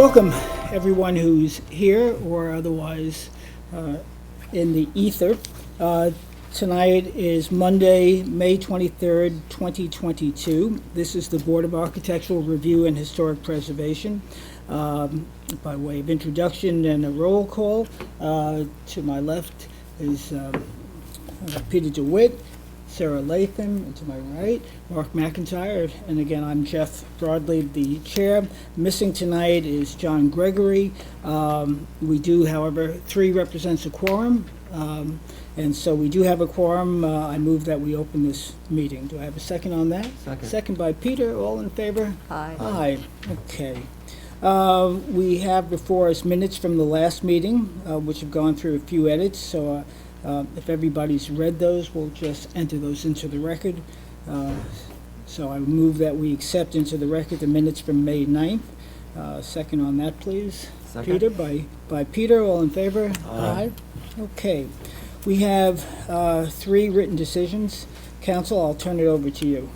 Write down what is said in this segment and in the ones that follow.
Welcome, everyone who's here or otherwise in the ether. Tonight is Monday, May 23rd, 2022. This is the Board of Architectural Review and Historic Preservation. By way of introduction and a roll call, to my left is Peter DeWitt, Sarah Latham, and to my right, Mark McIntyre, and again, I'm Jeff Broadley, the chair. Missing tonight is John Gregory. We do, however, 3 represents a quorum, and so we do have a quorum. I move that we open this meeting. Do I have a second on that? Second. Second by Peter. All in favor? Aye. Aye. Okay. We have before us minutes from the last meeting, which have gone through a few edits, so if everybody's read those, we'll just enter those into the record. So I move that we accept into the record the minutes from May 9th. Second on that, please. Second. Peter, by Peter, all in favor? Aye. Okay. We have 3 written decisions. Council, I'll turn it over to you.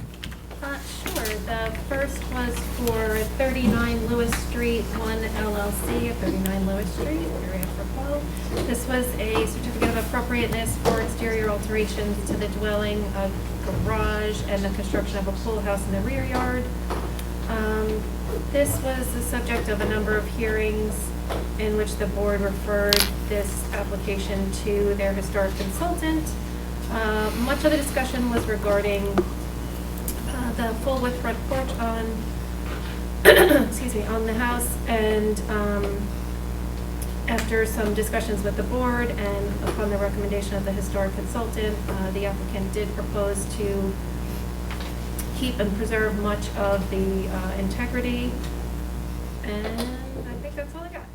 Sure. The first was for 39 Lewis Street, 1 LLC at 39 Lewis Street, area apropos. This was a certificate of appropriateness for exterior alterations to the dwelling, a garage, and the construction of a pool house in the rear yard. This was the subject of a number of hearings in which the board referred this application to their historic consultant. Much of the discussion was regarding the full width front porch on, excuse me, on the house, and after some discussions with the board and upon the recommendation of the historic consultant, the applicant did propose to keep and preserve much of the integrity, and I think that's all I got.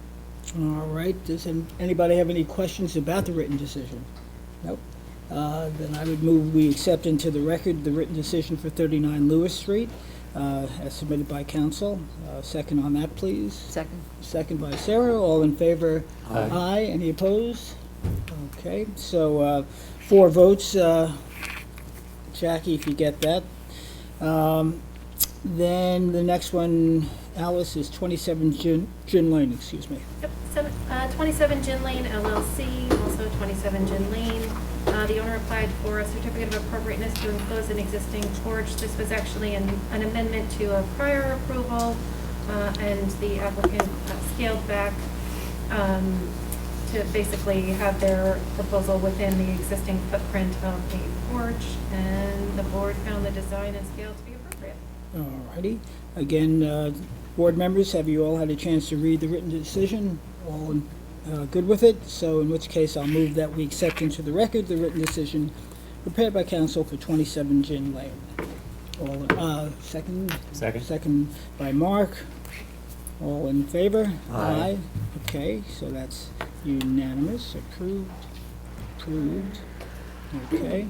All right. Does anybody have any questions about the written decision? Nope. Then I would move we accept into the record the written decision for 39 Lewis Street as submitted by council. Second on that, please. Second. Second by Sarah. All in favor? Aye. Aye. Any opposed? Okay. So 4 votes. Jackie, if you get that. Then the next one, Alice, is 27 Gin Lane, excuse me. Yep, 27 Gin Lane LLC, also 27 Gin Lane. The owner applied for a certificate of appropriateness to enclose an existing porch. This was actually an amendment to a prior approval, and the applicant scaled back to basically have their proposal within the existing footprint of the porch, and the board found the design and scale to be appropriate. All righty. Again, board members, have you all had a chance to read the written decision? All good with it? So in which case I'll move that we accept into the record the written decision prepared by council for 27 Gin Lane. All, second? Second. Second by Mark. All in favor? Aye. Okay, so that's unanimous. Approved. Approved. Okay.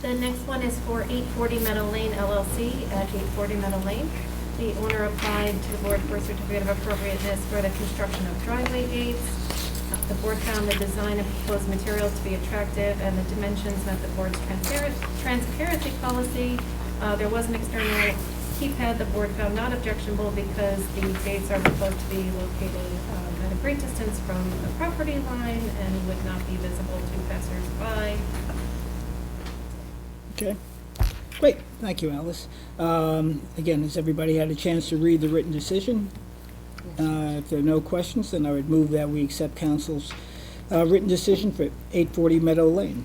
The next one is for 840 Meadow Lane LLC at 840 Meadow Lane. The owner applied to the board for a certificate of appropriateness for the construction of driveway gates. The board found the design and proposed materials to be attractive, and the dimensions met the board's transparency policy. There was an external keypad the board found not objectionable because the gates are proposed to be located at a great distance from the property line and would not be visible to passers-by. Okay. Great. Thank you, Alice. Again, has everybody had a chance to read the written decision? If there are no questions, then I would move that we accept council's written decision for 840 Meadow Lane.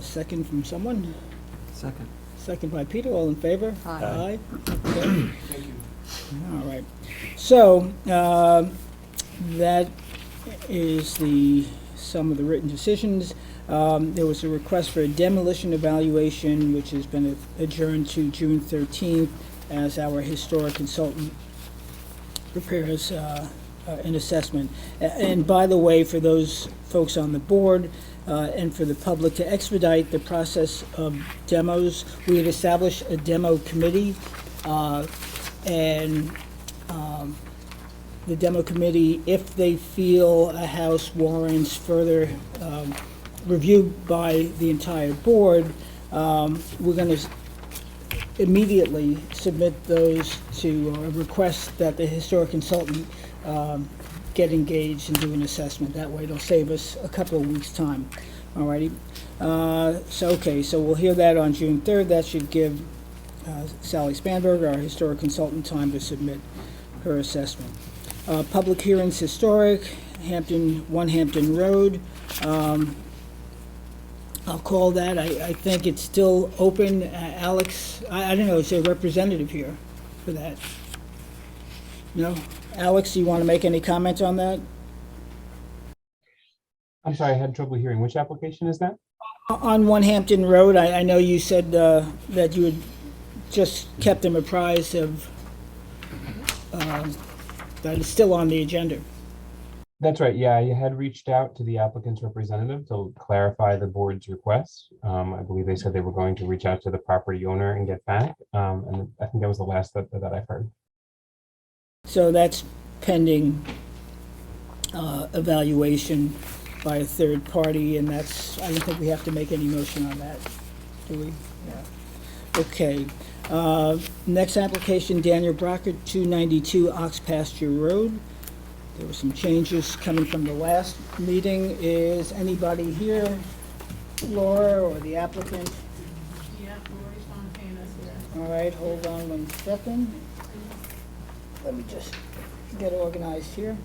Second from someone? Second. Second by Peter. All in favor? Aye. Aye. Okay. Thank you. All right. So that is the sum of the written decisions. There was a request for a demolition evaluation, which has been adjourned to June 13th as our historic consultant prepares an assessment. And by the way, for those folks on the board and for the public, to expedite the process of demos, we had established a demo committee, and the demo committee, if they feel a house warrants further review by the entire board, we're going to immediately submit those to request that the historic consultant get engaged and do an assessment. That way it'll save us a couple of weeks' time. All righty. So we'll hear that on June 3rd. That should give Sally Spanberg, our historic consultant, time to submit her assessment. Public hearings, historic, One Hampton Road. I'll call that. I think it's still open. Alex, I don't know, is there a representative here for that? No? Alex, do you want to make any comment on that? I'm sorry, I had trouble hearing. Which application is that? On One Hampton Road, I know you said that you had just kept them apprised of that it's still on the agenda. That's right. Yeah, I had reached out to the applicant's representative to clarify the board's request. I believe they said they were going to reach out to the property owner and get back. And I think that was the last that I've heard. So that's pending evaluation by a third party, and that's, I don't think we have to make any motion on that, do we? Yeah. Okay. Next application, Daniel Brockett, 292 Ox Pasture Road. There were some changes coming from the last meeting. Is anybody here, Laura or the applicant? Yeah, Lori Fontana's here. All right, hold on 1 second. Let me just get organized here.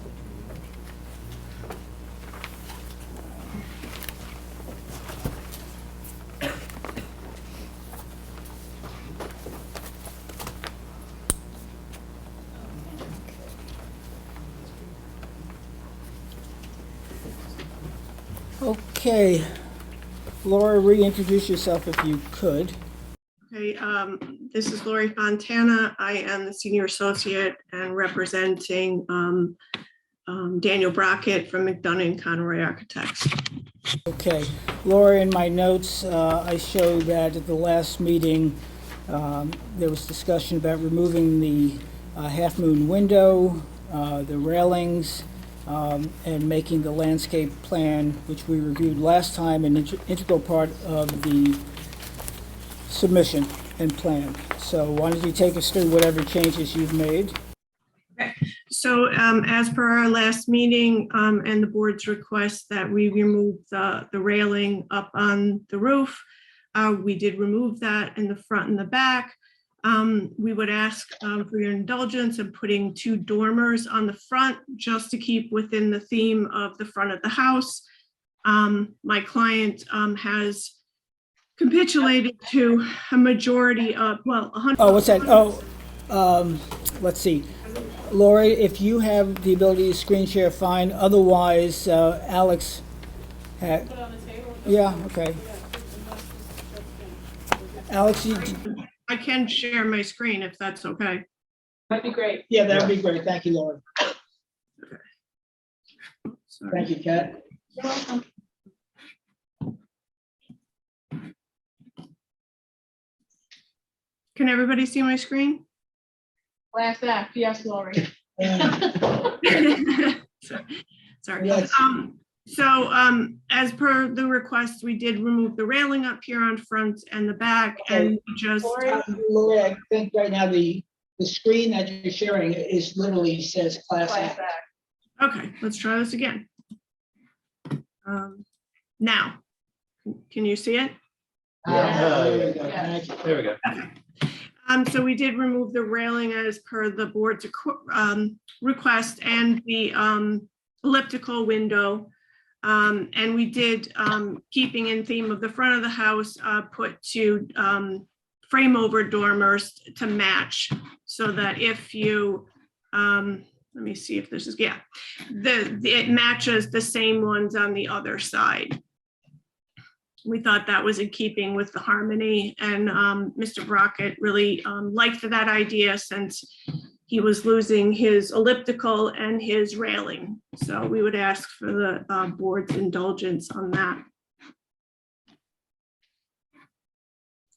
Okay, Laura, reintroduce yourself if you could. Okay, this is Lori Fontana. I am the senior associate and representing Daniel Brockett from McDonough & Conroy Architects. Okay, Laura, in my notes, I show that at the last meeting, there was discussion about removing the half-moon window, the railings, and making the landscape plan, which we reviewed last time, an integral part of the submission and plan. So why don't you take us through whatever changes you've made? Okay, so as per our last meeting and the board's request that we remove the railing up on the roof, we did remove that in the front and the back. We would ask for your indulgence in putting 2 dormers on the front just to keep within the theme of the front of the house. My client has capitulated to a majority of, well, 100. Oh, what's that? Oh, let's see. Laura, if you have the ability to screen share, fine. Otherwise, Alex had. Put it on the table? Yeah, okay. Alex, I can share my screen if that's okay. That'd be great. yeah, that would be great. Thank you, Laura. Sorry. Thank you, Kat. You're welcome. Can everybody see my screen? Last act, yes, Lori. Sorry. Yes. So as per the request, we did remove the railing up here on front and the back, and just Laura, I think right now the screen that you're sharing is literally says class act. okay. Let's try this again. Now, can you see it? There we go. Yeah. Thank you. There we go. So we did remove the railing as per the board's request and the elliptical window. And we did, keeping in theme of the front of the house, put 2 frame over dormers to match, so that if you, let me see if this is, yeah, it matches the same ones on the other side. We thought that was in keeping with the harmony, and Mr. Brockett really liked that idea since he was losing his elliptical and his railing. So we would ask for the board's indulgence on that.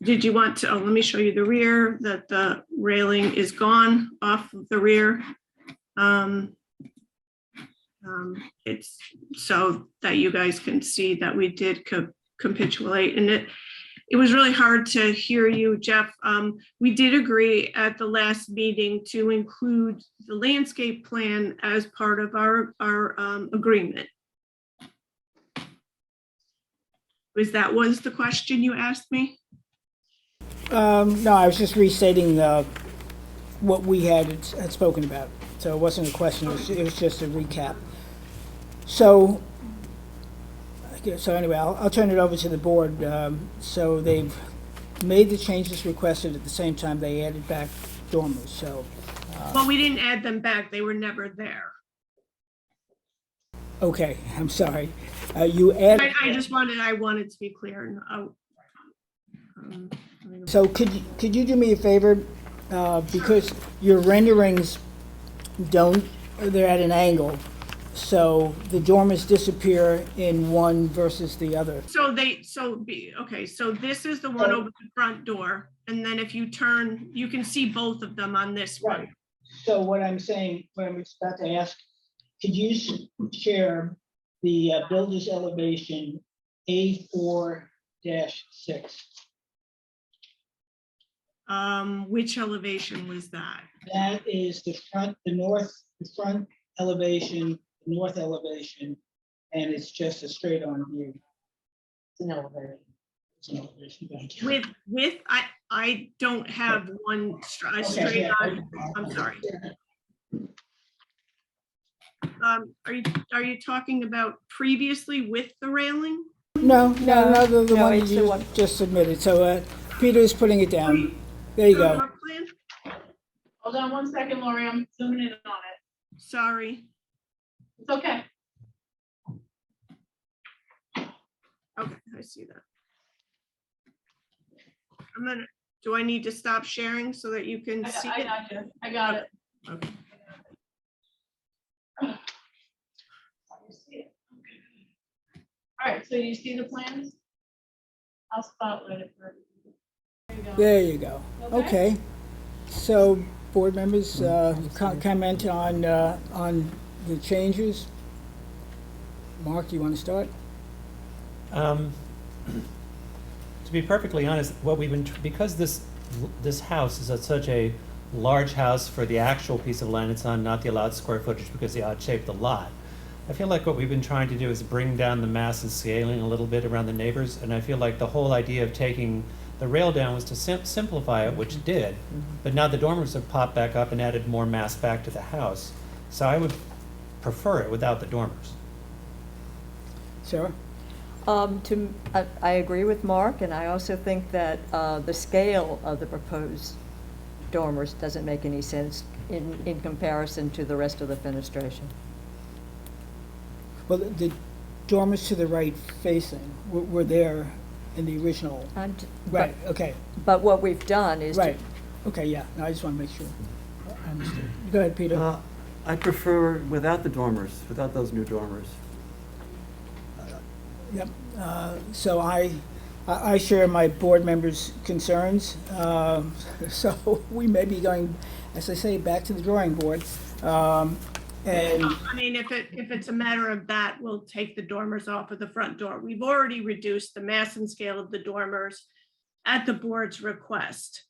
Did you want to, let me show you the rear, that the railing is gone off of the rear. It's so that you guys can see that we did capitulate, and it was really hard to hear you, Jeff. We did agree at the last meeting to include the landscape plan as part of our agreement. Was the question you asked me? No, I was just restating what we had spoken about. So it wasn't a question, it was just a recap. So anyway, I'll turn it over to the board. So they've made the changes requested at the same time they added back dormers, so. Well, we didn't add them back. They were never there. Okay, I'm sorry. You added. I wanted to be clear. So could you do me a favor? Because your renderings they're at an angle. So the dormers disappear in one versus the other. So this is the one over the front door. And then if you turn, you can see both of them on this one. Right. So what I'm about to ask, could you share the builder's elevation A4-6? Which elevation was that? That is the front elevation, the north elevation, and it's just a straight on view. It's an elevation. Thank you. I don't have one straight on. I'm sorry. Are you talking about previously with the railing? No, the one it's the you one. just submitted. So Peter's putting it down. There you go. Floor plan? Hold on 1 second, Lori, I'm zooming in on it. Sorry. It's okay. Okay, I see that. Do I need to stop sharing so that you can see I it? got you. I got it. Okay. All right, so you see the plans? I'll spotlight it for you. There you go. Okay. So board members, comment on the changes. Mark, you want to start? To be perfectly honest, what we've been, because this house is such a large house for the actual piece of land it's on, not the allowed square footage because the odd shape of the lot. I feel like what we've been trying to do is bring down the mass and scaling a little bit around the neighbors, and I feel like the whole idea of taking the rail down was to simplify it, which did, but now the dormers have popped back up and added more mass back to the house. So I would prefer it without the dormers. Sarah? I agree with Mark, and I also think that the scale of the proposed dormers doesn't make any sense in comparison to the rest of the fenestration. Well, the dormers to the right facing were there in the original. Right, okay, But what we've done is right. Okay, yeah, no, I just want to make sure. I understood. Go ahead, Peter. I prefer without the dormers, without those new dormers. Yep. So I share my board members' concerns. So we may be going, as I say, back to the drawing board. And I mean, if it's a matter of that, we'll take the dormers off of the front door. We've already reduced the mass and scale of the dormers at the board's request.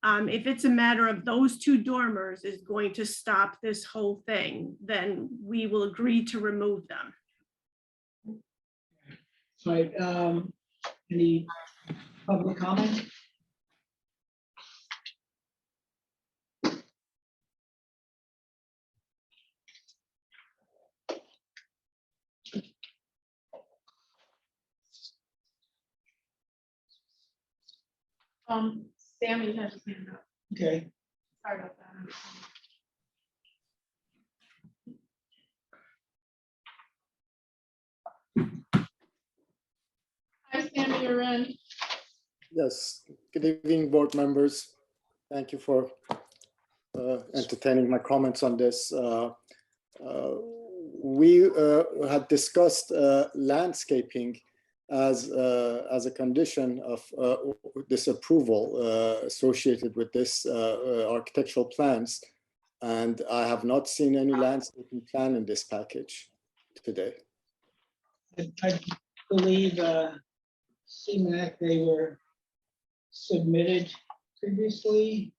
If it's a matter of those two dormers is going to stop this whole thing, then we will agree to remove them. right, any public comment? Sammy has his hand up. Okay. Sorry about that. Hi, Sammy, you're in. Yes, good evening, board members. Thank you for entertaining my comments on this. We had discussed landscaping as a condition of this approval associated with this architectural plans. And I have not seen any landscaping plan in this package today. I believe CMAC, they were submitted previously?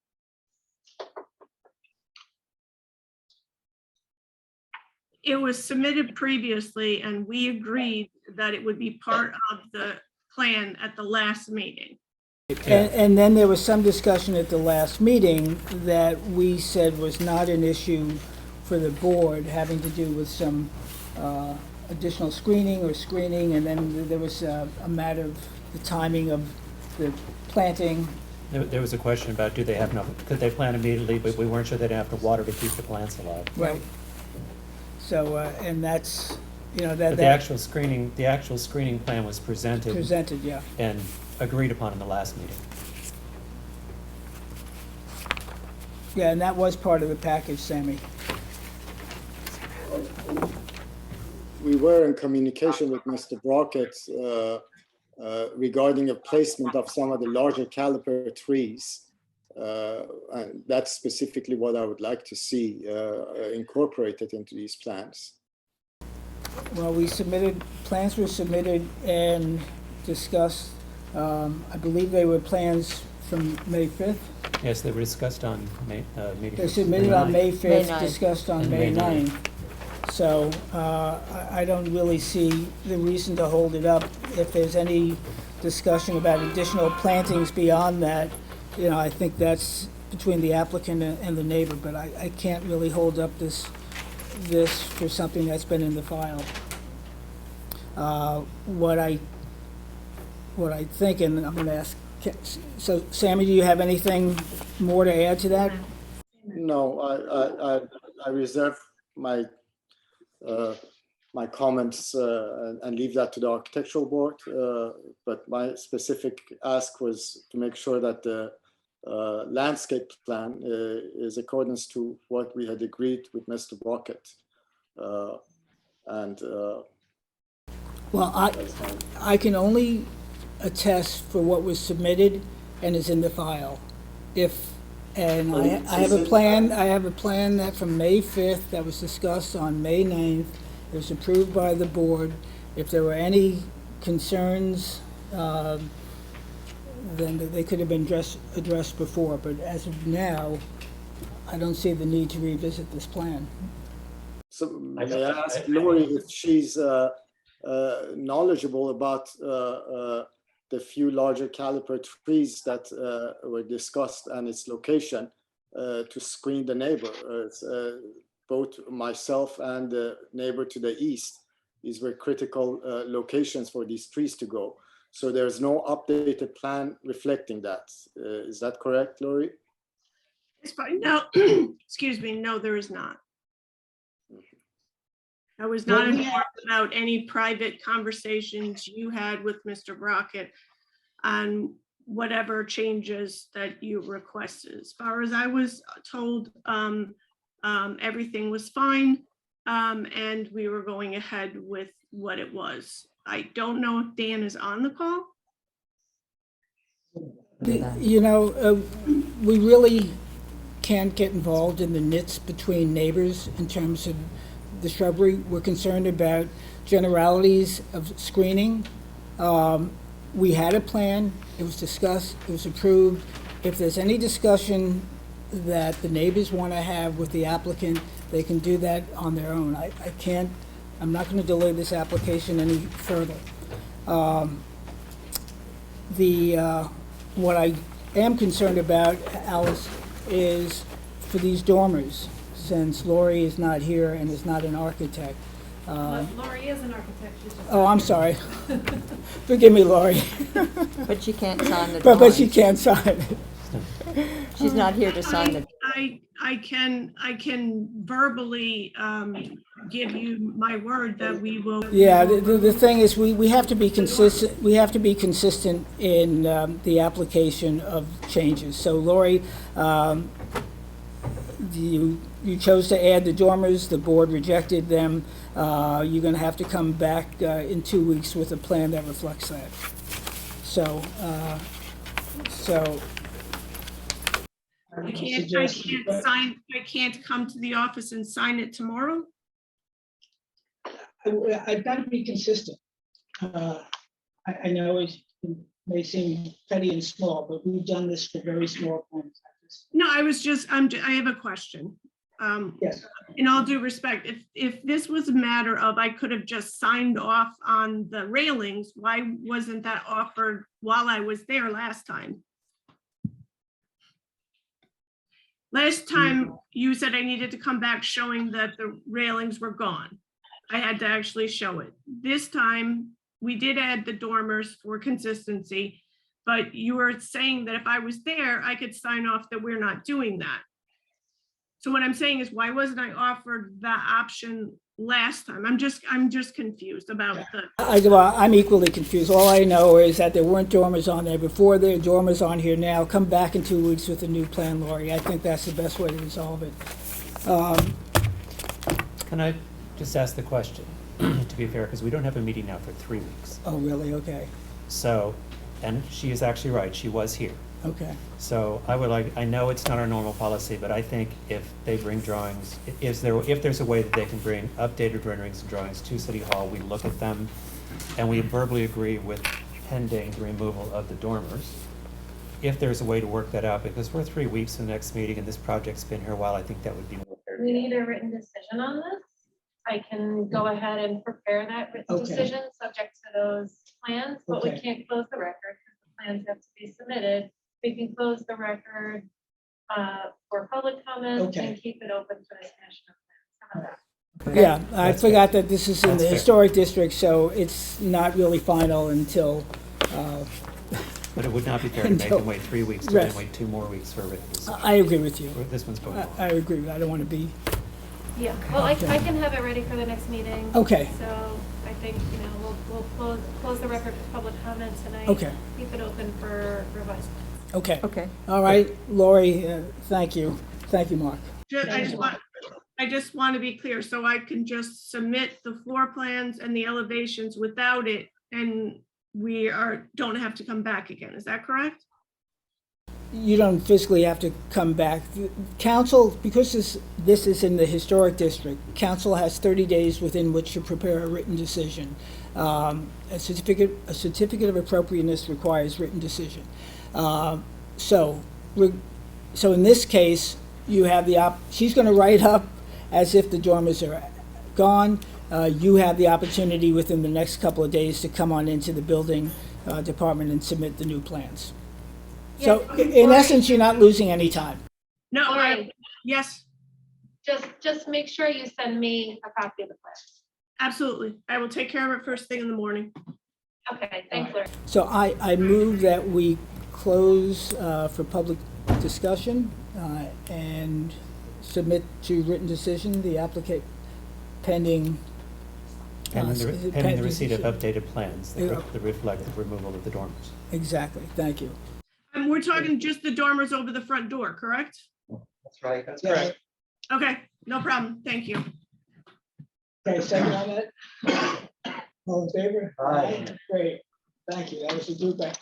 It was submitted previously, and we agreed that it would be part of the plan at the last meeting. And then there was some discussion at the last meeting that we said was not an issue for the board, having to do with some additional screening, and then there was a matter of the timing of the planting. There was a question about do they have enough, could they plant immediately, but we weren't sure they'd have enough water to keep the plants alive. Right. So, and that's, But that the actual screening plan was presented yeah. and agreed upon in the last meeting. Yeah, and that was part of the package, Sammy. We were in communication with Mr. Brockett regarding a placement of some of the larger caliper trees. And that's specifically what I would like to see incorporated into these plans. Well, plans were submitted and discussed. I believe they were plans from May 5th. Yes, they were discussed on meeting. They submitted on May 5th, May 9th. discussed on And May May 9th. So I don't really see the reason to hold it up. If there's any discussion about additional plantings beyond that, I think that's between the applicant and the neighbor, but I can't really hold up this for something that's been in the file. What I think, and I'm going to ask, so Sammy, do you have anything more to add to that? No, I reserve my my comments and leave that to the architectural board. But my specific ask was to make sure that the landscape plan is accordance to what we had agreed with Mr. Brockett. Well, I can only attest for what was submitted and is in the file. I have a plan that from May 5th that was discussed on May 9th. It was approved by the board. If there were any concerns, then they could have been addressed before. But as of now, I don't see the need to revisit this plan. So may I ask Lori if she's knowledgeable about the few larger caliper trees that were discussed and its location to screen the neighbor. Both myself and the neighbor to the east, these were critical locations for these trees to go. So there's no updated plan reflecting that. Is that correct, Lori? No, excuse me, no, there is not. I was not informed about any private conversations you had with Mr. Brockett on whatever changes that you requested. As far as I was told, everything was fine, and we were going ahead with what it was. I don't know if Dan is on the call. We really can't get involved in the nits between neighbors in terms of the shrubbery. We're concerned about generalities of screening. We had a plan, it was discussed, it was approved. If there's any discussion that the neighbors want to have with the applicant, they can do that on their own. I'm not going to delay this application any further. What I am concerned about, Alice, is for these dormers, since Lori is not here and is not an architect. Lori is an architect. She's just Oh, I'm sorry. Forgive me, Lori. But she can't sign the But she drawings. can't sign it. She's not here to sign the, I can verbally give you my word that we will. Yeah, the thing is, we have to be consistent, in the application of changes. So Lori, you chose to add the dormers, the board rejected them. You're gonna have to come back in 2 weeks with a plan that reflects that. So I can't come to the office and sign it tomorrow. I've got to be consistent. I know may seem petty and small, but we've done this for very small homes. No, I have a question. Yes. In all due respect, if this was a matter of I could have just signed off on the railings, why wasn't that offered while I was there last time? Last time you said I needed to come back showing that the railings were gone. I had to actually show it. This time, we did add the dormers for consistency, but you were saying that if I was there, I could sign off that we're not doing that. So what I'm saying is, why wasn't I offered that option last time? I'm just confused about the, I'm equally confused. All I know is that there weren't dormers on there before. There are dormers on here now. Come back in 2 weeks with a new plan, Lori. I think that's the best way to resolve it. Can I just ask the question, to be fair, because we don't have a meeting now for 3 weeks. Oh, really? Okay. So, and she is actually right, she was here. Okay. So I know it's not our normal policy, but I think if they bring drawings, if there's a way that they can bring updated renderings and drawings to City Hall, we look at them and we verbally agree with pending the removal of the dormers. If there's a way to work that out, because we're 3 weeks in the next meeting and this project's been here a while, I think that would be more fair. We need a written decision on this. I can go ahead and prepare that written Okay. decision, subject to those plans, but we Okay. can't close the record because the plans have to be submitted. We can close the record for public comment Okay. and keep it open for discussion of plans. How about that? Yeah, I That's forgot that this is in That's the fair. historic district, so it's not really final until, But it would not be fair to make Until- them wait 3 weeks to Right. then wait 2 more weeks for a written decision. I agree with you. This one's going on. I agree. I don't want to be, Yeah, well, I can have it ready for the next meeting. Okay. So I think, we'll close the record for public comment tonight. Okay. Keep it open for revised plans. okay. Okay. All right, Lori, thank you. Thank you, Mark. I just want to be clear, so I can just submit the floor plans and the elevations without it, and don't have to come back again. Is that correct? You don't physically have to come back. Council, because this is in the historic district, council has 30 days within which to prepare a written decision. A certificate of appropriateness requires written decision. So in this case, you have she's going to write up as if the dormers are gone. You have the opportunity within the next couple of days to come on into the building department and submit the new plans. So in essence, you're not losing any time. No, Lori, yes, just make sure you send me a copy of the plans. absolutely. I will take care of it first thing in the morning. Okay, thanks, Lori. So I move that we close for public discussion and submit to written decision the applicant pending. Pending the receipt of decision. updated plans that reflect the removal of the dormers. Exactly, thank you. And we're talking just the dormers over the front door, correct? That's right. That's correct. Okay, no problem. Thank you. Okay, second on that? All in favor? Aye. Great, thank you. That was a good back.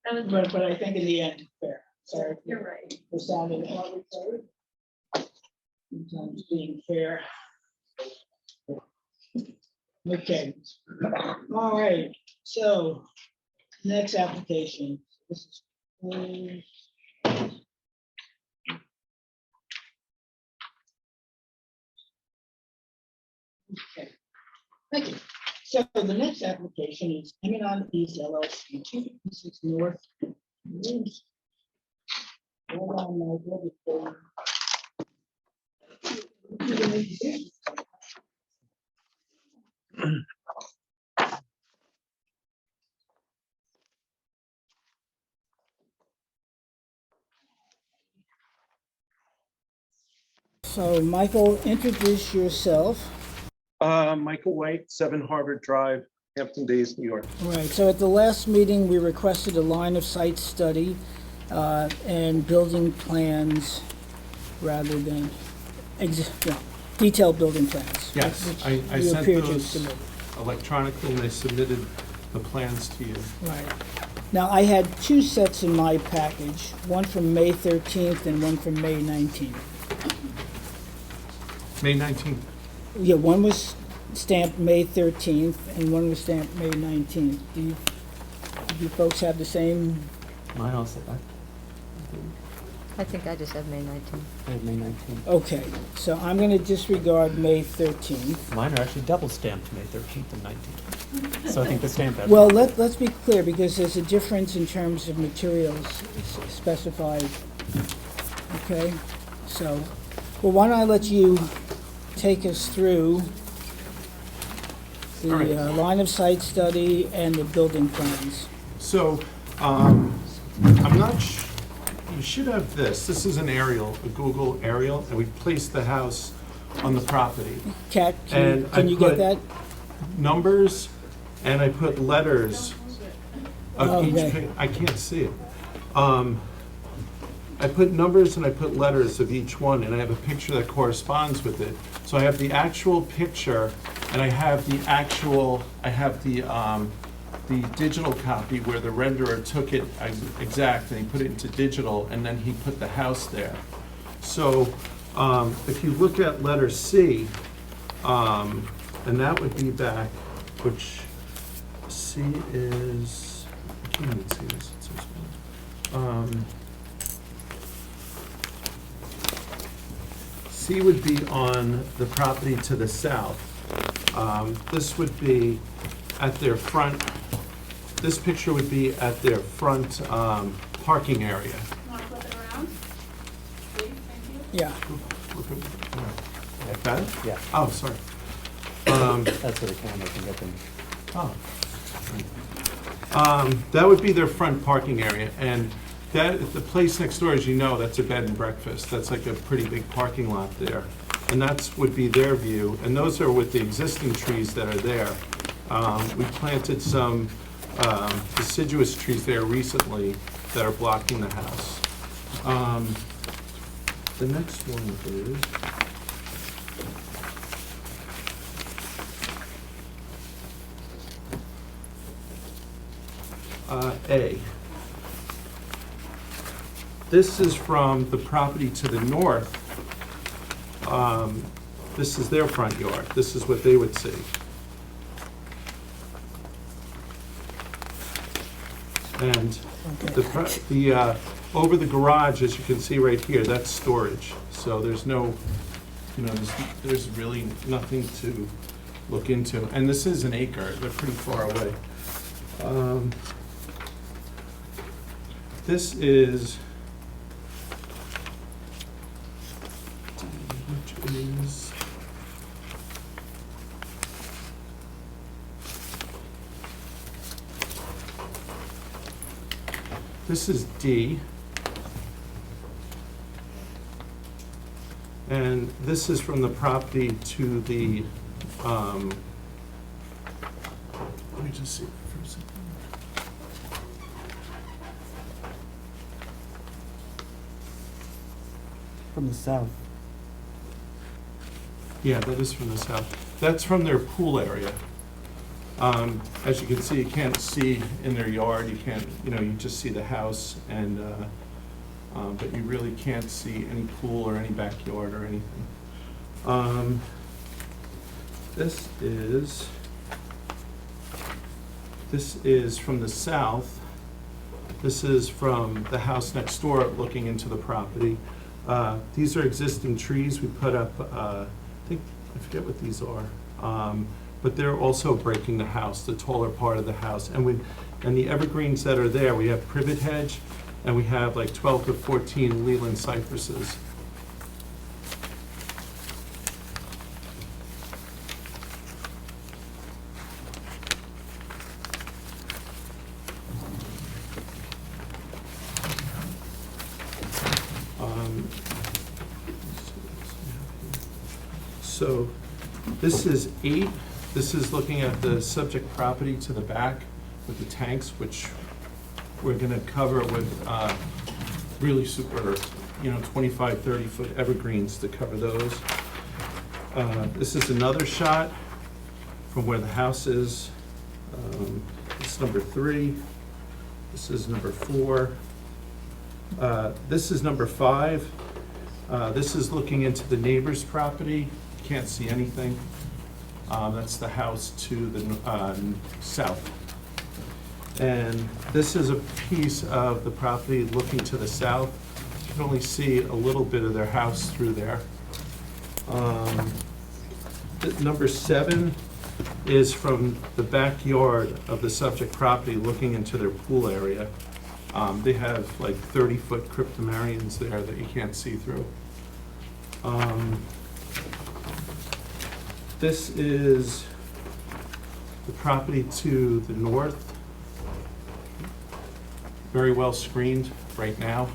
That was, But I think in the end, fair. Sorry you're right. for sounding arbitrary. Sometimes being fair. Okay. All right, so next application. This is okay. Thank you. So the next application is Emenon East LLC, 256 North. Hold on, Michael, before- So, Michael, introduce yourself. Michael White, 7 Harvard Drive, Hampton Bays, New York. All right, so at the last meeting, we requested a line of sight study and building plans rather than detailed building plans. Yes, which I you sent appear to those submit. electronically and I submitted the plans to you. Right. Now, I had 2 sets in my package, one from May 13th and one from May 19th. May 19th. Yeah, one was stamped May 13th and one was stamped May 19th. you folks have the same? Mine also, I think I just have May 19th. I have May 19th. Okay, so I'm going to disregard May 13th. Mine are actually double stamped May 13th and 19th. So I think the stamp. Well, let's be clear, because there's a difference in terms of materials specified. Okay, so, well, why don't I let you take us through the line of sight study and the building plans. So, I'm not you should have this. This is an aerial, a Google aerial, and we placed the house on the property. Kat, And can I you get put that? numbers, and I put letters of each, Okay. I can't see it. I put numbers and I put letters of each one, and I have a picture that corresponds with it. So I have the actual picture, and I have the digital copy where the renderer took it exact, and he put it into digital, and then he put the house there. So if you look at letter C, and that would be back, which C is, I can't even see this, it's so small. C would be on the property to the south. This would be at their front, this picture would be at their front parking area. Want to flip it around? Please, thank you. Yeah, Like that? Yeah, Oh, sorry. that's where the camera can get them. That would be their front parking area, and that, the place next door, as you know, that's a bed and breakfast. That's like a pretty big parking lot there. And that's, would be their view, and those are with the existing trees that are there. We planted some deciduous trees there recently that are blocking the house. The next one is, A. This is from the property to the north. This is their front yard. This is what they would see. And over the garage, as you can see right here, that's storage. So there's no, there's really nothing to look into. And this is an acre. They're pretty far away. This is, which is, this is D. And this is from the property to the, let me just see for a second. From the south. Yeah, that is from the south. That's from their pool area. As you can see, you can't see in their yard, you can't, you just see the house, and, but you really can't see any pool or any backyard or anything. This is from the south. This is from the house next door looking into the property. These are existing trees we put up, I forget what these are. But they're also breaking the house, the taller part of the house. And the evergreens that are there, we have privet hedge, and we have like 12 to 14 Leland cypresses. So this is 8. This is looking at the subject property to the back with the tanks, which we're going to cover with really super, 25, 30-foot evergreens to cover those. This is another shot from where the house is. This is number 3. This is number 4. This is number 5. This is looking into the neighbor's property. Can't see anything. That's the house to the south. And this is a piece of the property looking to the south. You can only see a little bit of their house through there. Number 7 is from the backyard of the subject property looking into their pool area. They have like 30-foot cryptomarians there that you can't see through. This is the property to the north. Very well screened right now.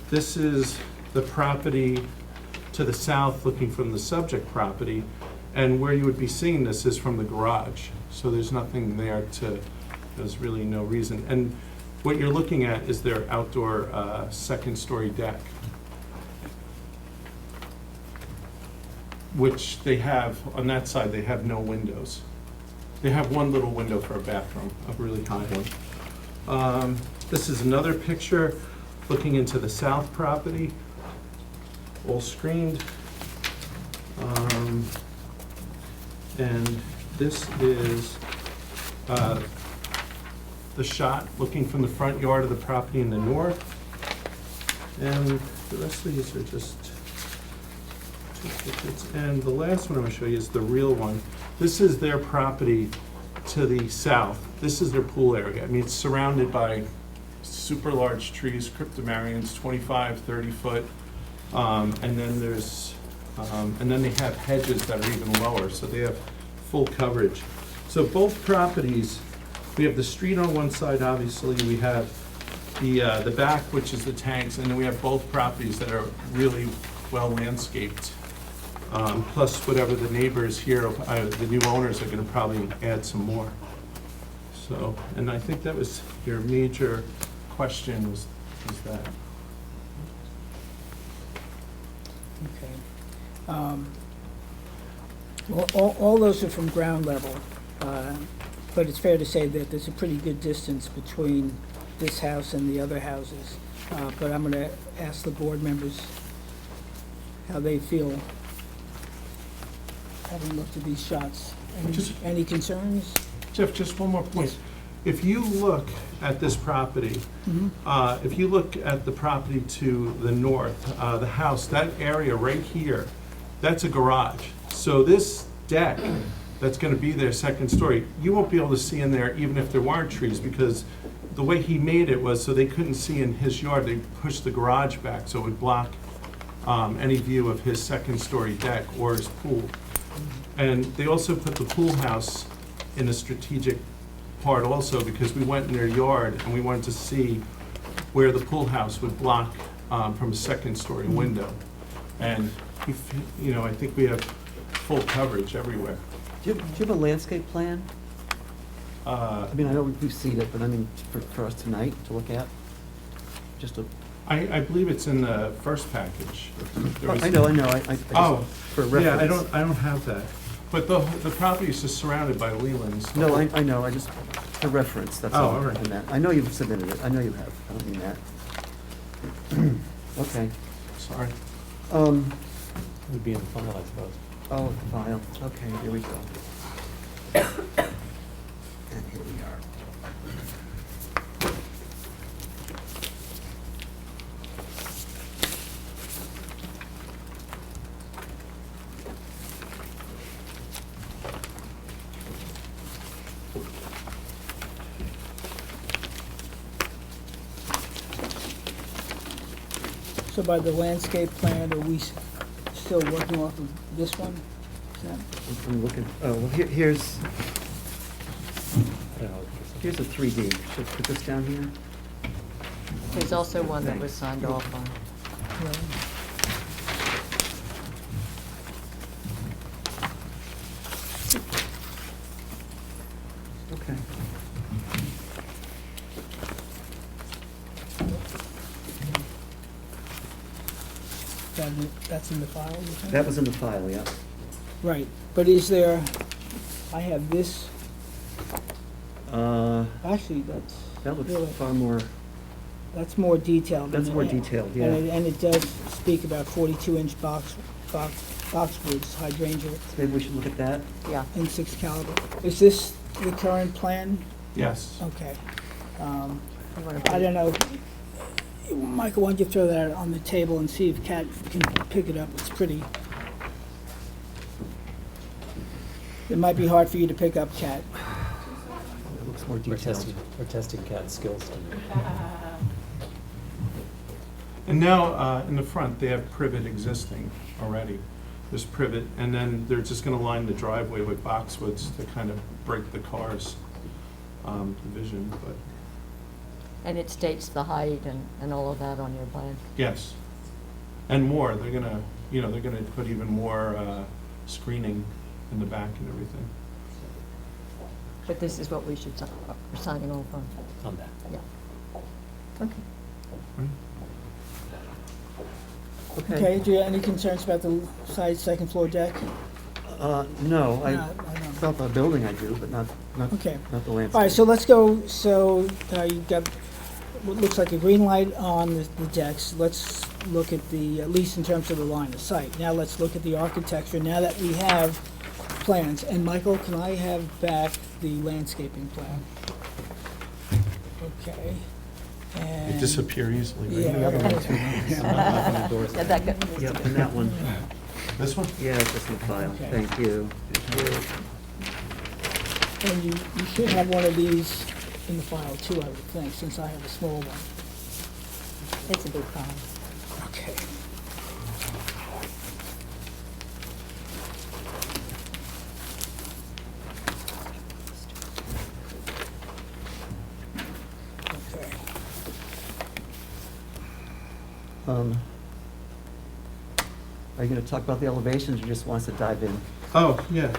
This is the property to the south looking from the subject property. And where you would be seeing this is from the garage. So there's nothing there there's really no reason. And what you're looking at is their outdoor second-story deck, which they have, on that side, they have no windows. They have one little window for a bathroom, a really high one. This is another picture looking into the south property, all screened. And this is the shot looking from the front yard of the property in the north. And the rest of these are just two pictures. And the last one I'm going to show you is the real one. This is their property to the south. This is their pool area. I mean, it's surrounded by super large trees, cryptomarians, 25, 30 foot. And then there's, and then they have hedges that are even lower, so they have full coverage. So both properties, we have the street on one side, obviously, we have the back, which is the tanks, and then we have both properties that are really well landscaped. Plus whatever the neighbors here, the new owners are gonna probably add some more. So, and I think that was your major question was that. Okay. Well, all those are from ground level, but it's fair to say that there's a pretty good distance between this house and the other houses. But I'm going to ask the board members how they feel having looked at these shots. Any concerns? Jeff, just one more point. Yes. If you look at this property, if you look at the property to the north, the house, that area right here, that's a garage. So this deck that's going to be their second story, you won't be able to see in there even if there weren't trees, because the way he made it was so they couldn't see in his yard. They pushed the garage back so it would block any view of his second story deck or his pool. And they also put the pool house in a strategic part also, because we went in their yard and we wanted to see where the pool house would block from a second story window. And you know, I think we have full coverage everywhere. Do you have a landscape plan? I mean, I know we've seen it, but I mean, for us tonight to look at? Just a... I believe it's in the first package. There was- I know, I just, Oh, for reference. yeah, I don't have that. But the property is just surrounded by Leland's. No, I know, I just, for reference, that's Oh, all all right. I meant. I know you've submitted it, I know you have, I don't mean that. Okay. Sorry. Would be in the file, I suppose. Oh, the file, okay, here we go. And here we are. So by the landscape plan, are we still working off of this one? Is that? I'm looking, oh, well, here's I don't know. a 3D. Should I put this down here? There's also one that was signed off on. Okay. That's in the file, you think? That was in the file, yeah. Right, but is there, I have this, actually, That looks Really? far more, that's more detailed. that's more detailed, yeah. And it does speak about 42-inch boxwoods hydrangea Maybe we should look at that. Yeah. in 6 caliber. Is this the current plan? Yes. Okay. You wanna I put- don't know. Michael, why don't you throw that on the table and see if Kat can pick it up? It's pretty. It might be hard for you to pick up, Kat. It looks more We're detailed. testing Kat's skills. And now, in the front, they have privet existing already. There's privet, and then they're just gonna line the driveway with boxwoods to kind of break the cars' vision, but, And it states the height and all of that on your plan. yes. And more, they're gonna, they're gonna put even more screening in the back and everything. But this is what we should, we're signing off on. On that. Yeah. Okay. Okay, do you have any concerns about the side second floor deck? No, No, I, I don't. about the building I do, but not Okay. not the landscape. All right, so let's go, so you've got what looks like a green light on the decks. Let's look at the, at least in terms of the line of sight. Now let's look at the architecture, now that we have plans. And Michael, can I have back the landscaping plan? Okay. They And disappear easily, right? Yeah. The other one too. Yeah, that needs Yep, to and that one. This one? Yeah, it's just in the file. Okay. Thank you. And you should have one of these in the file too, I would think, since I have a small one. It's a big file. Okay. Okay. Are you gonna talk about the elevations, or just want us to dive in? Oh, yeah.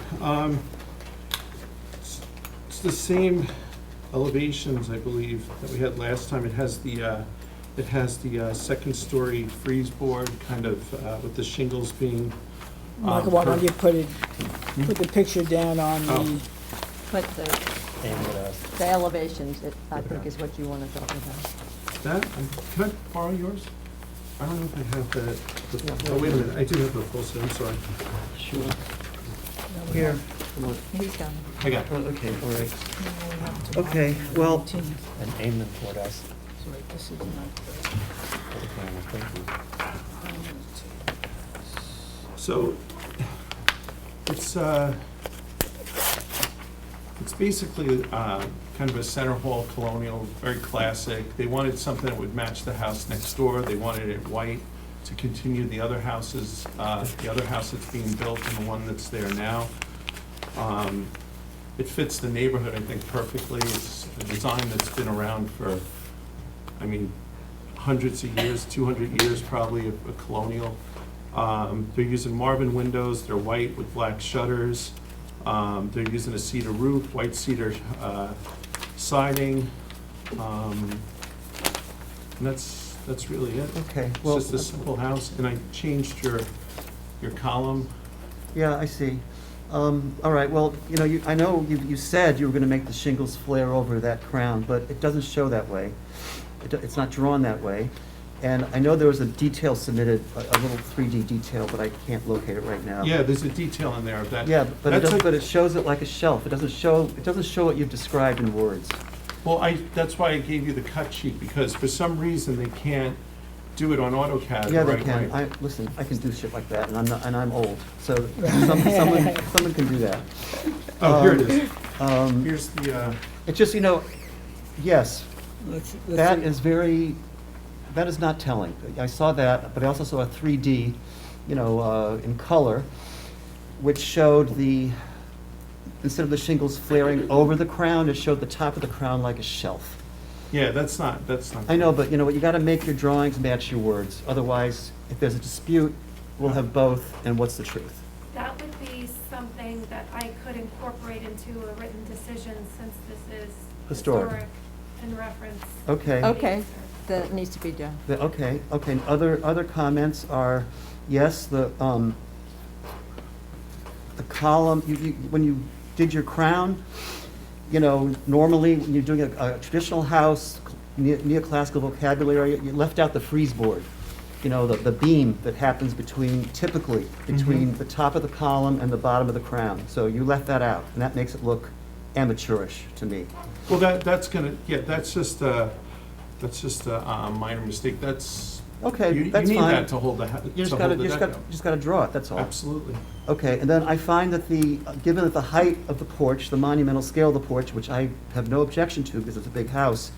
It's the same elevations, I believe, that we had last time. It has the second story freeze board, kind of, with the shingles being. Michael, why don't per- you put the picture down on the, Oh. But And the elevations, I think is what you want to talk about. That, can I borrow yours? I don't know if I have oh, wait a minute, I do have the full set, I'm sorry. Sure. Here. Come on. He's done. I got it. Oh, okay, all right. Okay, well, and aim them toward us. Sorry, this is not the- for the camera. Thank you. So, it's basically kind of a center hall colonial, very classic. They wanted something that would match the house next door. They wanted it white to continue the other houses, the other house that's being built and the one that's there now. It fits the neighborhood, I think, perfectly. It's a design that's been around for, I mean, hundreds of years, 200 years probably, a colonial. They're using Marvin windows, they're white with black shutters. They're using a cedar roof, white cedar siding. And that's really it. okay, It's well, just a simple house, and I changed your column. yeah, I see. All right, well, I know you said you were gonna make the shingles flare over that crown, but it doesn't show that way. It's not drawn that way. And I know there was a detail submitted, a little 3D detail, but I can't locate it right now. Yeah, there's a detail in there of that. Yeah, but That's but it shows it like a shelf. It doesn't show what you've described in words. Well, that's why I gave you the cut sheet, because for some reason they can't do it on AutoCAD the Yeah, they right can. way. Listen, I can do shit like that, and I'm old, so someone can do that. Oh, here it is. Um, Here's the, It's just, yes, let's that see. that is not telling. I saw that, but I also saw a 3D, in color, which showed instead of the shingles flaring over the crown, it showed the top of the crown like a shelf. yeah, that's not. I know, but you gotta make your drawings match your words. Otherwise, if there's a dispute, we'll have both, and what's the truth? That would be something that I could incorporate into a written decision since this is Historic. in reference. Okay. Okay, that needs to be done. Okay. Other comments are, yes, the column, when you did your crown, normally when you're doing a traditional house, neoclassical vocabulary, you left out the freeze board. The beam that happens typically between the top of the column and the bottom of the crown. So you left that out, and that makes it look amateurish to me. Well, that's gonna, yeah, that's just a minor mistake. Okay, You that's need fine. that to hold the, You just to gotta, hold the you just deck gotta, up. just gotta draw it, that's all. Absolutely. Okay, and then I find that given that the height of the porch, the monumental scale of the porch, which I have no objection to because it's a big house,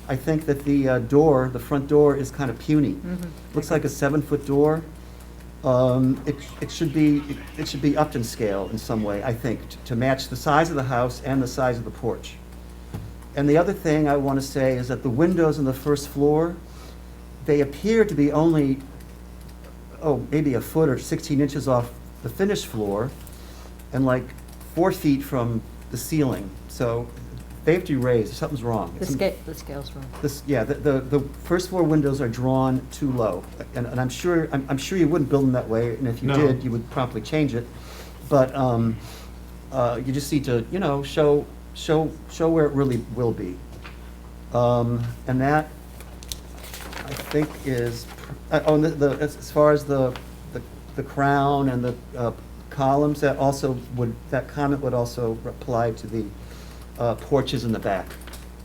I think that the front door is kind of puny. Looks like a 7-foot door. It should be upped in scale in some way, I think, to match the size of the house and the size of the porch. And the other thing I want to say is that the windows on the first floor, they appear to be only, maybe a foot or 16 inches off the finished floor and like 4 feet from the ceiling. So they have to be raised. Something's wrong. The scale's wrong. The first floor windows are drawn too low, and I'm sure you wouldn't build them that way, and if you No. did, you would promptly change it. But you just need to, show where it really will be. And that, I think, is as far as the crown and the columns, that comment would also apply to the porches in the back.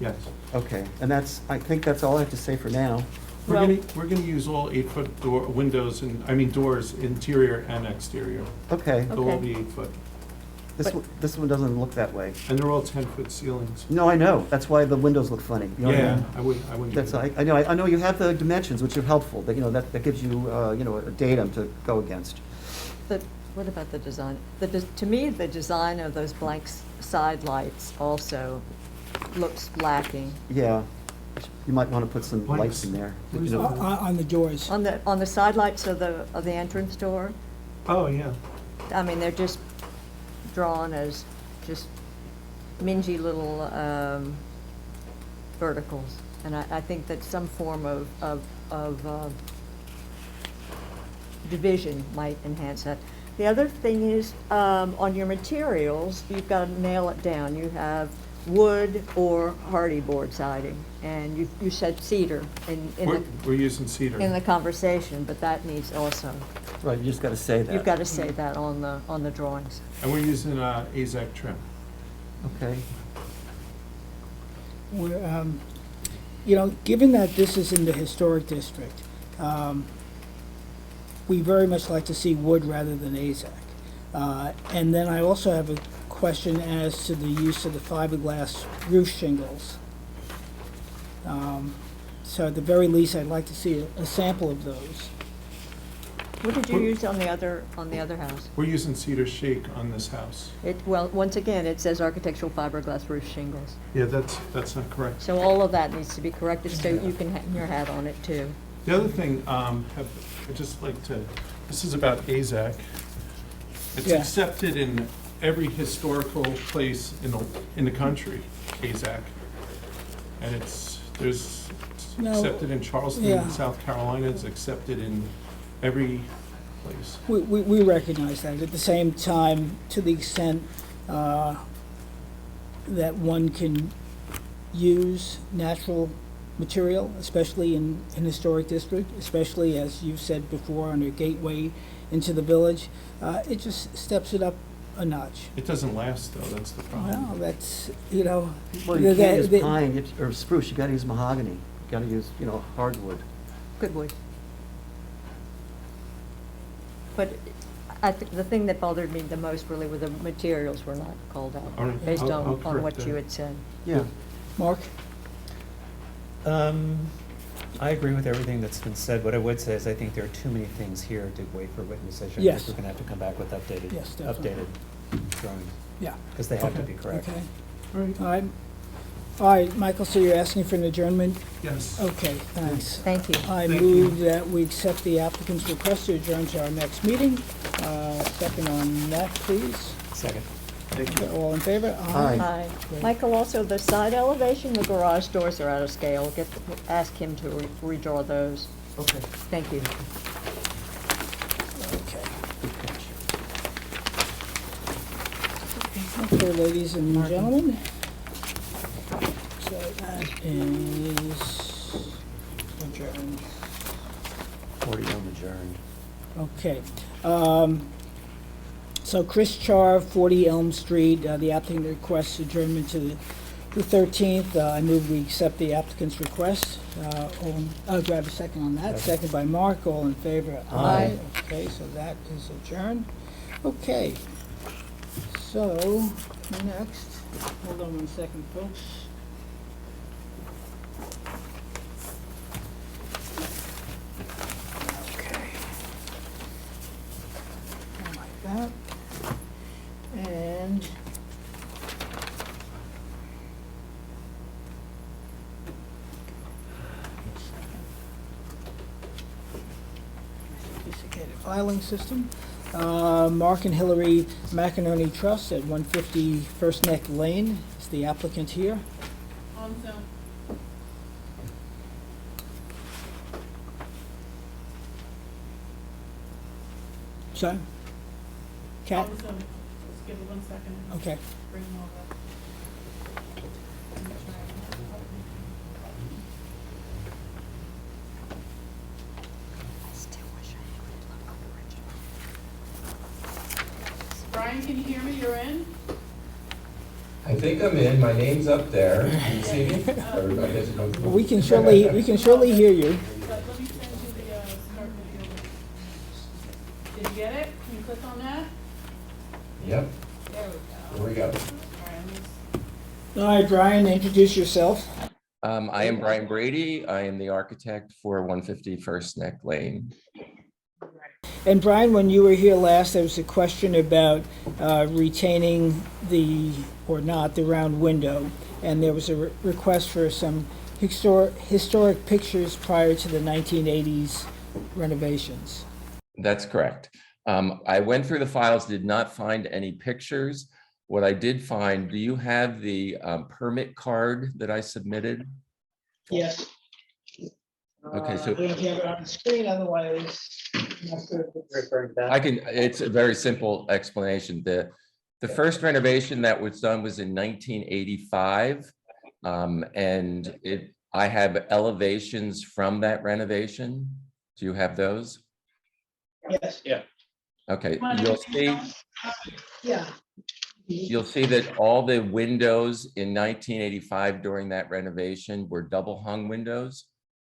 Yes. Okay, and I think that's all I have to say for now. We're gonna use all 8-foot doors, interior and exterior. Okay, They'll all Okay. be 8 foot. this one doesn't look that way. And they're all 10-foot ceilings. No, I know, that's why the windows look funny. You know what I Yeah, mean? I wouldn't. That's, do that. I know you have the dimensions, which are helpful, that gives you, a datum to go against. What about the design? To me, the design of those blank side lights also looks lacking. Yeah, you might want to put some Blanks. lights in there. Where's You know. that? On the doors. On the side lights of the entrance door, Oh, yeah. I mean, they're just drawn as just mingy little verticals. And I think that some form of division might enhance that. The other thing is, on your materials, you've got to nail it down. You have wood or hardy board siding, and you said cedar We're using cedar. in the conversation, but that needs also, Right, you just got to say that. you've got to say that on the drawings. And we're using AZAC trim. Okay, We're, given that this is in the historic district, we very much like to see wood rather than AZAC. And then I also have a question as to the use of the fiberglass roof shingles. So at the very least, I'd like to see a sample of those. What did you use on the other house? We're using cedar shake on this house. Well, once again, it says architectural fiberglass roof shingles. Yeah, that's not correct. So all of that needs to be corrected, so you can hang your hat on it too. The other thing, I'd just like to, this is about AZAC. It's Yeah. accepted in every historical place in the country, AZAC. And it's No, accepted in Charleston, yeah. South Carolina, it's accepted in every place. We recognize that. At the same time, to the extent that one can use natural material, especially in historic district, especially as you've said before, on your gateway into the village, it just steps it up a notch. It doesn't last, though, that's the problem. Well, that's, well, you can't use the- pine or spruce, you got to use mahogany, you got to use, hardwood. Good wood. But I think the thing that bothered me the most really were the materials were not called All out, right, based I'll on correct what that. you had said. Yeah, Mark? I agree with everything that's been said. What I would say is I think there are too many things here to wait for written decision. Yes. We're gonna have to come back with updated Yes, definitely. drawings, Yeah. because they have to Okay. be correct. Okay. All right, All right. All right, Michael, so you're asking for an adjournment? yes. Okay, thanks. Thank you. I Thank move that we accept the applicant's request to adjourn to our next meeting. Second on that, please. Second. Thank you. All in favor? Aye. Hi. Michael, also the side elevation, the garage doors are out of scale. Ask him to redraw those. okay, Thank you. Okay. good catch. Okay, ladies and gentlemen. So that is adjourned. 40 adjourned. Okay. So Chris Char, 40 Elm Street, the applicant requests adjournment to the 13th. I move we accept the applicant's request. Do I have a second on that? Second by Mark, all in favor? Aye. Okay, so that is adjourned. Okay, so next, hold on one second, folks. Okay. Like that. And sophisticated filing system. Mark and Hillary McInerney Trust at 150 First Neck Lane is the applicant here. On Zoom. Sorry? Cat? On Zoom. Just give it 1 second. and Okay. Bring them over. Brian, can you hear me? You're in? I think I'm in. My name's up there. Can you see me? Everybody has no. We can surely hear you. But let me send you the start video. Did you get it? Can you click on that? Yep, There we go. here we go. All right, let me All right, Brian, introduce yourself. I am Brian Brady. I am the architect for 150 First Neck Lane. And Brian, when you were here last, there was a question about retaining or not, the round window. And there was a request for some historic pictures prior to the 1980s renovations. That's correct. I went through the files, did not find any pictures. What I did find, do you have the permit card that I submitted? Yes. Okay, so- We don't have it on the screen, otherwise. I'm not sure if I can, it's a very simple explanation. The first renovation that was done was in 1985. And I have elevations from that renovation. Do you have those? Yes. Yeah. Okay, Why don't you'll you see, Yeah. you'll see that all the windows in 1985 during that renovation were double hung windows.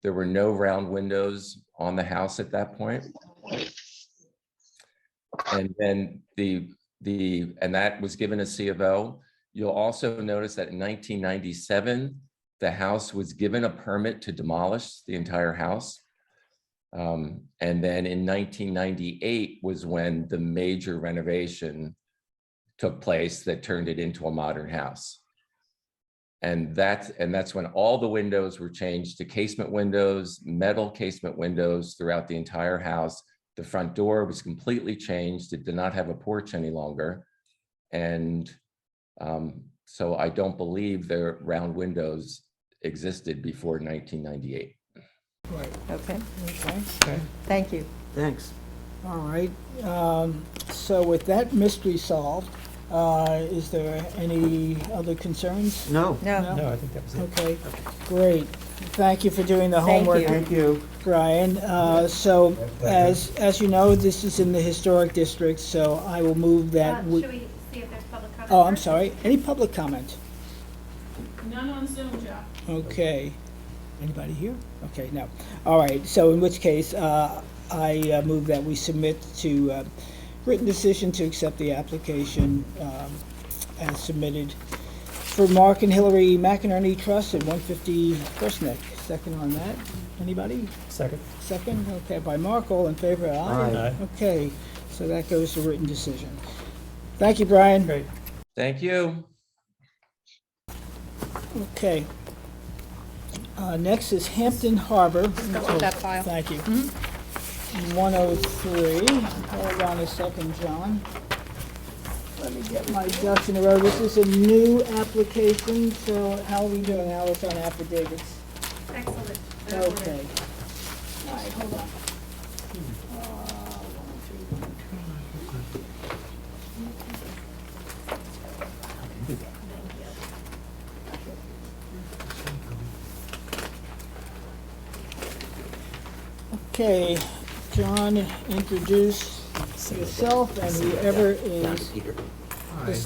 There were no round windows on the house at that point. And then and that was given a C of O. You'll also notice that in 1997, the house was given a permit to demolish the entire house. And then in 1998 was when the major renovation took place that turned it into a modern house. And that's when all the windows were changed to casement windows, metal casement windows throughout the entire house. The front door was completely changed. It did not have a porch any longer. And so I don't believe their round windows existed before 1998. Right, Okay, okay. thank you. Thanks. All right, so with that mystery solved, is there any other concerns? No, No, No, I think that was it. Okay, great. Thank you for doing the Thank homework, you. thank you. Brian. So as you know, this is in the historic district, so I will move that. Should we see if there's public comment? Oh, I'm first? sorry. Any public comment? None on Zoom, Jeff. Okay. Anybody here? Okay, no. All right, so in which case, I move that we submit to written decision to accept the application as submitted for Mark and Hillary McInerney Trust at 150 First Neck. Second on that. Anybody? Second. Second? Okay, by Mark, all in favor? Aye. Aye. Okay, so that goes to written decision. Thank you, Brian. Great. Thank you. Okay. Next is Hampton Harbor. with that file. Thank you. 103. Hold on a second, John. Let me get my ducks in a row. This is a new application, so how are we doing, Alice, on affidavits? Excellent. They're ordered. Okay. All right, hold on. 1, 2, 1, 2. Okay, John, introduce yourself and whoever is,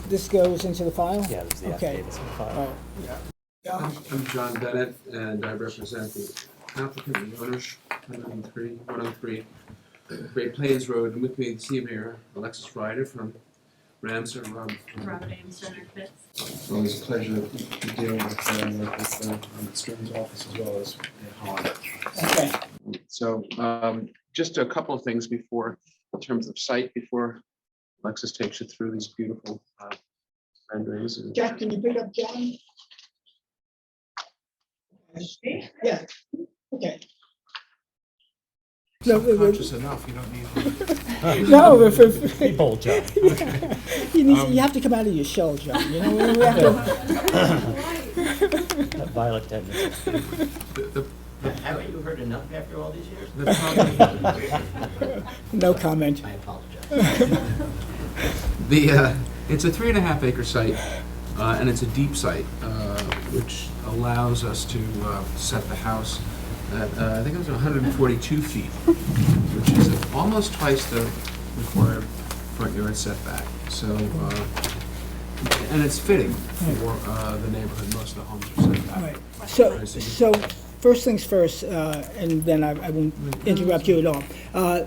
this goes into the file? Yeah, there's the Okay. affidavits in the All file. right. I'm John Bennett, and I represent the applicant and owners, 103 Great Plains Road. And with me this evening are Alexis Ryder from Ramsar, Robert Ames Center Fits. It's always a pleasure to deal with Stern's office as well as Holland. Okay. So just a couple of things before, in terms of site, before Alexis takes you through these beautiful renderings. Jack, can you pick up John? Yeah, okay. No, Conscious enough, you don't need. no, if, Be bold, John. you have to come out of your shell, John, you know, we have to. That violet tendency. Haven't you heard enough after all these years? No comment. I apologize. It's a 3.5 acre site, and it's a deep site, which allows us to set the house at, I think it was 142 feet, which is almost twice the required front yard setback. So, and it's fitting for the neighborhood. Most of the homes are set back. All right, so first things first, and then I won't interrupt you at all.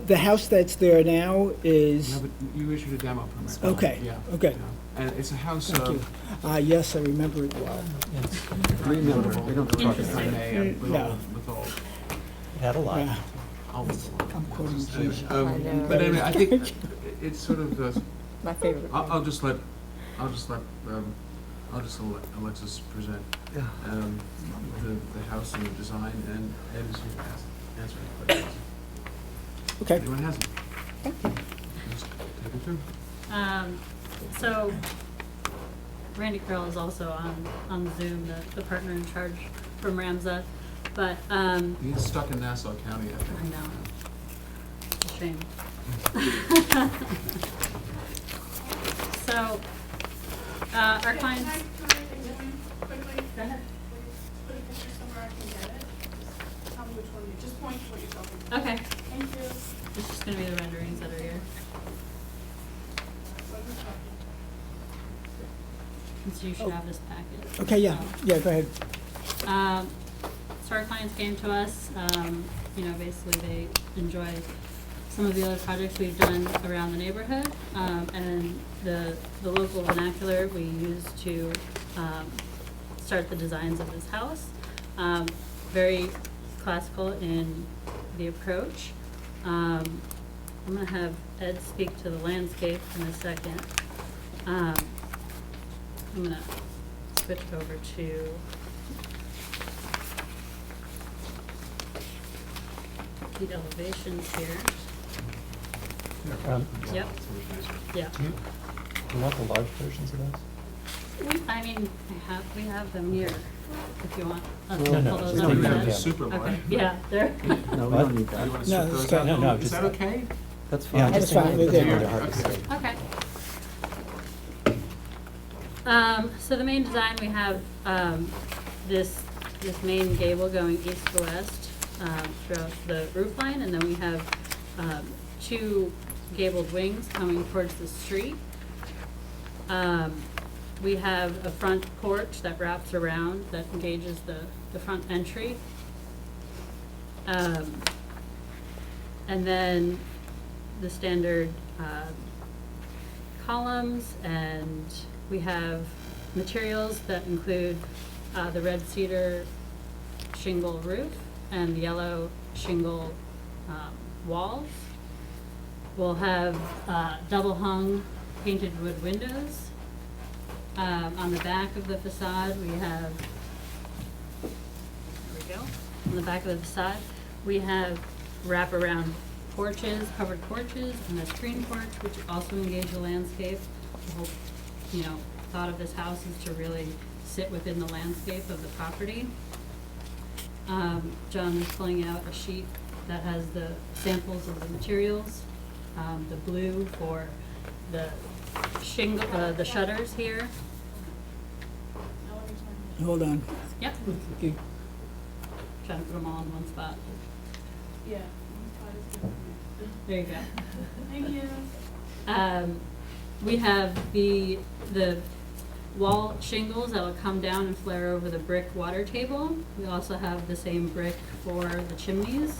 The house that's there now is, No, but you issued a demo permit. okay, Yeah. okay. Yeah. And it's a house Thank you. Yes, I remember it well. Remember, we don't talk if I about may, with No. all, It had a lot. Yeah, all I'm quoting Anyway, Jesus. I know. But anyway, I think it's sort of, My favorite. I'll just let Alexis present Yeah. the house and the design, and Ed is here to answer any questions. Okay, Anyone has them? Just take it through. So Randy Curl is also on Zoom, the partner in charge from Ramsar, but He's stuck in Nassau County, I I think. know. It's a shame. So, our clients. Go ahead. Okay. Thank you. It's just gonna be the renderings that are here. And so you should have this packet. okay, yeah, go ahead. So our clients came to us, basically they enjoy some of the other projects we've done around the neighborhood. And the local vernacular we use to start the designs of this house. Very classical in the approach. I'm gonna have Ed speak to the landscape in a second. I'm gonna switch over to the elevations here. Yep. Yeah. You want the large versions of those? We have them here, if you want. us to No, pull those just up take We them instead. have the down. super Okay, large. yeah, they're, No, we don't need Do you that. want to No, strip it's those okay. out? No, no, Is just- that okay? That's Yeah, fine. That's just fine, take we're the good. bigger, hard to see. okay. So the main design, we have this main gable going east to west throughout the roof line, and then we have two gabled wings coming towards the street. We have a front porch that wraps around, that engages the front entry. And then the standard columns, and we have materials that include the red cedar shingle roof and the yellow shingle walls. We'll have double hung painted wood windows. On the back of the facade, we have, there we go. On the back of the facade, we have wraparound porches, covered porches, and a screen porch, which also engage the landscape. The whole, thought of this house is to really sit within the landscape of the property. John is pulling out a sheet that has the samples of the materials. The blue for the shingle, the shutters here. Hold on. Yep. Okay. Trying to put them all in one spot. Yeah. There you go. Thank you. We have the wall shingles that will come down and flare over the brick water table. We also have the same brick for the chimneys.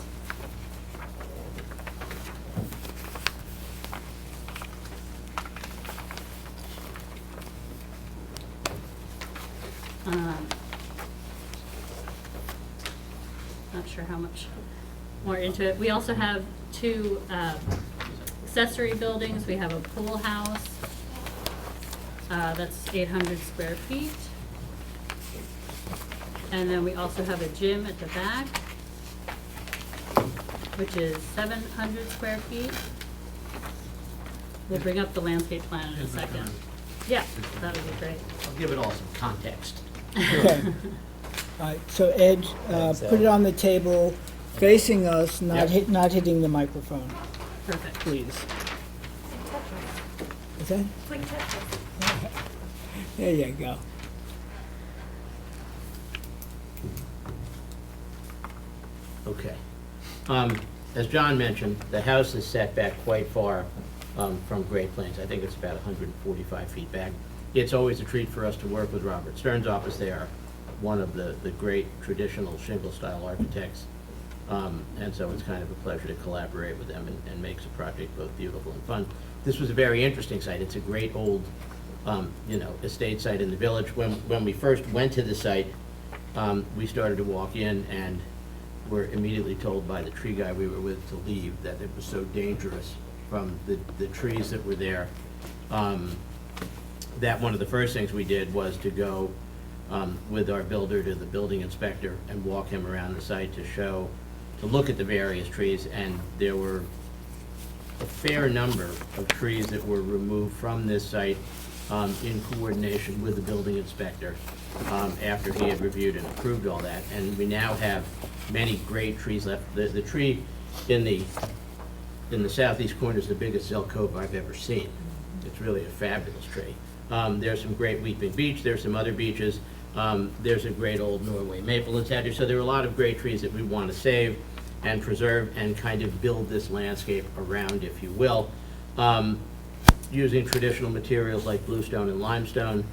Not sure how much more into it. We also have two accessory buildings. We have a pool house that's 800 square feet. And then we also have a gym at the back, which is 700 square feet. We'll bring up the landscape plan in a second. Yeah, that would be great. I'll give it all some context. Okay. All right, so Ed, put it on the table, facing us, not hitting the microphone, Perfect. please. Is that? Quick Tetris. There you go. Okay. As John mentioned, the house is set back quite far from Great Plains. I think it's about 145 feet back. It's always a treat for us to work with Robert Stern's office. They are one of the great traditional shingle-style architects. And so it's kind of a pleasure to collaborate with them and makes the project both beautiful and fun. This was a very interesting site. It's a great old, estate site in the village. When we first went to the site, we started to walk in and were immediately told by the tree guy we were with to leave, that it was so dangerous from the trees that were there, that one of the first things we did was to go with our builder to the building inspector and walk him around the site to look at the various trees. And there were a fair number of trees that were removed from this site in coordination with the building inspector after he had reviewed and approved all that. And we now have many great trees left. The tree in the southeast corner is the biggest Zelkova I've ever seen. It's really a fabulous tree. There's some great weeping beech. There's some other beeches. There's a great old Norway maple that's out here. So there are a lot of great trees that we want to save and preserve and kind of build this landscape around, if you will, using traditional materials like bluestone and limestone,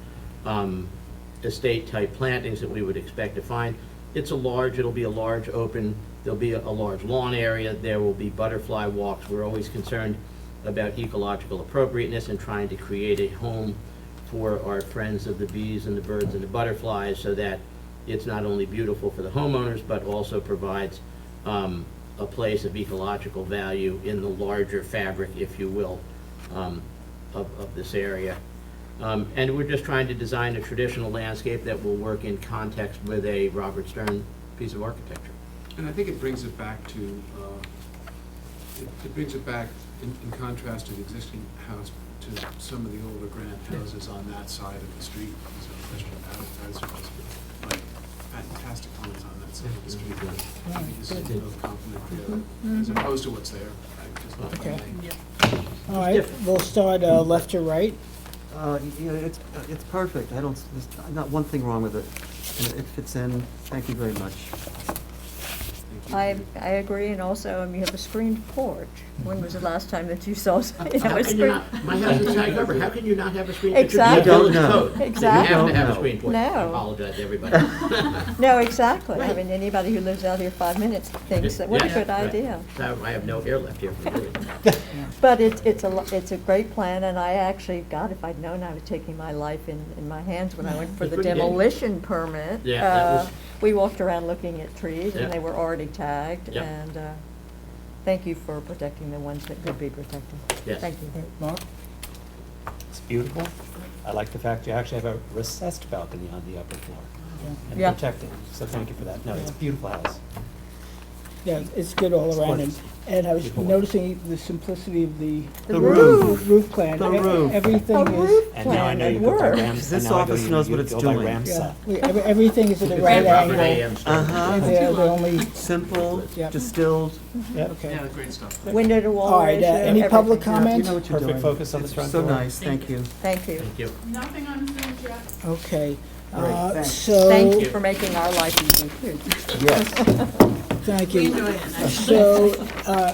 estate-type plantings that we would expect to find. It'll be a large open, there'll be a large lawn area, there will be butterfly walks. We're always concerned about ecological appropriateness and trying to create a home for our friends of the bees and the birds and the butterflies, so that it's not only beautiful for the homeowners, but also provides a place of ecological value in the larger fabric, if you will, of this area. And we're just trying to design a traditional landscape that will work in context with a Robert Stern piece of architecture. And I think it brings it back to, it brings it back in contrast to the existing house, to some of the older grand houses on that side of the street. There's no question about it. That's supposed to be like fantastic homes on that side of the street. I think this is a compliment there, as opposed to what's there. I just love Okay. that. All right, we'll start left to right. It's perfect. There's not one thing wrong with it. And it fits in. Thank you very much. I agree, and also, you have a screened porch. When was the last time that you saw? How can you not, my house is side cover, how can you not have a screen? Exactly. It should be a village You don't code. know. Exactly. You have to have a No. screen porch. No. I apologize to everybody. No, exactly. I Right. mean, anybody who lives out here 5 minutes thinks that, what a Yes, good right. idea. So I have no air left here for the village. But it's a great plan, and I actually, God, if I'd known I was taking my life in my hands when I went for the Good game. demolition permit. Yeah, that was- We walked around looking at trees, Yeah. and they were already tagged, Yep. and thank you for protecting the ones that could be protected. Yes. Thank you. Mark? It's beautiful. I like the fact you actually have a recessed balcony on the upper floor and Yeah. protected, so thank you for that. No, it's a beautiful house. Yeah, it's good all around. And I was Beautiful. noticing the simplicity of the The roof. roof plan. The roof. Everything A is, roof And now I plan, know it you go by works. Rams. This and now I go office you- knows you what it's go by doing. Ramsat. everything is at the It's right Robert angle. A.M. Stern. Uh-huh. They're only, Simple, Yep. distilled. okay. Yeah, great stuff. Window to wall All right, ratio, any public everything. You comment? know what you're doing. Perfect focus on the It's front so door. nice. Thank you. Thank you. Thank you. Nothing on Zoom yet. Okay. Great, thanks. So. Thank you for making our life easy, too. Yes. Thank you. So,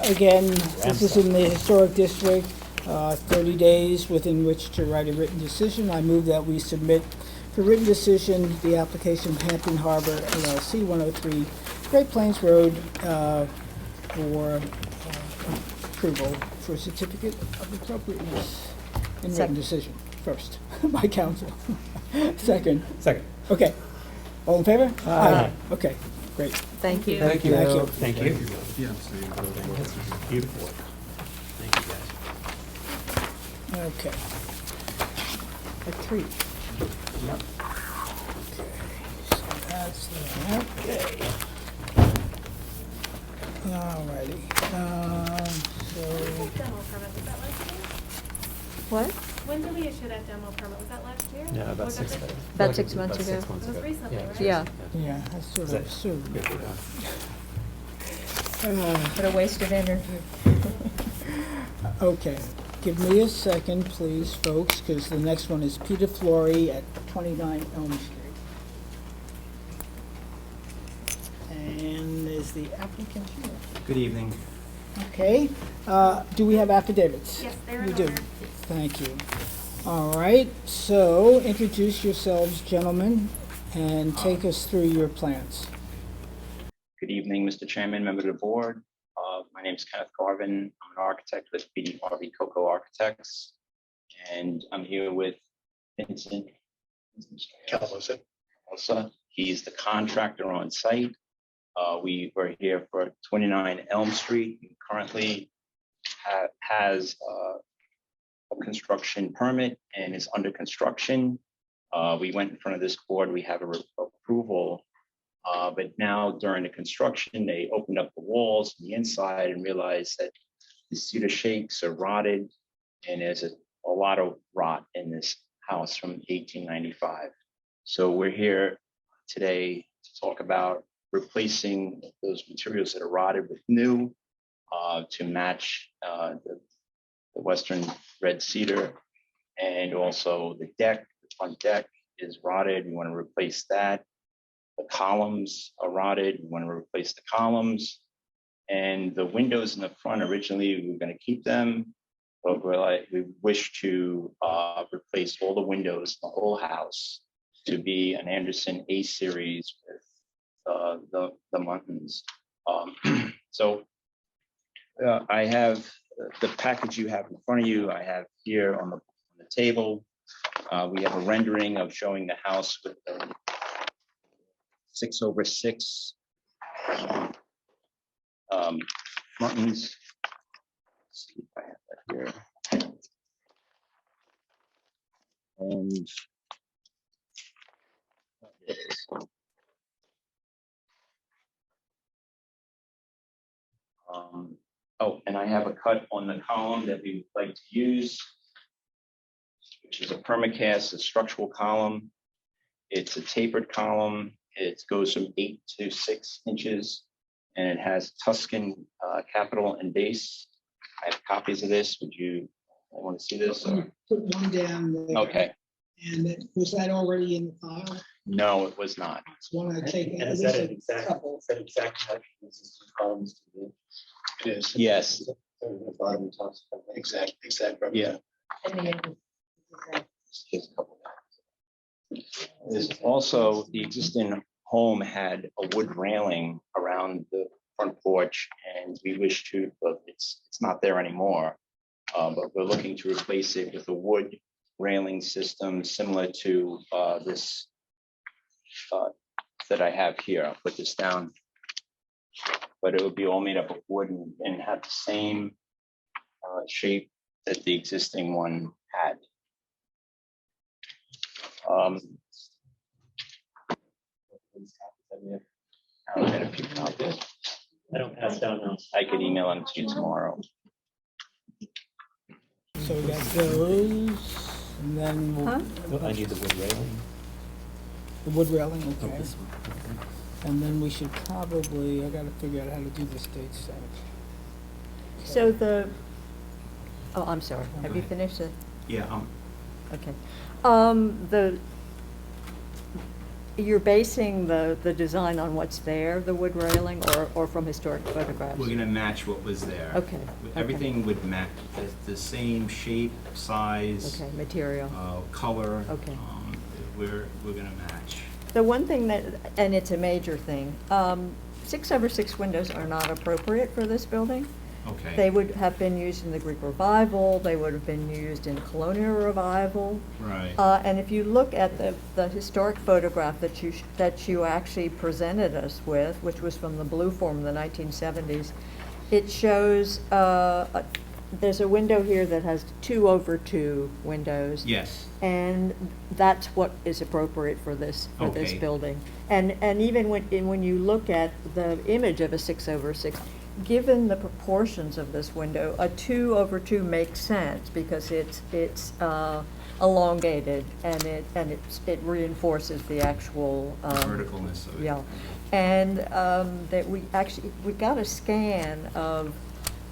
again, this is in the Historic District, 30 days within which to write a written decision. I move that we submit for written decision the application of Hampton Harbor LLC, 103 Great Plains Road, for approval for a certificate of appropriateness in written Second. decision, first, by council. Second. Second. Okay. All in favor? Aye. Okay, great. Thank you. Thank you. Thank you. Thank you. Yeah, I'm saying. Beautiful. Thank you, guys. Okay. A treat. So that's that. Okay. Alrighty. So, Demo permit, was that last year? What? When did we issue that demo permit? Was that last year? Yeah, about Was that 6 this- months. About 6 months About ago. 6 months It was ago. recently, right? Yeah, yeah, that's sort Is of that- assumed. Good for that. what a waste of energy. Okay, give me a second, please, folks, because the next one is Peter Flory at 29 Elm Street. And is the applicant here? Good evening. Okay, do we have affidavits? Yes, they're We in do. order. Thank you. All right, so introduce yourselves, gentlemen, and take us through your plans. Good evening, Mr. Chairman, member of the board. My name is Kenneth Garvin. I'm an architect with BD Coco Architects. And I'm here with Vincent Calvosa. He's the contractor on site. We were here for 29 Elm Street. He currently has a construction permit and is under construction. We went in front of this board. We have approval. But now during the construction, they opened up the walls on the inside and realized that the cedar shakes are rotted, and there's a lot of rot in this house from 1895. So we're here today to talk about replacing those materials that are rotted with new to match the Western red cedar, and also the deck, the front deck is rotted. We want to replace that. The columns are rotted. We want to replace the columns. And the windows in the front, originally we were going to keep them, but we wish to replace all the windows in the whole house to be an Anderson A series with the Muntins. So I have the package you have in front of you. I have here on the table. We have a rendering of showing the house with the 6/6 Muntins. Let's see if I have that here. And it is. Oh, and I have a cut on the column that we would like to use, which is a permacast, a structural column. It's a tapered column. It goes from 8 to 6 inches, and it has Tuscan capital and base. I have copies of this. Would you want to see this? Or? Put one down there. Okay. And was that already in the file? No, it was not. It's one I take. And is that an exact match? Columns to the. It is. Yes. Exact. Yeah. There's also the existing home had a wood railing around the front porch, and we wish to, but it's not there anymore. But we're looking to replace it with a wood railing system similar to this that I have here. I'll put this down. But it would be all made up of wood and have the same shape that the existing one had. I'll get a few copies. I don't pass down now. I could email them to you tomorrow. So we got those, and then Huh? I need the wood railing. the wood railing, Oh, okay. this one. Okay. And then we should probably, I gotta figure out how to do this date stamp. So oh, I'm sorry, have you finished it? Yeah. Okay. you're basing the design on what's there, the wood railing, or from historic photographs? We're gonna match what was there. Okay, okay. Everything would match, the same shape, size, Okay, material. color. Okay. We're gonna match. The one thing that, and it's a major thing, 6/6 windows are not appropriate for this building. Okay. They would have been used in the Greek Revival, they would have been used in Colonial Revival. Right. And if you look at the historic photograph that you actually presented us with, which was from the blue form in the 1970s, it shows, there's a window here that has 2/2 windows. Yes. And that's what is appropriate for this Okay. building. And even when you look at the image of a 6/6, given the proportions of this window, a 2/2 makes sense because it's elongated and it reinforces the actual Verticalness of it. yeah. And that we got a scan of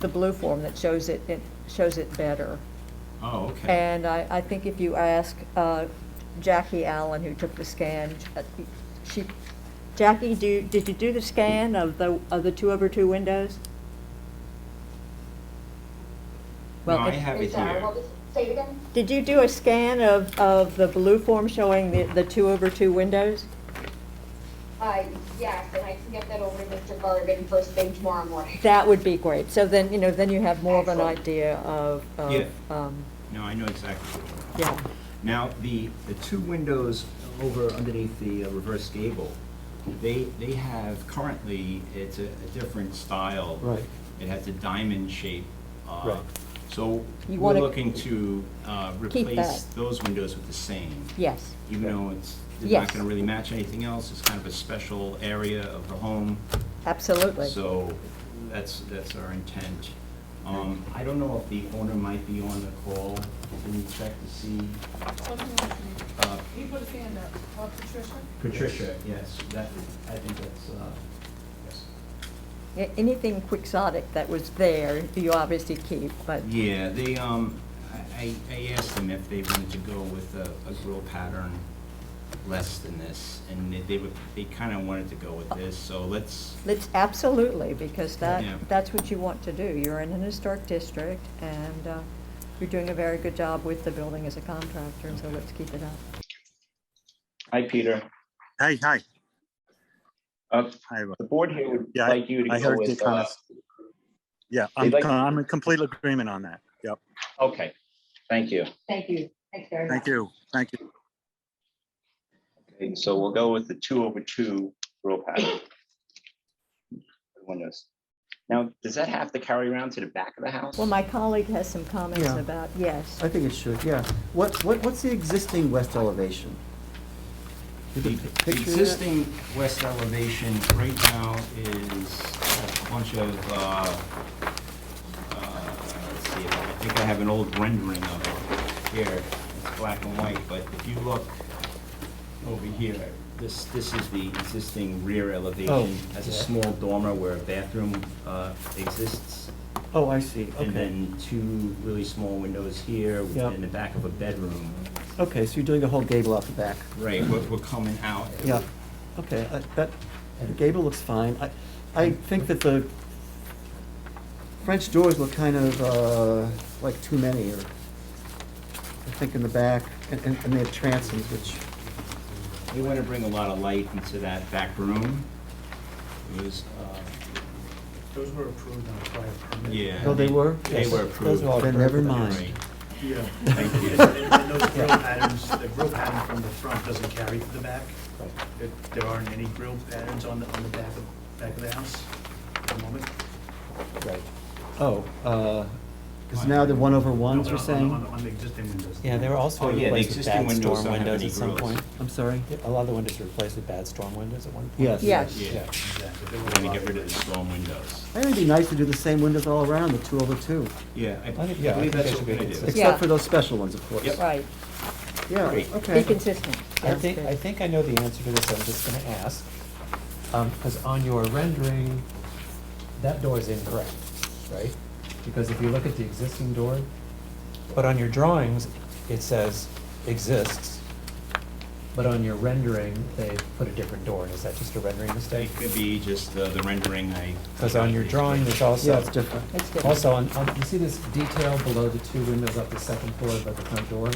the blue form that shows it better. Oh, okay. And I think if you ask Jackie Allen, who took the scan, Jackie, did you do the scan of the 2/2 windows? No, Well, I have it here. Say it again? Did you do a scan of the blue form showing the 2/2 windows? Yes, and I can get that over to Mr. Garvin first thing tomorrow morning. That would be great. So then, then you have more of an Excellent. idea of, Yeah. No, I know exactly what you're talking about. yeah. Now, the two windows over underneath the reverse gable, they have currently, it's a different style. Right. It has a diamond shape. Right. So You we're wanna looking to keep replace that. those windows with the same. Yes. Even though it's not Yes. gonna really match anything else, it's kind of a special area of the home. Absolutely. So that's our intent. I don't know if the owner might be on the call. Can you check to see? You put a hand up, Patricia? Patricia, yes, I think that's, yes. Anything quixotic that was there, you obviously keep, but Yeah, they, I asked them if they wanted to go with a grill pattern less than this, and they kind of wanted to go with this, so let's, absolutely, because Yeah. that's what you want to do. You're in an historic district, and you're doing a very good job with the building as a contractor, so let's keep it up. Hi, Peter. Hi. Hi. The board here would Yeah, like you to I go heard the with, comments. Yeah, they'd like- I'm in complete agreement on that. Yep. okay, thank you. Thank you. Thanks very much. Thank you. Thank you. Okay, so we'll go with the 2/2 grill pattern. Windows. Now, does that have to carry around to the back of the house? Well, my colleague has some comments Yeah. about, yes. I think it should, yeah. What's the existing west elevation? You The can picture that? existing west elevation right now is a bunch of, let's see, I think I have an old rendering of it here. It's black and white, but if you look over here, this is the existing rear Oh, elevation. Has a yeah. small dormer where a bathroom exists. Oh, I see, And okay. then two really small windows here Yeah. in the back of a bedroom. Okay, so you're doing a whole gable out the back. Right, we're coming out. Yeah, okay, the gable looks fine. I think that the French doors look kind of like too many, or I think in the back, and they have transoms, which, We want to bring a lot of light into that back room. It was, Those were approved on a prior permit. yeah. oh, they were? They Yes. were Those approved. are all Then never Right. mind. Yeah. Thank you. And those grill patterns, the grill pattern from the front doesn't carry to the back. There aren't any grill patterns on the back of the house at the moment. Right. Oh, because now they're 1/1s, you're saying? On the existing windows. Yeah, they were also Oh, yeah, the replaced with existing bad windows storm don't have windows any at some grills. point. I'm sorry? A lot of the windows were replaced with bad storm windows at one point. Yes. Yes. Yeah, Exactly. There we're were a going to lot get of rid of the storm windows. I think it'd be nice to do the same windows all around, the 2/2. Yeah, I I think- believe yeah, I think that's they what should we're be going to do. consistent. Yeah. Except for those special ones, of course. Yep. Right, Yeah, Great. be okay. consistent. I That's think, good. I think I know the answer to this, I'm just gonna ask. Because on your rendering, that door is incorrect, right? Because if you look at the existing door, but on your drawings, it says exists. But on your rendering, they put a different door. Is that just a rendering mistake? It could be just the rendering I. Because on your drawing, there's also. Yeah, it's different. It's different. Also, you see this detail below the two windows up the second floor above the front door?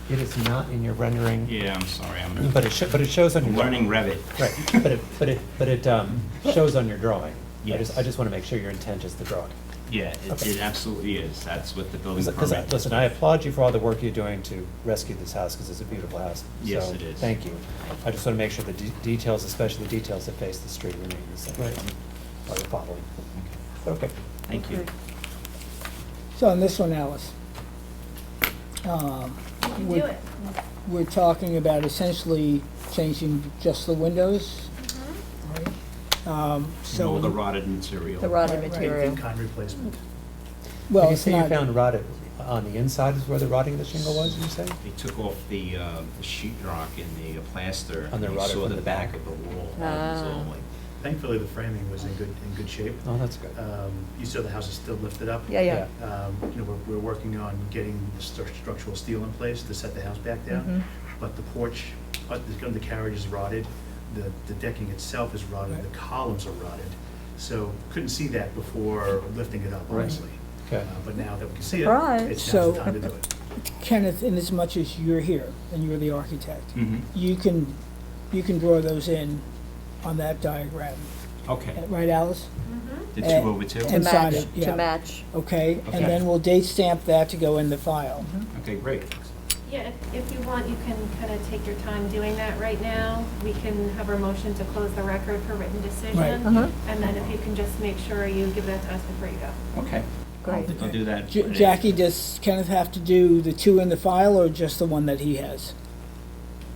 It is not in your rendering. Yeah, I'm sorry, But it shows on your. I'm learning Revit. Right, but it shows on your drawing. Yes. I just want to make sure your intent is the drawing. Yeah, Okay. it absolutely is. That's what the building Because, permit. listen, I applaud you for all the work you're doing to rescue this house, because it's a beautiful house. Yes, So, it is. Thank you. I just want to make sure the details, especially the details that face the street, remain the same. Right. While you're following. Okay. Thank you. So on this one, Alice, You can we're- do it. we're talking about essentially changing just the windows. Mhm. right? No, So, the rotted material. The rotted Right, right. material. In-kind replacement. well, You it's say you not, found rotted, on the inside is where the rotting of the shingle was, you say? They took off the sheetrock and the plaster. And they you rotted saw from the the back back. of the wall. It was all Ah. like, Thankfully, the framing was in good shape. Oh, that's good. You saw the house is still lifted up. Yeah, yeah. We're working on getting the structural steel in place to set the house back down. Mhm. But the porch, the carriage is rotted, the decking itself is rotted, the columns are rotted. So couldn't see that before lifting it up, Right. honestly. Okay. But now that we can see it, Surprise. it's now's So- the time to do it. Kenneth, in as much as you're here and you're the architect, mhm. you can draw those in on that diagram, Okay, right, Alice? Mhm. the Eh, 2/2. To And sign match, it, yeah. to match. Okay, Okay. and then we'll date stamp that to go in the file. Okay, great. Yeah, if you want, you can kind of take your time doing that right now. We can have our motion to close the record for written decision. Uh-huh. And then if you can just make sure you give that to us before you go. Okay, Great. I'll do that. Jackie, does Kenneth have to do the two in the file or just the one that he has?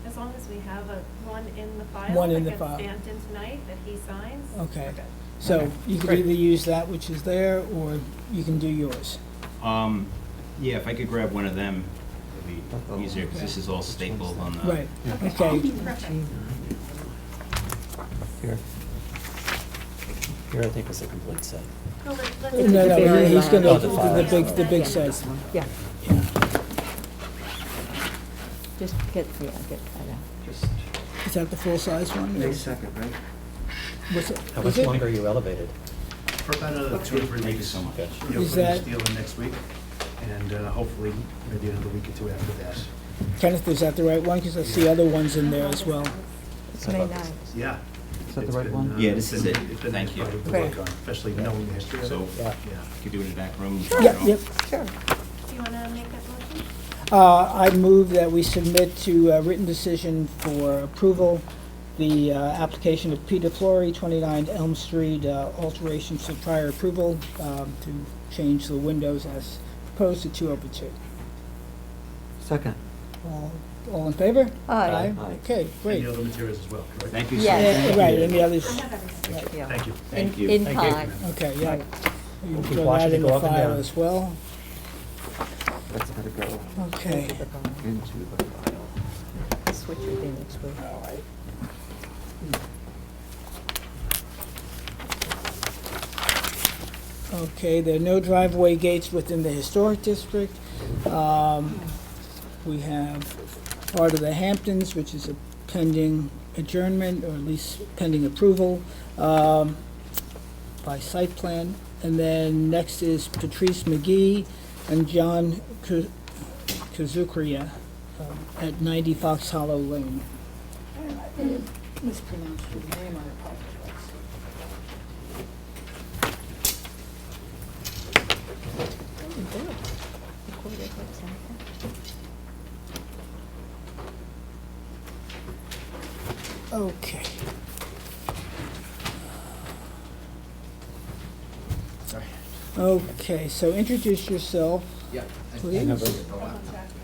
As long as we have one in the file. One in the that file. gets stamped in tonight that he signs. Okay. we're good. So you can Great. either use that which is there, or you can do yours. Yeah, if I could grab one of them, it'd be easier, because this is all stapled on the. Right, okay. Perfect. Here. Here, I think is a complete set. No, let's No, do no, the very he's gonna, last. Oh, the file. the big Yeah. set. Yeah. Just get that out. Is that the full-size one? May 2nd, right? What's it? How is much it? longer are you elevated? For about another 2 or 3 Thank you weeks. so much. You'll Is put the that- steel in next week, and hopefully maybe another week or two after that. Kenneth, is that the right one? Because I see other ones in there as well. It's May 9th. Yeah. Is that the It's right been, one? Yeah, this it's is been- it. It's been Thank you. quite a bit Great. of work on, especially knowing the history of it. So, Yeah. Yeah. could do it in the back room. Yep, yep. Sure. Do you want to make that motion? I move that we submit to a written decision for approval the application of Peter Flory, 29 Elm Street, alterations to prior approval to change the windows as proposed to 2/2. Second. All in favor? Aye. Okay, And great. the other materials as well, correct? Thank you, sir. Yes. Yeah, right, and the others, I have everything. Yeah. Thank you. Thank you. In Thank you. time. okay, yeah. Right. You Keep throw watching that it in go the up and file down. as well. That's gotta go Okay. into the file. Switch with you next week. All right. Okay, there are no driveway gates within the historic district. We have part of the Hamptons, which is a pending adjournment, or at least pending approval by site plan. And then next is Patrice McGee and John Kazukria at 90 Fox Hollow Lane. I mispronounced your name, I apologize. Okay. Sorry. Okay, so introduce yourself, I please. have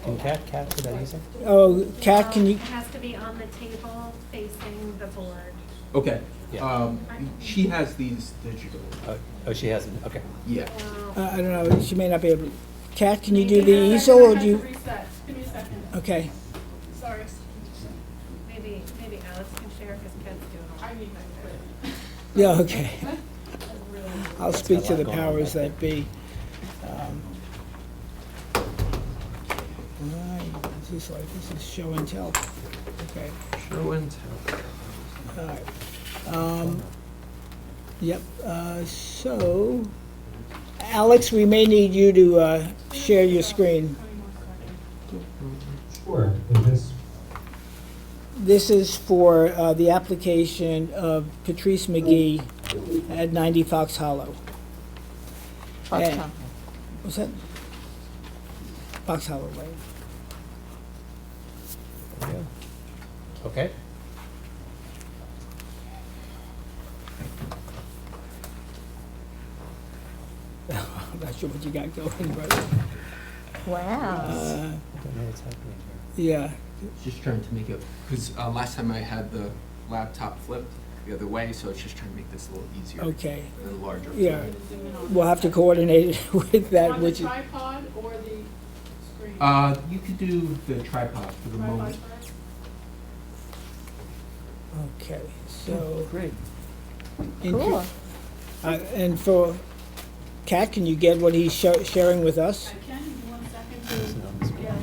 Can Cat do that easy? Oh, Kat, can you, It has to be on the table facing the board. Okay. Yeah. She has these digital. Oh, she hasn't, okay. Yeah. I don't know, she may not be able, Kat, can you do the easel, or do you? Reset. Give me a second. Okay, Sorry. Maybe Alex can share because Ken's doing all. I need my credit. yeah, okay. Really. I'll speak to the got a lot going on powers back that be. Right, this like? This is show and tell. Okay. Show and tell. All right. Yep, so, Alex, we may need you to share your screen. Sure. Is this This is for the application of Patrice McGee at 90 Fox Hollow. Fox And- Hollow. What's that? Fox Hollow Lane. Okay. I'm not sure what you got going, but, Wow. I don't know what's happening here. yeah. Just trying to make it, because last time I had the laptop flipped the other way, so it's just trying to make this a little easier Okay, and larger. yeah. We'll have to coordinate it with that, On the which is, tripod or the screen? You could do the tripod for the moment. okay, so. Great. Cool. And for Kat, can you get what he's sharing with us? I can, give me 1 second to get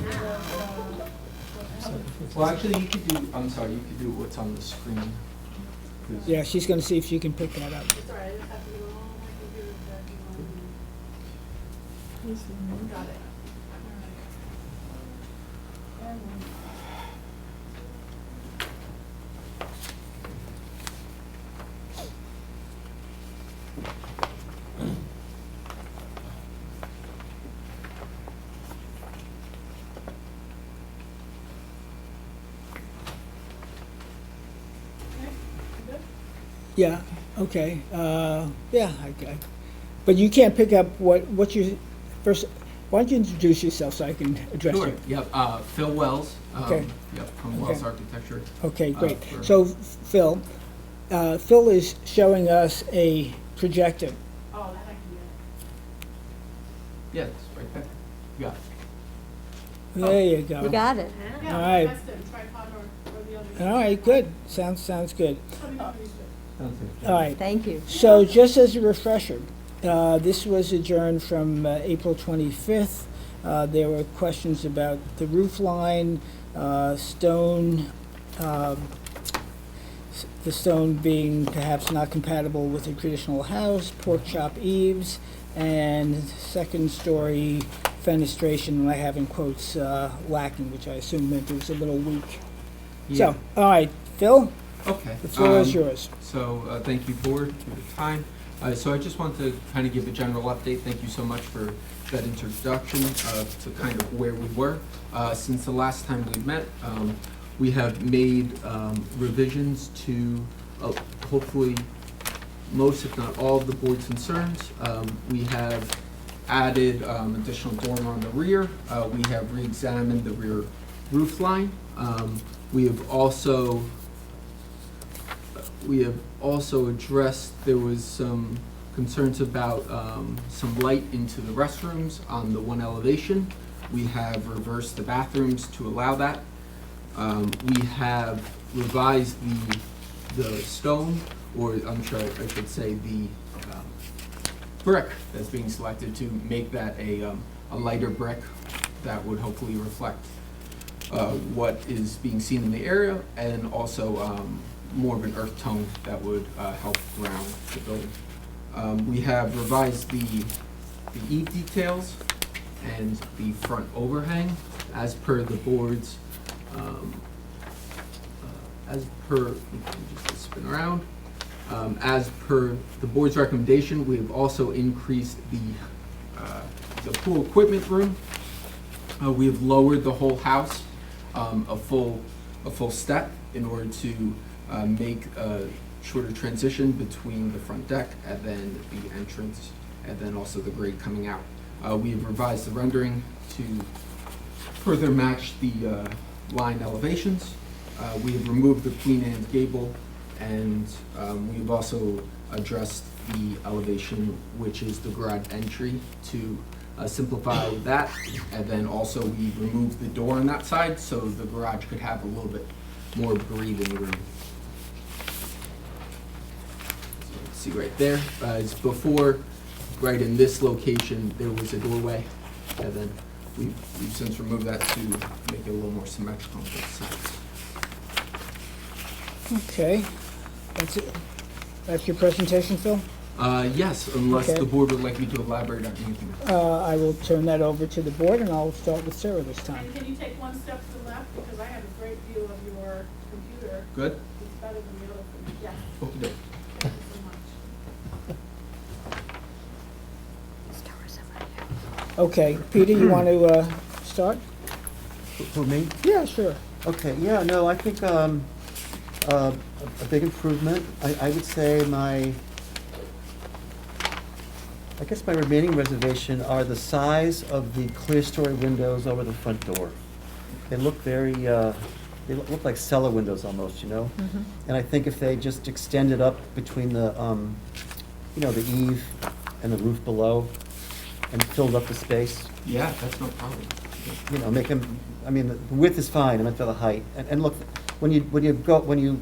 Well, actually, you could do, I'm sorry, you could do what's on the screen. 'cause- Yeah, she's gonna see if she can pick that up. It's all right, I just have to go on my computer to got it. All right. Yeah, okay, yeah, but you can't pick up what you, first, why don't you introduce yourself so I can address Sure, you? yep, Phil Wells. Okay. Yep, from Okay. Wells Architecture. Okay, great. For- So, Phil, Phil is showing us a projector. Oh, that I can Yeah, it's right there. You got it. There you go. You got it. do. Yeah, All right. that's it, tripod or the other. All right, good, sounds good. Tell me how to use it. Sounds good. All right, Thank you. so just as a refresher, this was adjourned from April 25th. There were questions about the roof line, stone, the stone being perhaps not compatible with a traditional house, pork chop eaves, and second-story fenestration, and I have in quotes, lacking, which I assume meant it was a little weak. So, all right, Phil, Okay. the floor is yours. So, thank you, board, for your time. So I just want to kind of give a general update. Thank you so much for that introduction to kind of where we were. Since the last time we met, we have made revisions to hopefully most, if not all, of the board's concerns. We have added additional dormer on the rear. We have re-examined the rear roof line. We have also addressed, there was some concerns about some light into the restrooms on the one elevation. We have reversed the bathrooms to allow that. We have revised the stone, or I'm sure I should say the brick that's being selected to make that a lighter brick that would hopefully reflect what is being seen in the area, and also more of an earth tone that would help ground the building. We have revised the eave details and the front overhang as per the board's, let me just spin around. As per the board's recommendation, we have also increased the pool equipment room. We have lowered the whole house a full step in order to make a shorter transition between the front deck and then the entrance, and then also the grade coming out. We have revised the rendering to further match the line elevations. We have removed the queen anne gable, and we've also addressed the elevation, which is the garage entry, to simplify that. And then also we removed the door on that side so the garage could have a little bit more breathing room. So you can see right there, as before, right in this location, there was a doorway. And then We've since removed that to make it a little more symmetrical on both sides. Okay, that's it. That's your presentation, Phil? Yes, unless Okay. the board would like me to elaborate on anything. I will turn that over to the board, and I'll start with Sarah this time. And can you take one step to the left, because I have a great view of your computer. Good? It's better than the other one, yes. Okay. Thank you so much. Okay, Peter, you want to start? For me? Yeah, sure. Okay, yeah, no, I think a big improvement. I would say I guess my remaining reservation are the size of the clear-story windows over the front door. They look very, they look like cellar windows almost, you know? And I think if they just extended up between the, you know, the eave and the roof below and filled up the space, Yeah, that's no problem. you know, make them, I mean, the width is fine, I meant for the height. And look, when you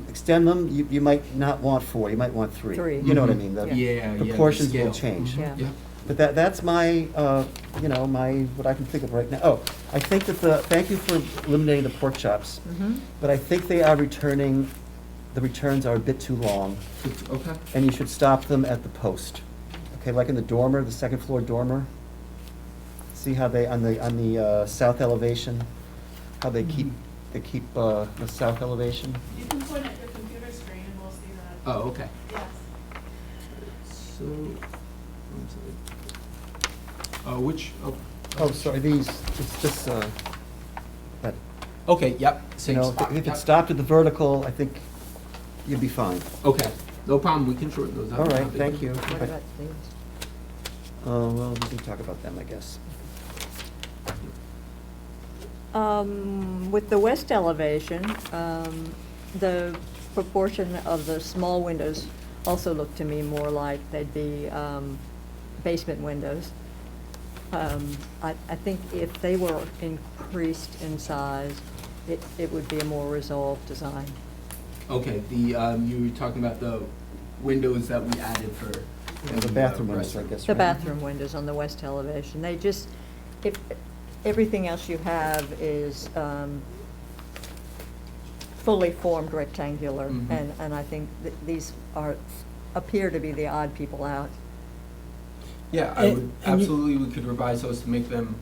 extend them, you might not want 4, you might want 3. Three. You know what I Mhm. mean? The Yeah, the proportions will scale. change. Yeah. Yeah. But that's my, you know, what I can think of right now. Oh, I think that thank you for eliminating the pork chops, but I think they are returns are a bit too long, Okay. and you should stop them at the post. Okay, like in the dormer, the second floor dormer. See how they, on the south elevation, how they keep the south elevation? You can point at your computer screen and we'll see that. Oh, okay. Yes. So, which, Oh, sorry, it's this, that, okay, yep, you same know, spot. if Yep. it stopped at the vertical, I think you'd be fine. Okay, no problem, we can shorten those out. All right, thank you. What about these? Well, we can talk about them, I guess. With the west elevation, the proportion of the small windows also look to me more like they'd be basement windows. I think if they were increased in size, it would be a more resolved design. Okay, you were talking about the windows that we added for. The bathroom windows, I guess, The right? bathroom windows on the west elevation, they just, if, everything else you have is fully formed rectangular, Mhm. and I think that these appear to be the odd people out. Yeah, And absolutely, we could revise those to make them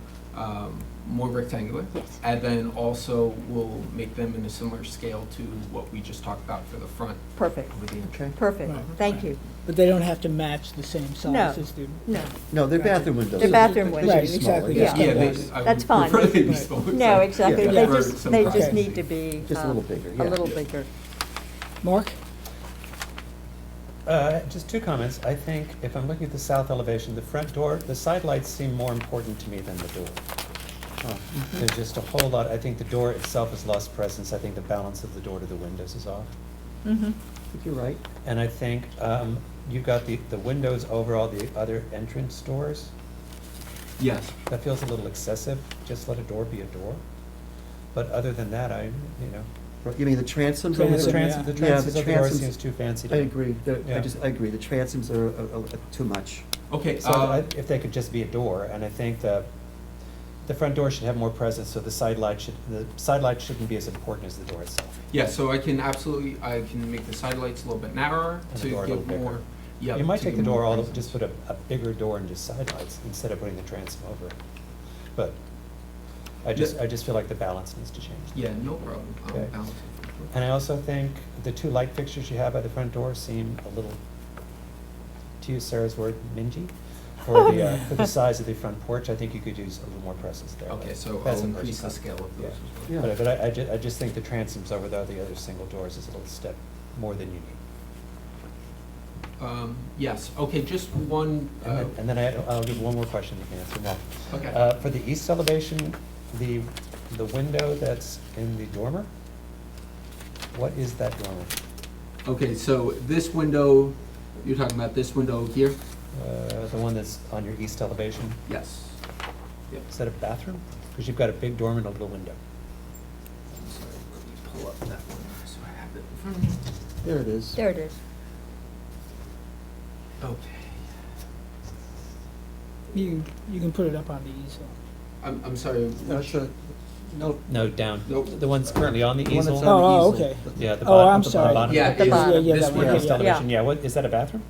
more rectangular. Yes. And then also we'll make them in a similar scale to what we just talked about for the front. Perfect, Over the Okay. perfect, Right. thank you. But they don't have to match the same size No. as the... No, No, they're Gotcha. bathroom windows. They're bathroom They should be windows. Right, smaller, exactly, yeah. Yeah, Yeah. I That's would fine. prefer they be Right. smaller, no, so, exactly, yeah, they for just, some they context. just need to be. Just a little bigger, A yeah. little Yeah. bigger. Mark? Just 2 comments. I think if I'm looking at the south elevation, the front door, the side lights seem more important to me than the door. There's just a whole lot, I think the door itself has lost presence. I think the balance of the door to the windows is off. I think you're right. And I think you've got the windows over all the other entrance doors. Yes. That feels a little excessive. Just let a door be a door. But other than that, You mean the transoms? over Transom, the- yeah. the Yeah, transoms the of the door transoms- seems too fancy to I me. agree. Yeah. I agree. The transoms are too much. Okay, So if they could just be a door, and I think the front door should have more presence, so the side light shouldn't be as important as the door itself. yeah, so I can make the side lights a little bit narrower And to the door a little give more. bigger. Yeah. You might to take the give door more all, presence. just put a bigger door and just side lights instead of putting the transom over it. But I just feel like the balance needs to change. Yeah, no problem. I'll Okay. balance it. And I also think the 2 light fixtures you have by the front door seem a little, to use Sarah's word, mingy. For the size of the front porch, I think you could use a little more presence there. Okay, so That's I'll a increase the personal- scale of those Yeah. as well. Yeah. But I just think the transoms over the other single doors is a little step more than you need. Yes, okay, just one, And then I'll give one more question you can answer now. okay. For the east elevation, the window that's in the dormer, what is that dormer? Okay, so this window, you're talking about this window here? The one that's on your east elevation? Yes. Yep. Is that a bathroom? Because you've got a big dormer and a little window. I'm sorry, let me pull up that one so I have it in front of me. There it is. There it is. Okay. You can put it up on the easel. I'm sorry. That's a, no, No, down. Nope. The one's currently on the the one that's easel? on the Oh, easel. okay. Yeah, the Oh, bottom. I'm the sorry. bottom. Yeah, At the it's- bottom. Yeah, this that one one, is yeah. Television, yeah, what, is that a bathroom?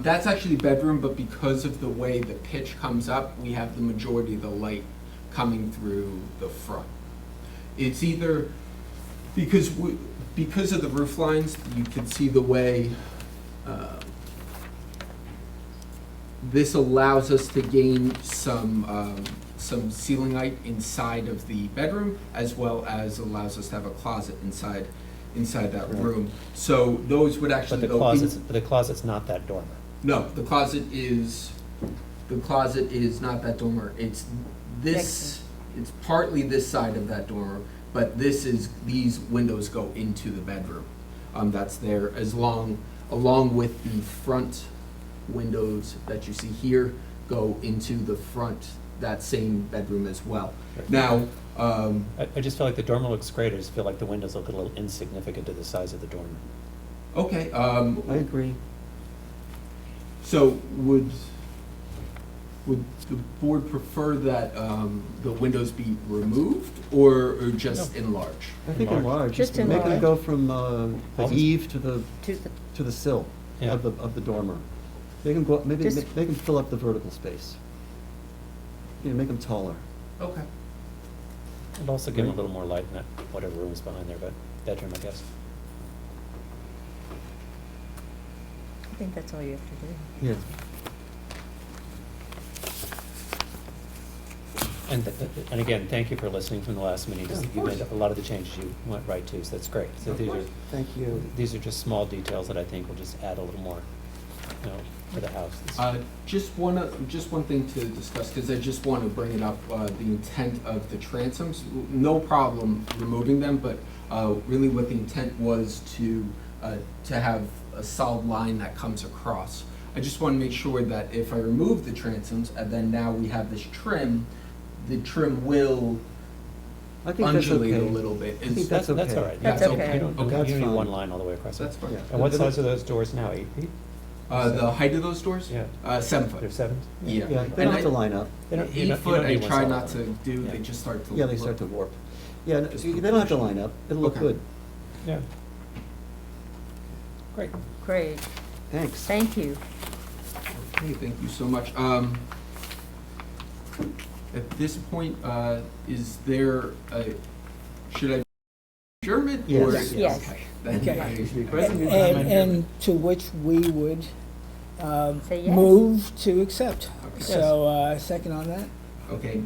That's actually bedroom, but because of the way the pitch comes up, we have the majority of the light coming through the front. It's either, because of the roof lines, you can see the way this allows us to gain some ceiling height inside of the bedroom, as well as allows us to have a closet inside that room. So those would actually But go the closet's not that dormer. No, the closet is not that dormer. It's this, it's partly this side of that dormer, but these windows go into the bedroom. That's there along with the front windows that you see here go into the front, that same bedroom as well. Now, I just feel like the dormer looks great, I just feel like the windows look a little insignificant to the size of the dormer. okay, I agree. so would the board prefer that the windows be removed or just enlarged? I think Enlarge. enlarge. Just Make them enlarge. go from the Almost- eave to the To the sill Yeah. of the dormer. Make them go, maybe Just- make them fill up the vertical space. You know, make them taller. Okay. It'd also give them a little more light in that, whatever room is behind there, but bedroom, I guess. I think that's all you have to do. Yeah. And again, thank you for listening from the last meeting, because you made a lot of the changes you went right to, so that's great. So Thank you. these are just small details that I think will just add a little more, to the house. Just one thing to discuss, because I just want to bring it up, the intent of the transoms. No problem removing them, but really what the intent was to have a solid line that comes across. I just want to make sure that if I remove the transoms, and then now we have this trim, the trim will I think that's undulate okay. a little bit. I think Is- that's okay. That's all right. That's Yeah, okay. You don't, Okay. you That's don't need fine. one line all the way across. That's fine. Yeah. And what size are those doors now, 8 feet? The height of those doors? Yeah. 7 foot. They're 7? Yeah. Yeah, they And don't I- have to line up. They don't- you 8 don't- you foot, don't I need one try solid not to line. do, Yeah. they just start to. Yeah, they start to warp. Yeah, Just- they don't have to line up. It'll look Okay. good. Yeah. Great. Great, Thanks. thank you. Okay, thank you so much. At this point, is there should I adjournment? Yes. or- Yes. Okay. Then Okay. I- And to which we would Say yes. move to accept. Okay. So, second on that? Okay.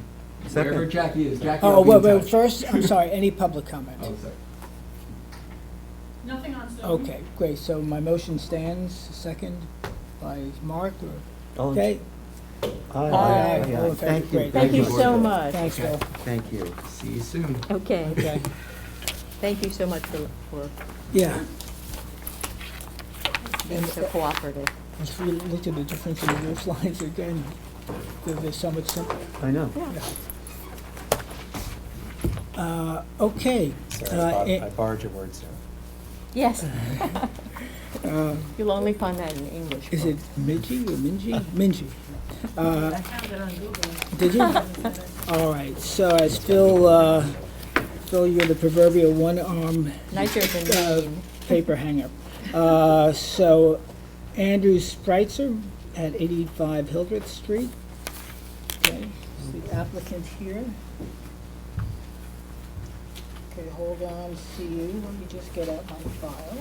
Second. Wherever Jackie is, Jackie. Oh, I'll be in well, touch. first, I'm sorry, any public comment? Oh, sorry. Nothing on Zoom. Okay, great, so my motion stands, second by Mark, or, All in- okay? Aye. Aye. Aye. All in favor? Thank you. Great. Thank you you. so much. Thanks, Phil. Thank you. See you soon. Okay, Okay, thank you so much for yeah. being so cooperative. If we look at the difference in the roof lines again, they're so much simpler. I know. Okay. Sorry, I borrowed your words, Sarah. Yes. You'll only find that in English. Is it Minji or Minji? Minji. I found it on Google. Did you? All right, so as Phil, you're the proverbial one-arm Nicer than me. paper hanger. So Andrew Spreitzer at 85 Hildreth Street. Okay, is the applicant here. Okay, hold on, see you. Let me just get out my file.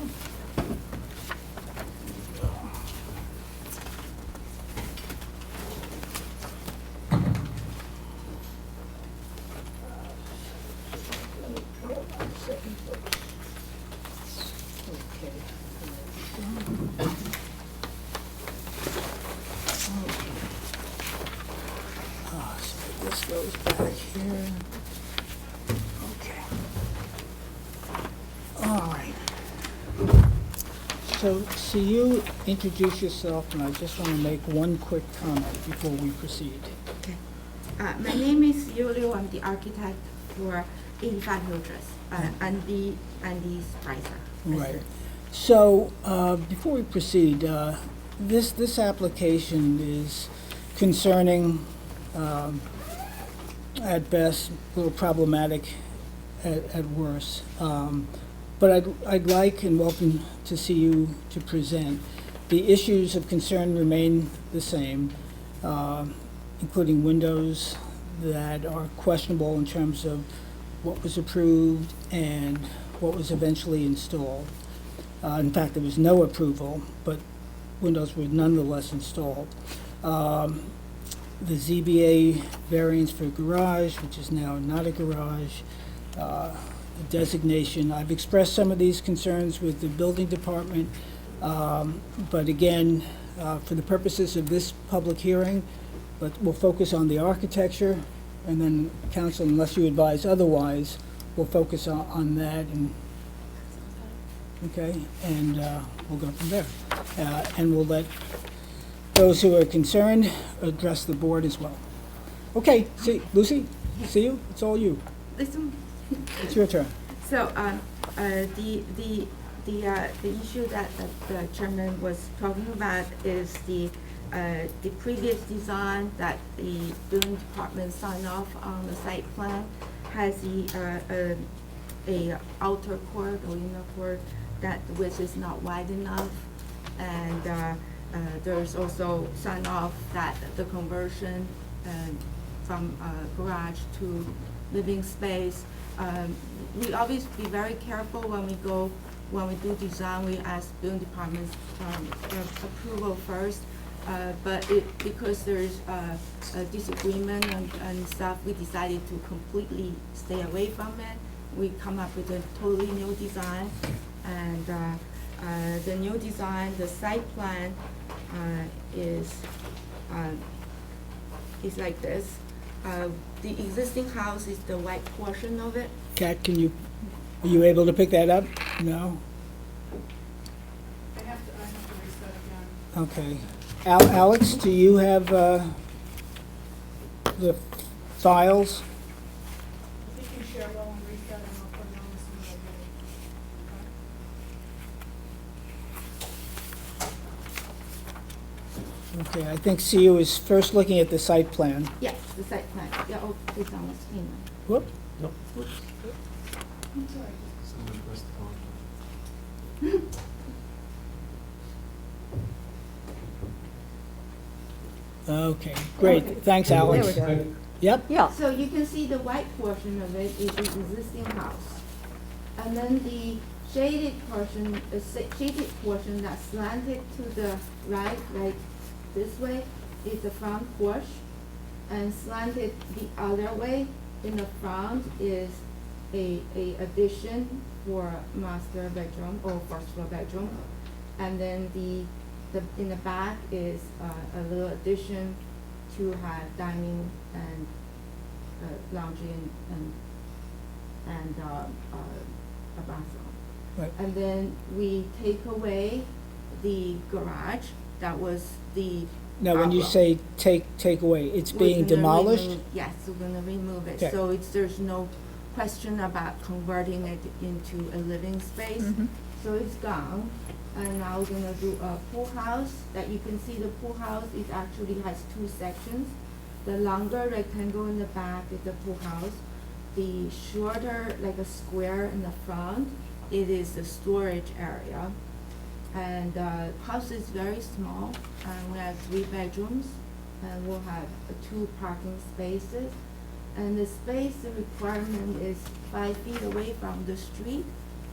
So this goes back here. Okay. All right. So you introduce yourself, and I just want to make one quick comment before we proceed. Okay. My name is Yulio. I'm the architect for 85 Hildreth, Andy Spreitzer. Right. So, before we proceed, this application is concerning at best, a little problematic at worst. But I'd like and welcome to see you to present. The issues of concern remain the same, including windows that are questionable in terms of what was approved and what was eventually installed. In fact, there was no approval, but windows were nonetheless installed. The ZBA variance for garage, which is now not a garage, the designation. I've expressed some of these concerns with the building department, but again, for the purposes of this public hearing, we'll focus on the architecture, and then council, unless you advise otherwise, we'll focus on that, and okay, and we'll go from there. And we'll let those who are concerned address the board as well. Okay, see, Lucy, see you, it's all you. Listen. It's your turn. So, the issue that the chairman was talking about is the previous design that the building department signed off on the site plan has a outer court or inner court that the width is not wide enough, and there's also sign off that the conversion from garage to living space. We always be very careful when we do design, we ask building department's approval first. But because there's a disagreement and stuff, we decided to completely stay away from it. We come up with a totally new design, and the new design, the site plan is like this. The existing house is the white portion of it. Kat, are you able to pick that up? No? I have to reset again. Okay. Alex, do you have the files? If you can share well and reset, and I'll put it on this one. Okay, I think CU is first looking at the site plan. Yes, the site plan. Yeah, oh, it's on the screen. Whoop. Nope. Oops. I'm sorry. Someone pressed the phone. Okay, great. Okay. Thanks, Alex. There we go. Yep. Yeah. So you can see the white portion of it is the existing house. And then the shaded portion that's slanted to the right, like this way, is the front porch. And slanted the other way in the front is a addition for master bedroom or first floor bedroom. And then the in the back is a little addition to have dining and laundry and a bathroom. Right. And then we take away the garage. That was the Now, when you say take away, it's being demolished? Yes, we're gonna remove it. Okay. So there's no question about converting it into a living space. So it's gone. And now we're gonna do a pool house. That you can see the pool house, it actually has two sections. The longer rectangle in the back is the pool house. The shorter, like a square in the front, it is the storage area. And house is very small, and we have 3 bedrooms, and we'll have 2 parking spaces. And the space requirement is 5 feet away from the street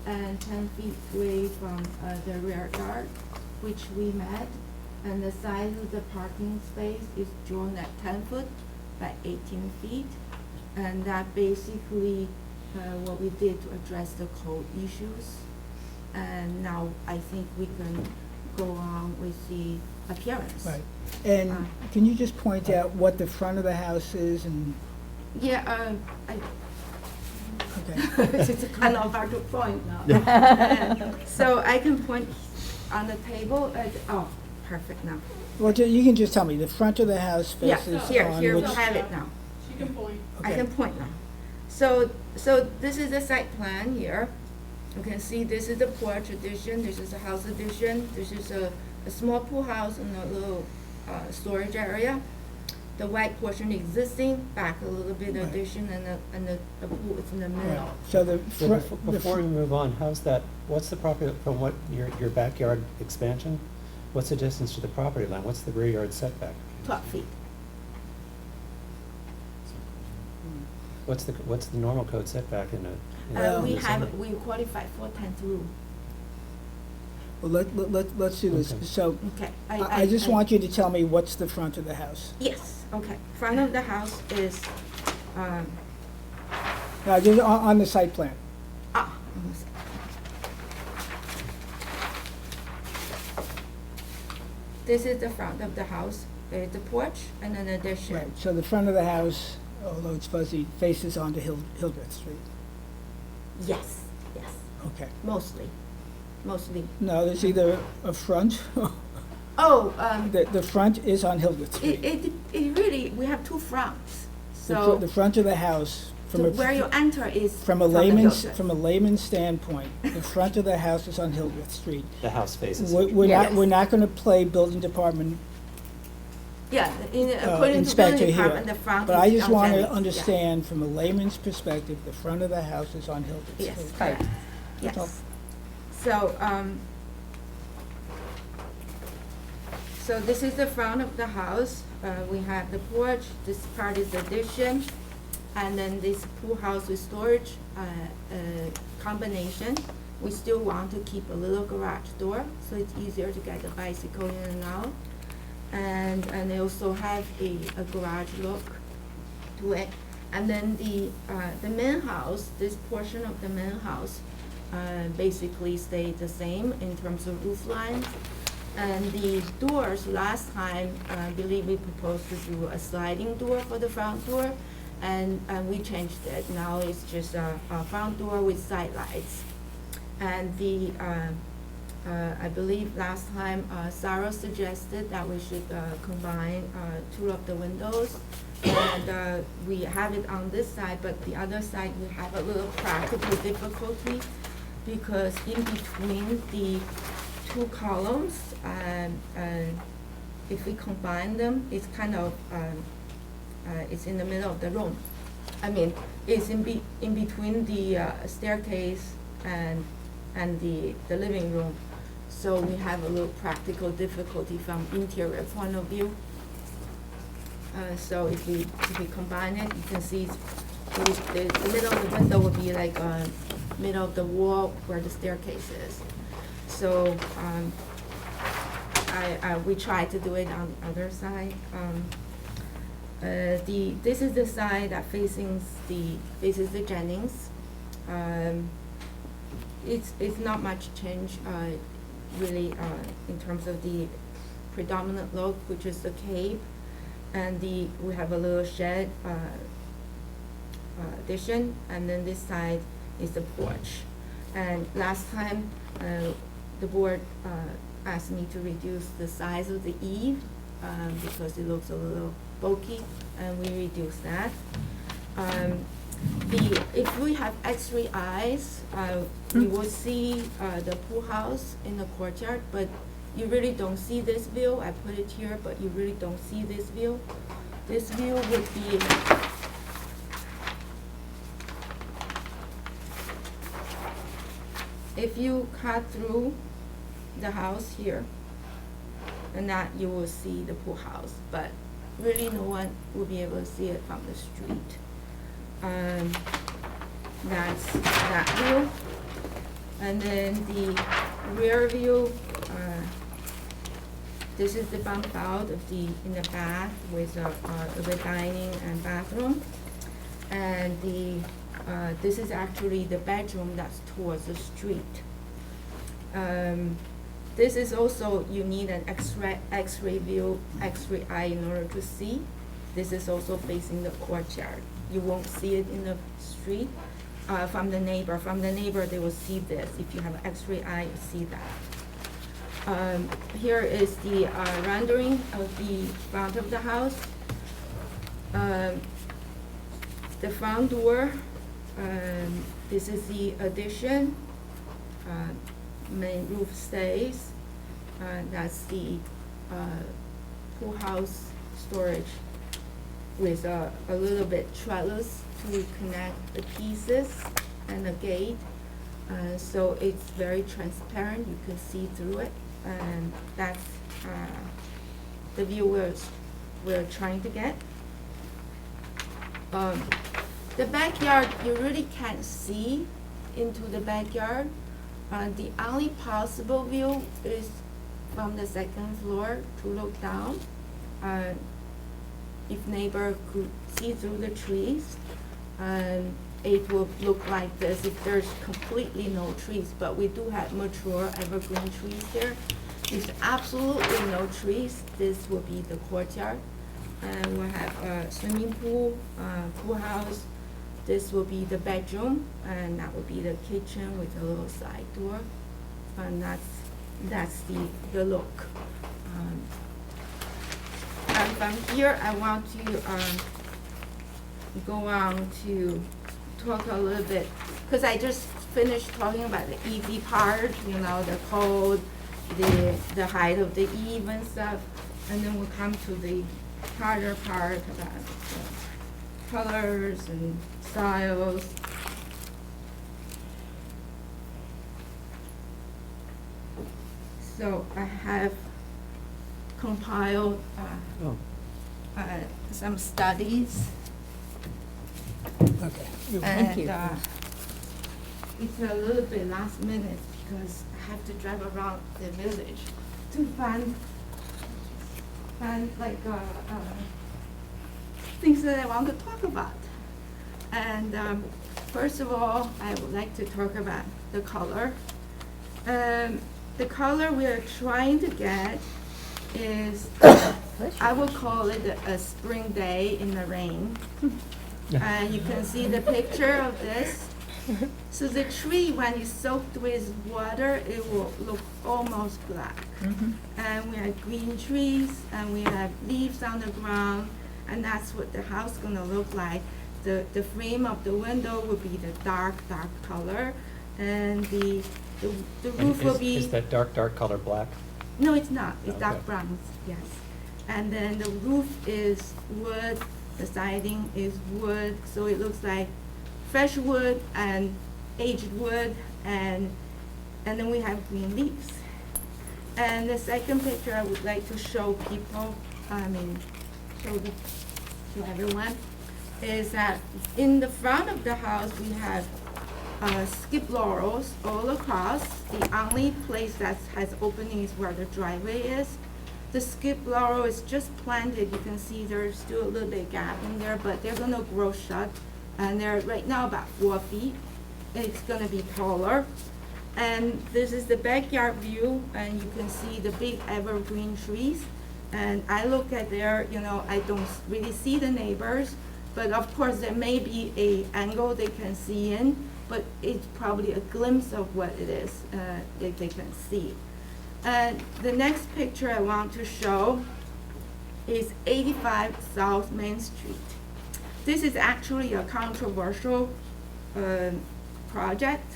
and 10 feet away from the rear yard, which we met. And the size of the parking space is drawn at 10 foot by 18 feet. And that basically what we did to address the code issues. And now I think we can go on with the appearance. Right. And can you just point out what the front of the house is and? Yeah, Okay. it's kind of hard to point now. So I can point on the table. Oh, perfect now. Well, you can just tell me, the front of the house Yeah, faces here on we'll which? have it now. She can point. I can point now. So this is the site plan here. You can see this is the porch addition, this is a house addition, this is a small pool house and a little storage area. the white portion existing, back a little bit addition, and the pool is in the middle. So the So front, before we move on, how's that, what's the property from what, your backyard expansion? What's the distance to the property line? What's the rear yard setback? 12 feet. What's the normal code setback in a? We qualify for 10th rule. well, let's do this. Okay. So Okay. I just want you to tell me what's the front of the house. Yes, okay. Front of the house is, Just on the site plan. let me see. This is the front of the house, the porch and an addition. Right, so the front of the house, although it's fuzzy, faces onto Hildreth Street. Yes, yes, Okay. mostly. No, there's either a front, Oh, the front is on Hildreth Street. it really, we have two fronts. The So, the front of the house, so where you enter is from a the layman's, Hildreth. from a layman's standpoint, the front of the house is on Hildreth Street. The house faces. We're not gonna play building department Yeah, according to inspector building here. department, the front is But I just on want Jennings, to yeah. understand from a layman's perspective, the front of the house is on Hildreth Street. Yes, correct. That's all. Yes. So, so this is the front of the house. We have the porch, this part is addition, and then this pool house with storage combination. We still want to keep a little garage door, so it's easier to get the bicycle in and out. And they also have a garage look to it. And then the main house, this portion of the main house, basically stayed the same in terms of roof lines. And the doors, last time, I believe we proposed to do a sliding door for the front door, and we changed it. Now it's just a front door with side lights. And I believe last time, Sarah suggested that we should combine two of the windows. And we have it on this side, but the other side we have a little practical difficulty because in between the two columns, if we combine them, it's kind of, it's in the middle of the room. I mean, it's in between the staircase and the living room. So we have a little practical difficulty from interior point of view. So if we combine it, you can see the middle of the window would be like middle of the wall where the staircase is. So we tried to do it on the other side. This is the side that faces the Jennings. It's not much change really in terms of the predominant look, which is the cave, and we have a little shed addition, and then this side is the porch. And last time the board asked me to reduce the size of the eave because it looks a little bulky, and we reduced that. If we have X-ray eyes, you will see the pool house in the courtyard, but you really don't see this view. I put it here, but you really don't see this view. This view would be if you cut through the house here, and that you will see the pool house, but really no one will be able to see it from the street. That's that view. And then the rear view, this is the bump out of in the back with the dining and bathroom. And this is actually the bedroom that's towards the street. This is also, you need an X-ray view, X-ray eye in order to see. This is also facing the courtyard. You won't see it in the street from the neighbor. From the neighbor, they will see this. If you have an X-ray eye, you see that. Here is the rendering of the front of the house. The front door, this is the addition. Main roof stays. That's the pool house storage with a little bit trellis to connect the pieces and the gate. So it's very transparent, you can see through it, and that's the view we're trying to get. The backyard, you really can't see into the backyard. The only possible view is from the second floor to look down. If neighbor could see through the trees, it will look like this if there's completely no trees. But we do have mature evergreen trees there. There's absolutely no trees. This will be the courtyard. And we'll have a swimming pool, pool house. This will be the bedroom, and that will be the kitchen with a little side door. And that's the look. And from here, I want to go on to talk a little bit, because I just finished talking about the easy part, you know, the code, the height of the eave and stuff, and then we'll come to the harder part about the colors and styles. So I have compiled some studies. Okay. Thank you. And it's a little bit last minute because I have to drive around the village to find like things that I want to talk about. And first of all, I would like to talk about the color. The color we are trying to get is, I will call it a spring day in the rain. And you can see the picture of this. So the tree, when it's soaked with water, it will look almost black. And we have green trees, and we have leaves on the ground, and that's what the house is gonna look like. The frame of the window will be the dark color, and the roof will be. Is that dark color black? No, it's not. It's Okay. dark browns, yes. And then the roof is wood, the siding is wood, so it looks like fresh wood and aged wood, and then we have green leaves. And the second picture I would like to show people, show everyone, is that in the front of the house we have skip laurels all across. The only place that has opening is where the driveway is. The skip laurel is just planted. You can see there's still a little bit gap in there, but they're gonna grow shut. And they're right now about 4 feet. It's gonna be taller. And this is the backyard view, and you can see the big evergreen trees. And I look at there, you know, I don't really see the neighbors, but of course there may be a angle they can see in, but it's probably a glimpse of what it is, if they can see. The next picture I want to show is 85 South Main Street. This is actually a controversial project.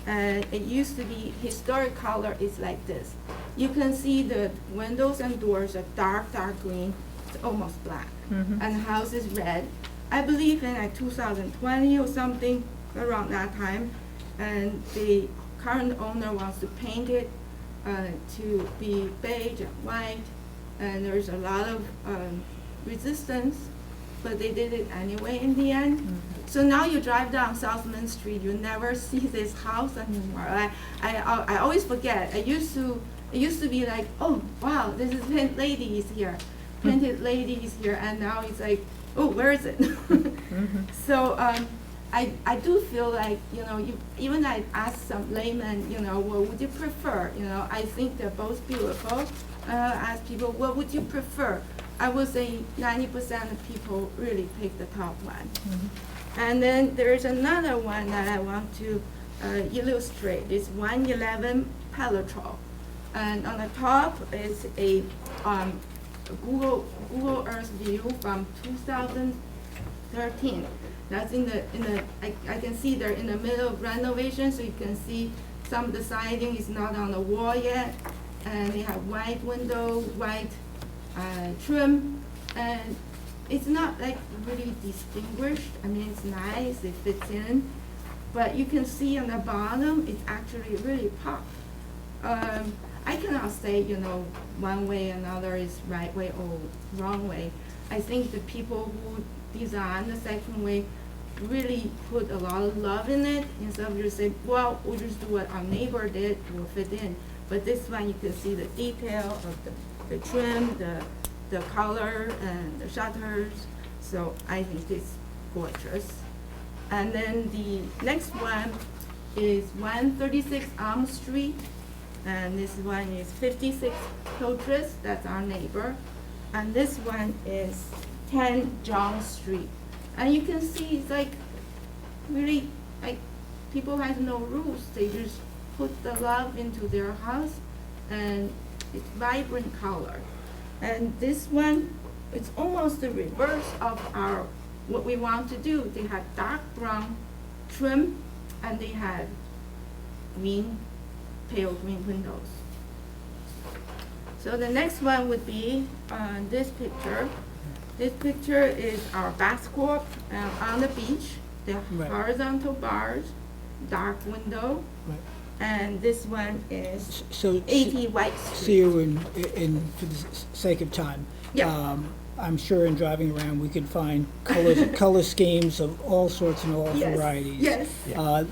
It used to be, historic color is like this. You can see the windows and doors are dark green, it's almost black. And the house is red. I believe in 2020 or something, around that time. And the current owner wants to paint it to be beige and white. And there's a lot of resistance, but they did it anyway in the end. So now you drive down South Main Street, you never see this house anymore. I always forget. It used to be like, oh wow, this is painted ladies here, and now it's like, oh, where is it? So I do feel like, you know, even I asked some laymen, you know, what would you prefer? You know, I think they're both beautiful. Ask people, what would you prefer? I would say 90% of people really pick the top one. And then there's another one that I want to illustrate. It's 111 Pelotrol. And on the top is a Google Earth view from 2013. That's in the I can see they're in the middle of renovation, so you can see some of the siding is not on the wall yet, and they have white window, white trim, and it's not like really distinguished. I mean, it's nice, it fits in, but you can see on the bottom, it's actually really pop. I cannot say, you know, one way or another is right way or wrong way. I think the people who designed the second way really put a lot of love in it, instead of just say, well, we'll just do what our neighbor did, will fit in. But this one, you can see the detail of the trim, the color, and the shutters. So I think it's gorgeous. And then the next one is 136 Elm Street. And this one is 56 Hillcrest, that's our neighbor. And this one is 10 John Street. And you can see it's like really like people have no rules. They just put the love into their house, and it's vibrant color. And this one, it's almost the reverse of our what we want to do. They have dark brown trim, and they have green, pale green windows. So the next one would be this picture. This picture is our bath court on the beach. The Right. horizontal bars, dark window, Right. and this one is So, 80 White so Street. you, for the sake of time, Yeah. I'm sure in driving around, we could find color schemes of all sorts and all Yes, varieties. yes.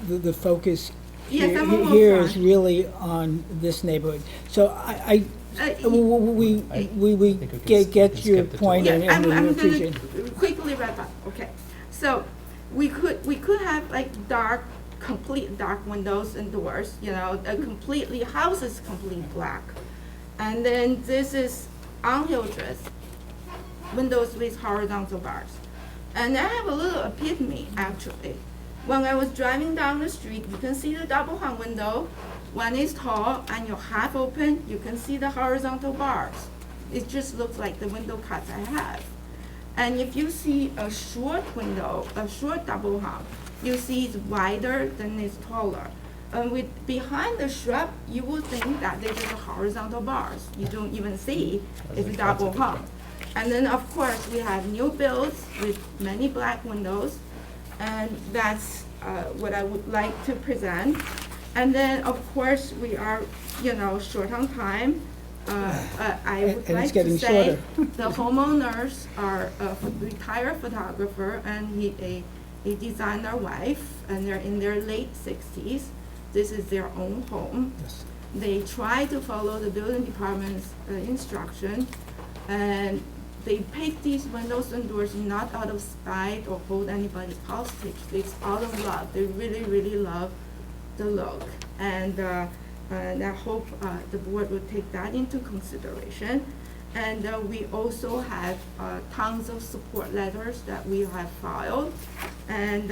The focus Yes, here, I'm almost here done. is really on this neighborhood. So we think we can get skip your the point, Yeah, and we I'm appreciate. gonna quickly wrap up, okay. So we could have like complete dark windows and doors, you know, house is complete black. And then this is on Hillcrest, windows with horizontal bars. And I have a little epiphany, actually. When I was driving down the street, you can see the double hung window. One is tall and you're half open, you can see the horizontal bars. It just looks like the window cuts I have. And if you see a short window, a short double hung, you see it's wider than it's taller. And behind the shrub, you would think that there's just horizontal bars. You don't even see it's double hung. And then of course we have new builds with many black windows, and that's what I would like to present. And then of course we are, you know, short on time. I would And like it's to getting say shorter. the homeowners are a retired photographer and a designer wife, and they're in their late 60s. This is their own home. Yes. They try to follow the building department's instruction, and they pick these windows and doors not out of spite or hold anybody hostage. It's out of love. They really, really love the look. And I hope the board will take that into consideration. And we also have tons of support letters that we have filed. And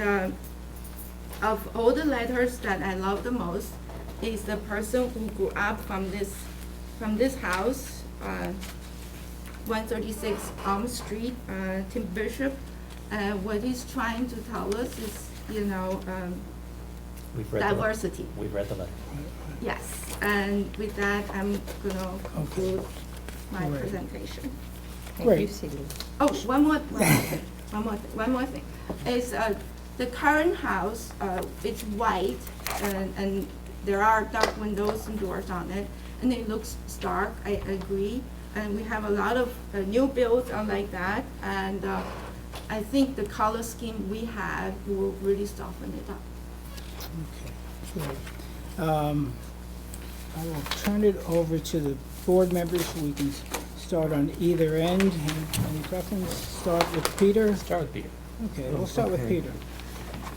of all the letters that I love the most is the person who grew up from this house, 136 Elm Street, Tim Bishop. What he's trying to tell us is, you know, We've read the letter. diversity. We've read the letter. Yes, and with that, I'm gonna conclude my Great. presentation. Great. Oh, one more thing. Is the current house, it's white, and there are dark windows and doors on it, and it looks stark, I agree. And we have a lot of new builds are like that, and I think the color scheme we have will really soften it up. Okay, great. I will turn it over to the board members so we can start on either end. Any preference? Start with Peter? Start with Peter. Okay, we'll start with Okay. Peter.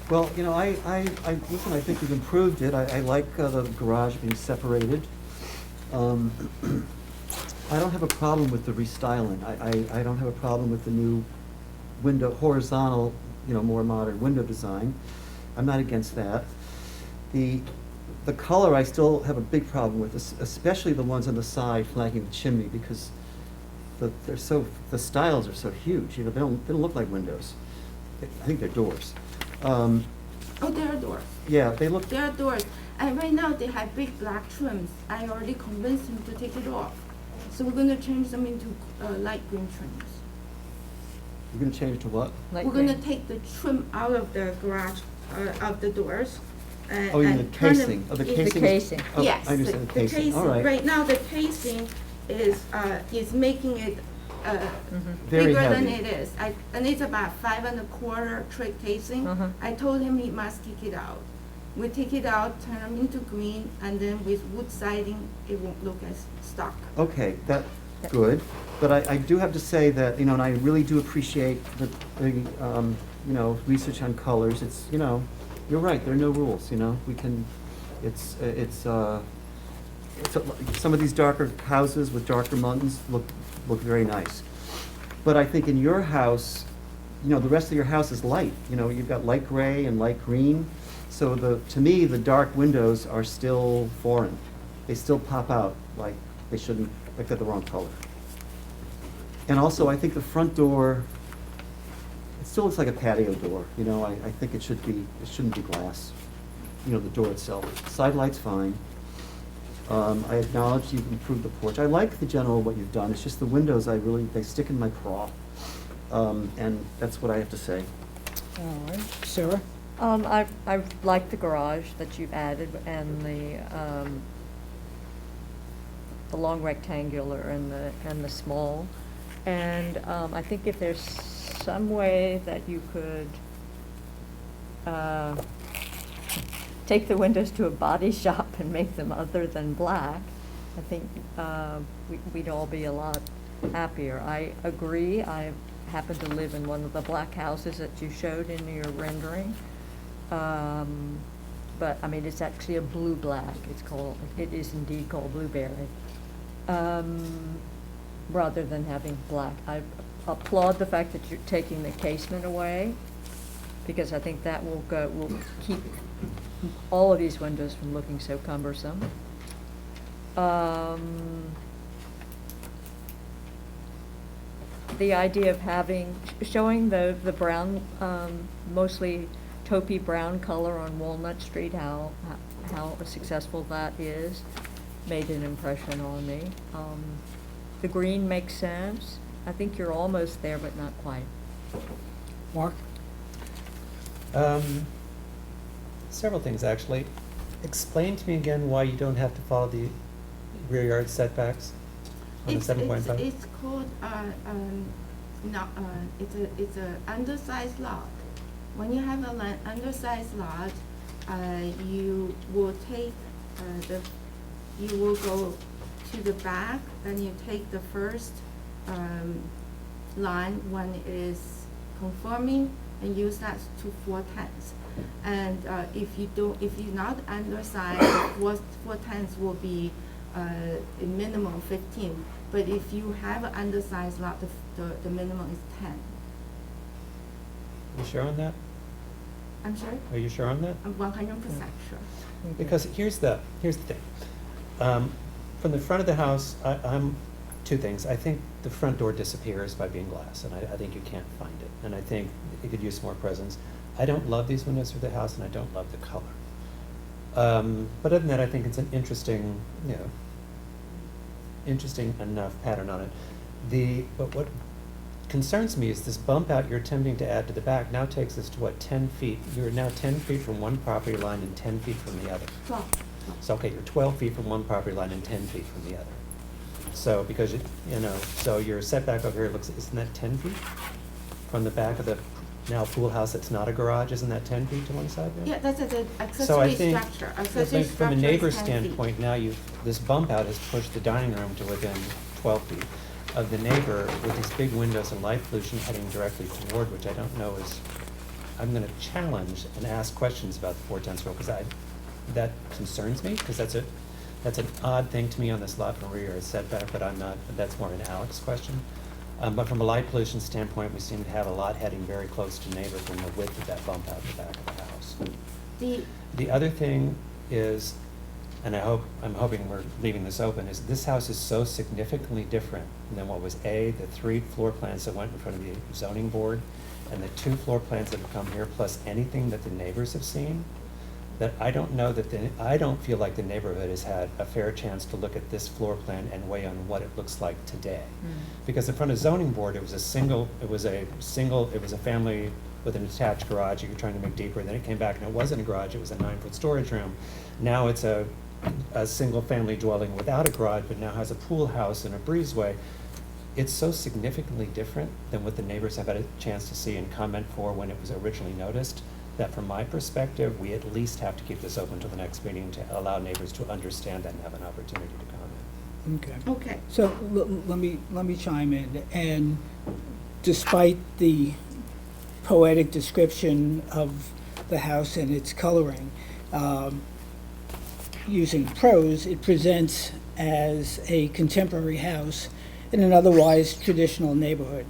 Well, you know, listen, I think you've improved it. I like the garage being separated. I don't have a problem with the restyling. I don't have a problem with the new window, horizontal, you know, more modern window design. I'm not against that. The color I still have a big problem with, especially the ones on the side flanking the chimney, because the styles are so huge. You know, they don't look like windows. I think they're doors. Oh, there are doors. Yeah, they look. There are doors. And right now they have big black trims. I already convinced him to take it off. So we're gonna change them into light green trims. You're gonna change it to what? Light We're gonna green. take the trim out of the garage, of the doors. Oh, you mean the and turn them casing? Oh, the in- casing? casing. Oh, Yes, I understand the the casing, all right. Right now, the casing is making it Very bigger than heavy. it is. And it's about 5¼ trick casing. Uh-huh. I told him he must take it out. We take it out, turn them into green, and then with wood siding, it won't look as stock. Okay, good. But I do have to say that, you know, and I really do appreciate the you know, research on colors. It's, you know, you're right, there are no rules, you know? We can, some of these darker houses with darker muntins look very nice. But I think in your house, you know, the rest of your house is light. You know, you've got light gray and light green. So to me, the dark windows are still foreign. They still pop out like they shouldn't, like they're the wrong color. And also, I think the front door, it still looks like a patio door. You know, I think it shouldn't be glass. You know, the door itself. Side light's fine. I acknowledge you've improved the porch. I like the general what you've done. It's just the windows, they stick in my craw. And that's what I have to say. All right, Sarah? I like the garage that you've added and the long rectangular and the small. And I think if there's some way that you could take the windows to a body shop and make them other than black, I think we'd all be a lot happier. I agree. I happen to live in one of the black houses that you showed in your rendering. But I mean, it's actually a blue-black. It is indeed called blueberry. Rather than having black. I applaud the fact that you're taking the casement away, because I think that will keep all of these windows from looking so cumbersome. The idea of showing the brown, mostly taupey brown color on Walnut Street, how successful that is, made an impression on me. The green makes sense. I think you're almost there, but not quite. Mark? Several things, actually. Explain to me again why you don't have to follow the rear yard setbacks on the 7.5? It's called, it's a undersized lot. When you have an undersized lot, you will go to the back, and you take the first line when it is conforming, and use that to 4/10. And if you're not undersized, 4/10 will be a minimum 15. But if you have an undersized lot, the minimum is 10. You sure on that? I'm sorry? Are you sure on that? I'm 100% sure. Because here's the thing. From the front of the house, I'm two things. I think the front door disappears by being glass, and I think you can't find it. And I think it could use more presence. I don't love these windows for the house, and I don't love the color. But other than that, I think it's an interesting enough pattern on it. But what concerns me is this bump out you're attempting to add to the back now takes us to what, 10 feet? You're now 10 feet from one property line and 10 feet from the other. 12. So, okay, you're 12 feet from one property line and 10 feet from the other. So, because, so your setback over here isn't that 10 feet? From the back of the now pool house that's not a garage, isn't that 10 feet to one side there? Yeah, that's an So I accessory think, structure. I Accessory think from a structure is neighbor's 10 feet. standpoint, now this bump out has pushed the dining room to within 12 feet of the neighbor with these big windows and light pollution heading directly toward, which I don't know I'm gonna challenge and ask questions about the 4/10 rule, because that concerns me, because that's an odd thing to me on this lot from rear yard setback, but that's more an Alex question. But from a light pollution standpoint, we seem to have a lot heading very close to neighbor from the width of that bump out the back of the house. The other thing is, and I'm hoping we're leaving this open, is this house is so significantly different than what was the 3 floor plans that went in front of the zoning board, and the 2 floor plans that have come here, plus anything that the neighbors have seen, that I don't know that I don't feel like the neighborhood has had a fair chance to look at this floor plan and weigh on what it looks like today. Because in front of zoning board, it was a family with an attached garage you were trying to make deeper, then it came back and it wasn't a garage, it was a 9-foot storage room. Now it's a single family dwelling without a garage, but now has a pool house and a breezeway. It's so significantly different than what the neighbors have had a chance to see and comment for when it was originally noticed, that from my perspective, we at least have to keep this open to the next meeting to allow neighbors to understand that and have an opportunity to comment. Okay. Okay. So let me chime in. And despite the poetic description of the house and its coloring, using prose, it presents as a contemporary house in an otherwise traditional neighborhood.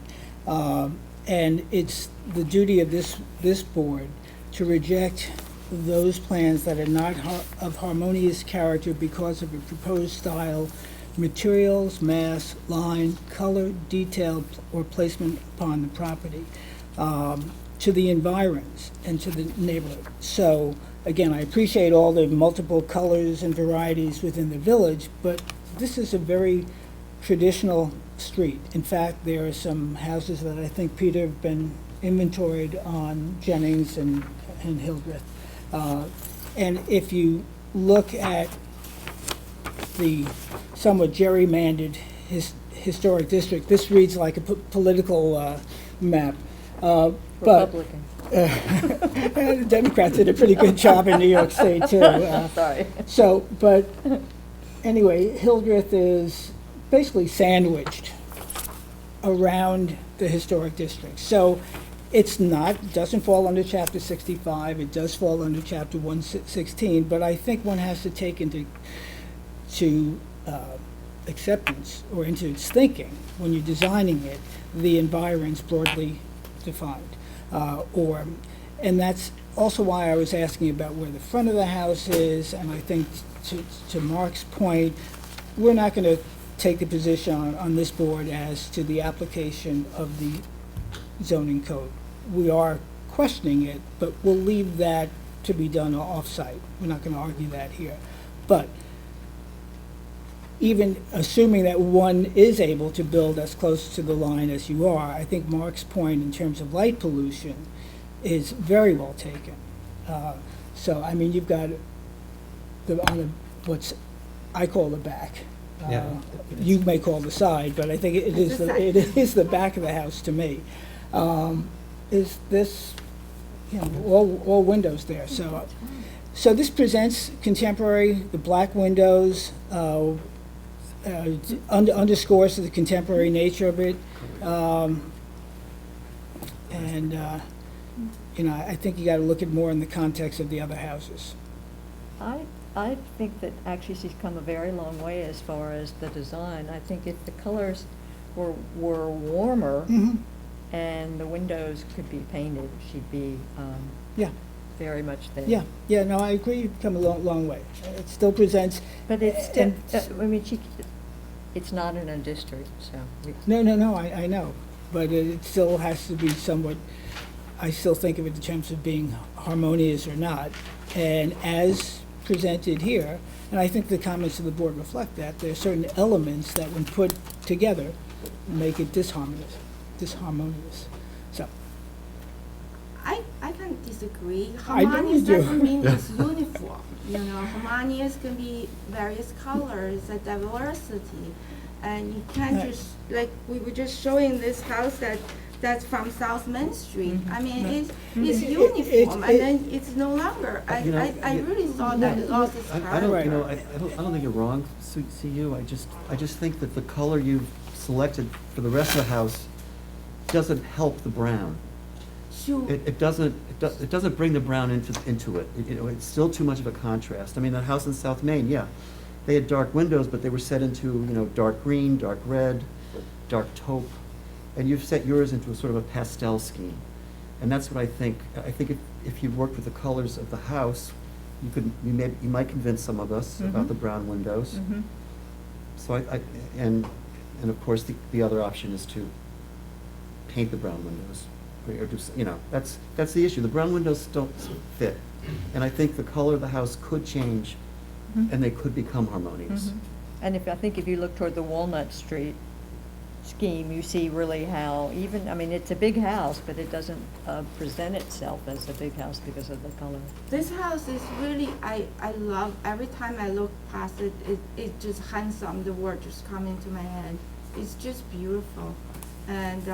And it's the duty of this board to reject those plans that are not of harmonious character because of a proposed style, materials, mass, line, color, detail, or placement upon the property, to the environs and to the neighborhood. So again, I appreciate all the multiple colors and varieties within the village, but this is a very traditional street. In fact, there are some houses that I think, Peter, have been inventoried on Jennings and Hildreth. And if you look at the somewhat gerrymandered historic district, this reads like a political map. Republican. The Democrats did a pretty good job in New York State, too. Sorry. So, but anyway, Hildreth is basically sandwiched around the historic district. So it's doesn't fall under Chapter 65, it does fall under Chapter 116, but I think one has to take into acceptance or into its thinking when you're designing it, the environs broadly defined. And that's also why I was asking about where the front of the house is, and I think to Mark's point, we're not going to take the position on this board as to the application of the zoning code. We are questioning it, but we'll leave that to be done off-site. We're not going to argue that here. But even assuming that one is able to build as close to the line as you are, I think Mark's point in terms of light pollution is very well taken. So, I mean, you've got what's I call the back. You may call the side, but I think it is the back of the house to me. Is this, all windows there. So this presents contemporary, the black windows, underscores the contemporary nature of it. I think you got to look at more in the context of the other houses. I think that actually she's come a very long way as far as the design. I think if the colors were warmer and the windows could be painted, she'd be very much there. Yeah, no, I agree, you've come a long way. It still presents. But it's still, it's not in a district, so. No, I know, but it still has to be somewhat, I still think of it in terms of being harmonious or not. And as presented here, and I think the comments of the board reflect that, there are certain elements that when put together make it disharmonious. So. I can disagree. I know you Harmonious do. doesn't mean it's uniform. Harmonious can be various colors, a diversity. And you can't just, like we were just showing this house that's from South Main Street. I mean, it's uniform, and then it's no longer. I really thought that it lost its character. I don't think you're wrong, CU. I just think that the color you've selected for the rest of the house doesn't help the brown. Sure. It doesn't bring the brown into it. It's still too much of a contrast. I mean, that house in South Main, yeah, they had dark windows, but they were set into dark green, dark red, dark taupe, and you've set yours into a sort of a pastel scheme, and that's what I think. I think if you worked with the colors of the house, you might convince some of us about the brown windows. So and of course the other option is to paint the brown windows. or do, you know, that's the issue. The brown windows don't fit. And I think the color of the house could change, and they could become harmonious. And I think if you look toward the Walnut Street scheme, you see really how even, I mean, it's a big house, but it doesn't present itself as a big house because of the color. This house is really, I love, every time I look past it, it just handsome, the word just come into my head. It's just beautiful. And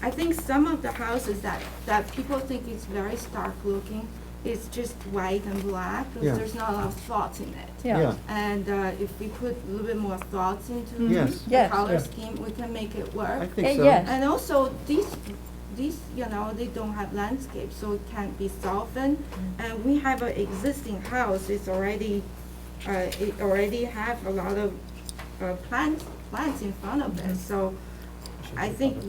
I think some of the houses that people think is very stark looking, it's just white and black, because Yeah. there's not a lot of thoughts in it. Yeah. And if we put a little bit more thoughts into Yes. the Yes. color Yeah. scheme, we can make it work. I think so. Yes. And also, these, you know, they don't have landscape, so it can't be softened. And we have an existing house, it's already, it already have a lot of plants in front of it, so I think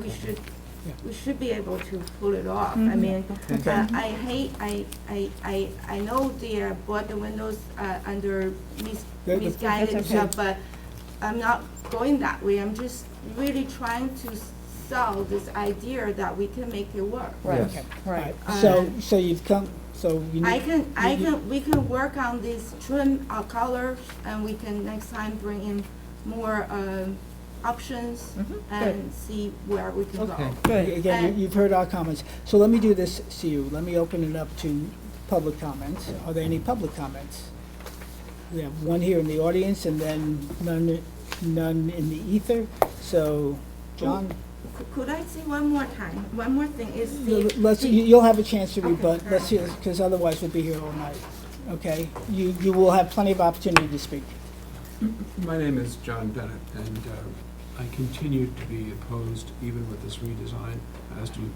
we should be able to pull it off. I mean, I know they bought the windows under misguided That's stuff, okay. but I'm not going that way. I'm just really trying to sell this idea that we can make it work. Right, Yes. right. So you've come, so you need. We can work on this trim colors, and we can next time bring in more options and see where we can Okay. go. Good, again, And- you've heard our comments. So let me do this, Sue, let me open it up to public comments. Are there any public comments? We have one here in the audience and then none in the ether. So, John, Could I say one more time? One more thing is the. you'll have a chance to Okay, rebut, all let's right. hear, because otherwise we'll be here all night. Okay? You will have plenty of opportunity to speak. My name is John Bennett, and I continue to be opposed, even with this redesign, as do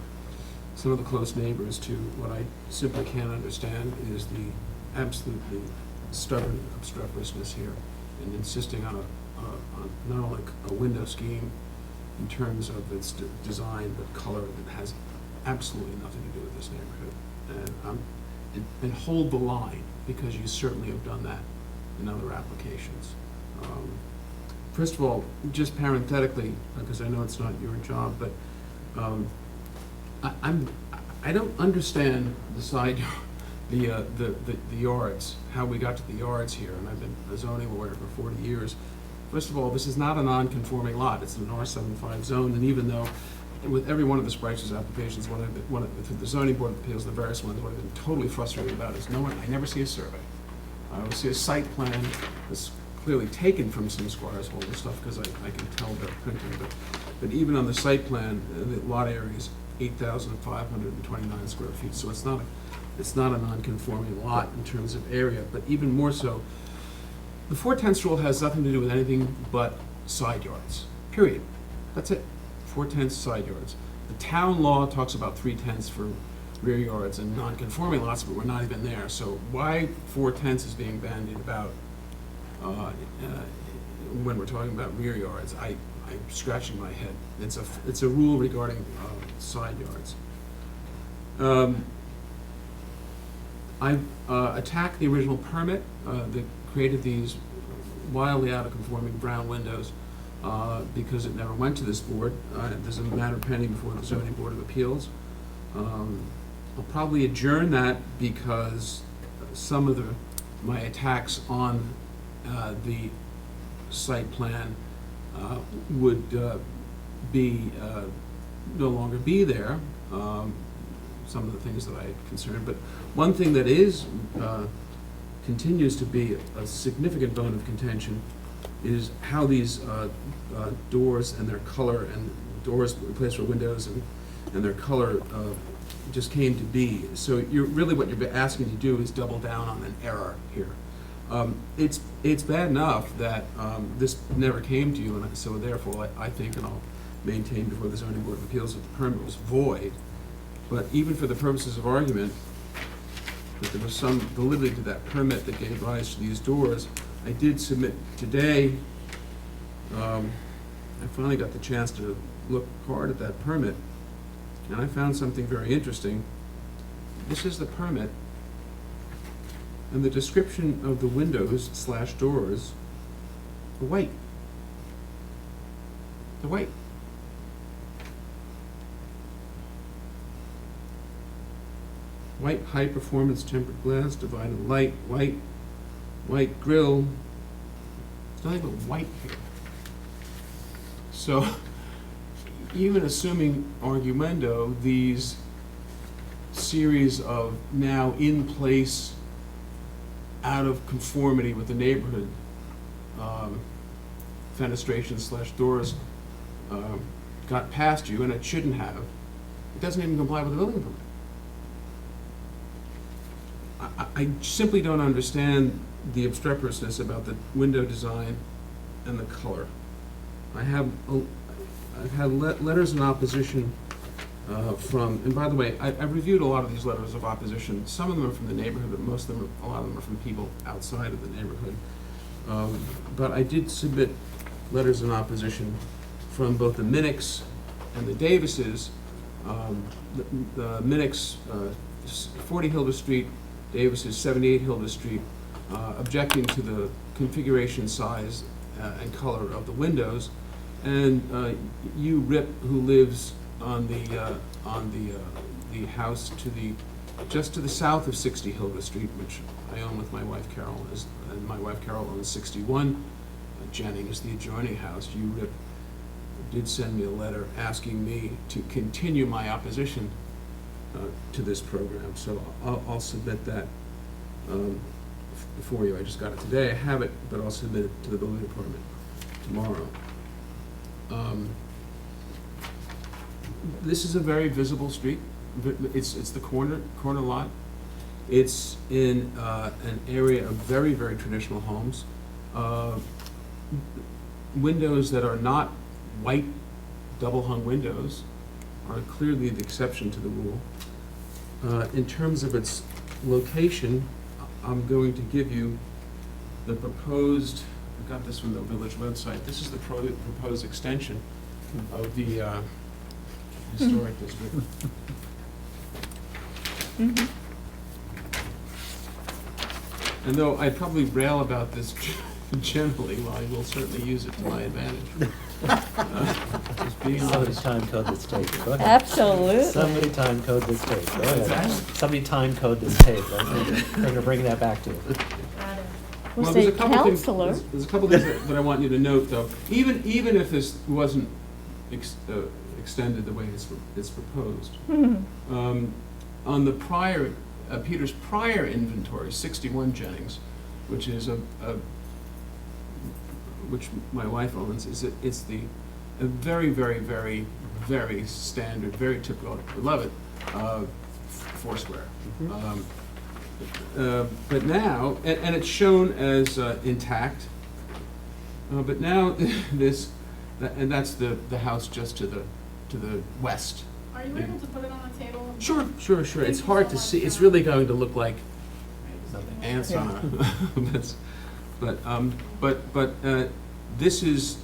some of the close neighbors, to what I simply can't understand is the absolutely stubborn obstreperousness here, and insisting on not only a window scheme in terms of its design, but color that has absolutely nothing to do with this neighborhood. And hold the line, because you certainly have done that in other applications. First of all, just parenthetically, because I know it's not your job, but I don't understand the side, the yards, how we got to the yards here, and I've been a zoning lawyer for 40 years. First of all, this is not a non-conforming lot, it's an R75 zone, and even though with every one of the Bryce's applications, through the zoning board of appeals, the various ones, what I've been totally frustrated about is I never see a survey. I always see a site plan that's clearly taken from some Squires Holder stuff, because I can tell they're printing, but even on the site plan, the lot area is 8,529 square feet, so it's not a non-conforming lot in terms of area, but even more so, the 4/10 rule has nothing to do with anything but side yards, period. That's it, 4/10 side yards. The town law talks about 3/10 for rear yards and non-conforming lots, but we're not even there. So why 4/10 is being bandied about when we're talking about rear yards, I'm scratching my head. It's a rule regarding side yards. I attacked the original permit that created these wildly out of conforming brown windows because it never went to this board. There's a matter pending before the zoning board of appeals. I'll probably adjourn that because some of my attacks on the site plan would be no longer be there. Some of the things that I had concerned, but one thing that is continues to be a significant bone of contention is how these doors and their color, and doors replaced for windows and their color just came to be. So what you're asking to do is double down on an error here. It's bad enough that this never came to you, and so therefore I think, and I'll maintain before the zoning board of appeals, that the permit was void. But even for the purposes of argument, that there was some validity to that permit that gave rise to these doors, I did submit today. I finally got the chance to look hard at that permit, and I found something very interesting. This is the permit, and the description of the windows/doors are white. They're white. white high-performance tempered glass, divided light, white grill. It's not even white here. So even assuming arguendo, these series of now in place, out of conformity with the neighborhood, fenestration/doors got past you, and it shouldn't have. It doesn't even comply with the building permit. I simply don't understand the obstreperousness about the window design and the color. I've had letters in opposition from, and by the way, I've reviewed a lot of these letters of opposition. Some of them are from the neighborhood, but most of them, a lot of them are from people outside of the neighborhood. But I did submit letters in opposition from both the Minnix and the Davises. The Minnix, 40 Hilda Street, Davises, 78 Hilda Street, objecting to the configuration, size, and color of the windows. And you, Rip, who lives on the house just to the south of 60 Hilda Street, which I own with my wife Carol, and my wife Carol owns 61 Jennings, the adjoining house. You, Rip, did send me a letter asking me to continue my opposition to this program. So I'll submit that for you. I just got it today. I have it, but I'll submit it to the building department tomorrow. This is a very visible street. It's the corner lot. It's in an area of very, very traditional homes. Windows that are not white double-hung windows are clearly the exception to the rule. In terms of its location, I'm going to give you the proposed, I got this from the village website, this is the proposed extension of the historic district. And though I probably rail about this generally, well, I will certainly use it to my advantage. Just being Somebody honest. time code this tape. Go ahead. Absolutely. Somebody time code this tape. Go What's ahead. that? Somebody time code this tape. We're gonna bring that back to you. We'll there's say a couple things- counselor. There's a couple things that I want you to note, though. Even if this wasn't extended the way it's proposed. On the prior, Peter's prior inventory, 61 Jennings, which is which my wife owns, it's a very, very, very, very standard, very typical, I love it, Foursquare. But now, and it's shown as intact, but now and that's the house just to the west. Are you able to put it on the table? Sure. It's Thank you hard so to much. see. It's really going to look like ants on a. But this is,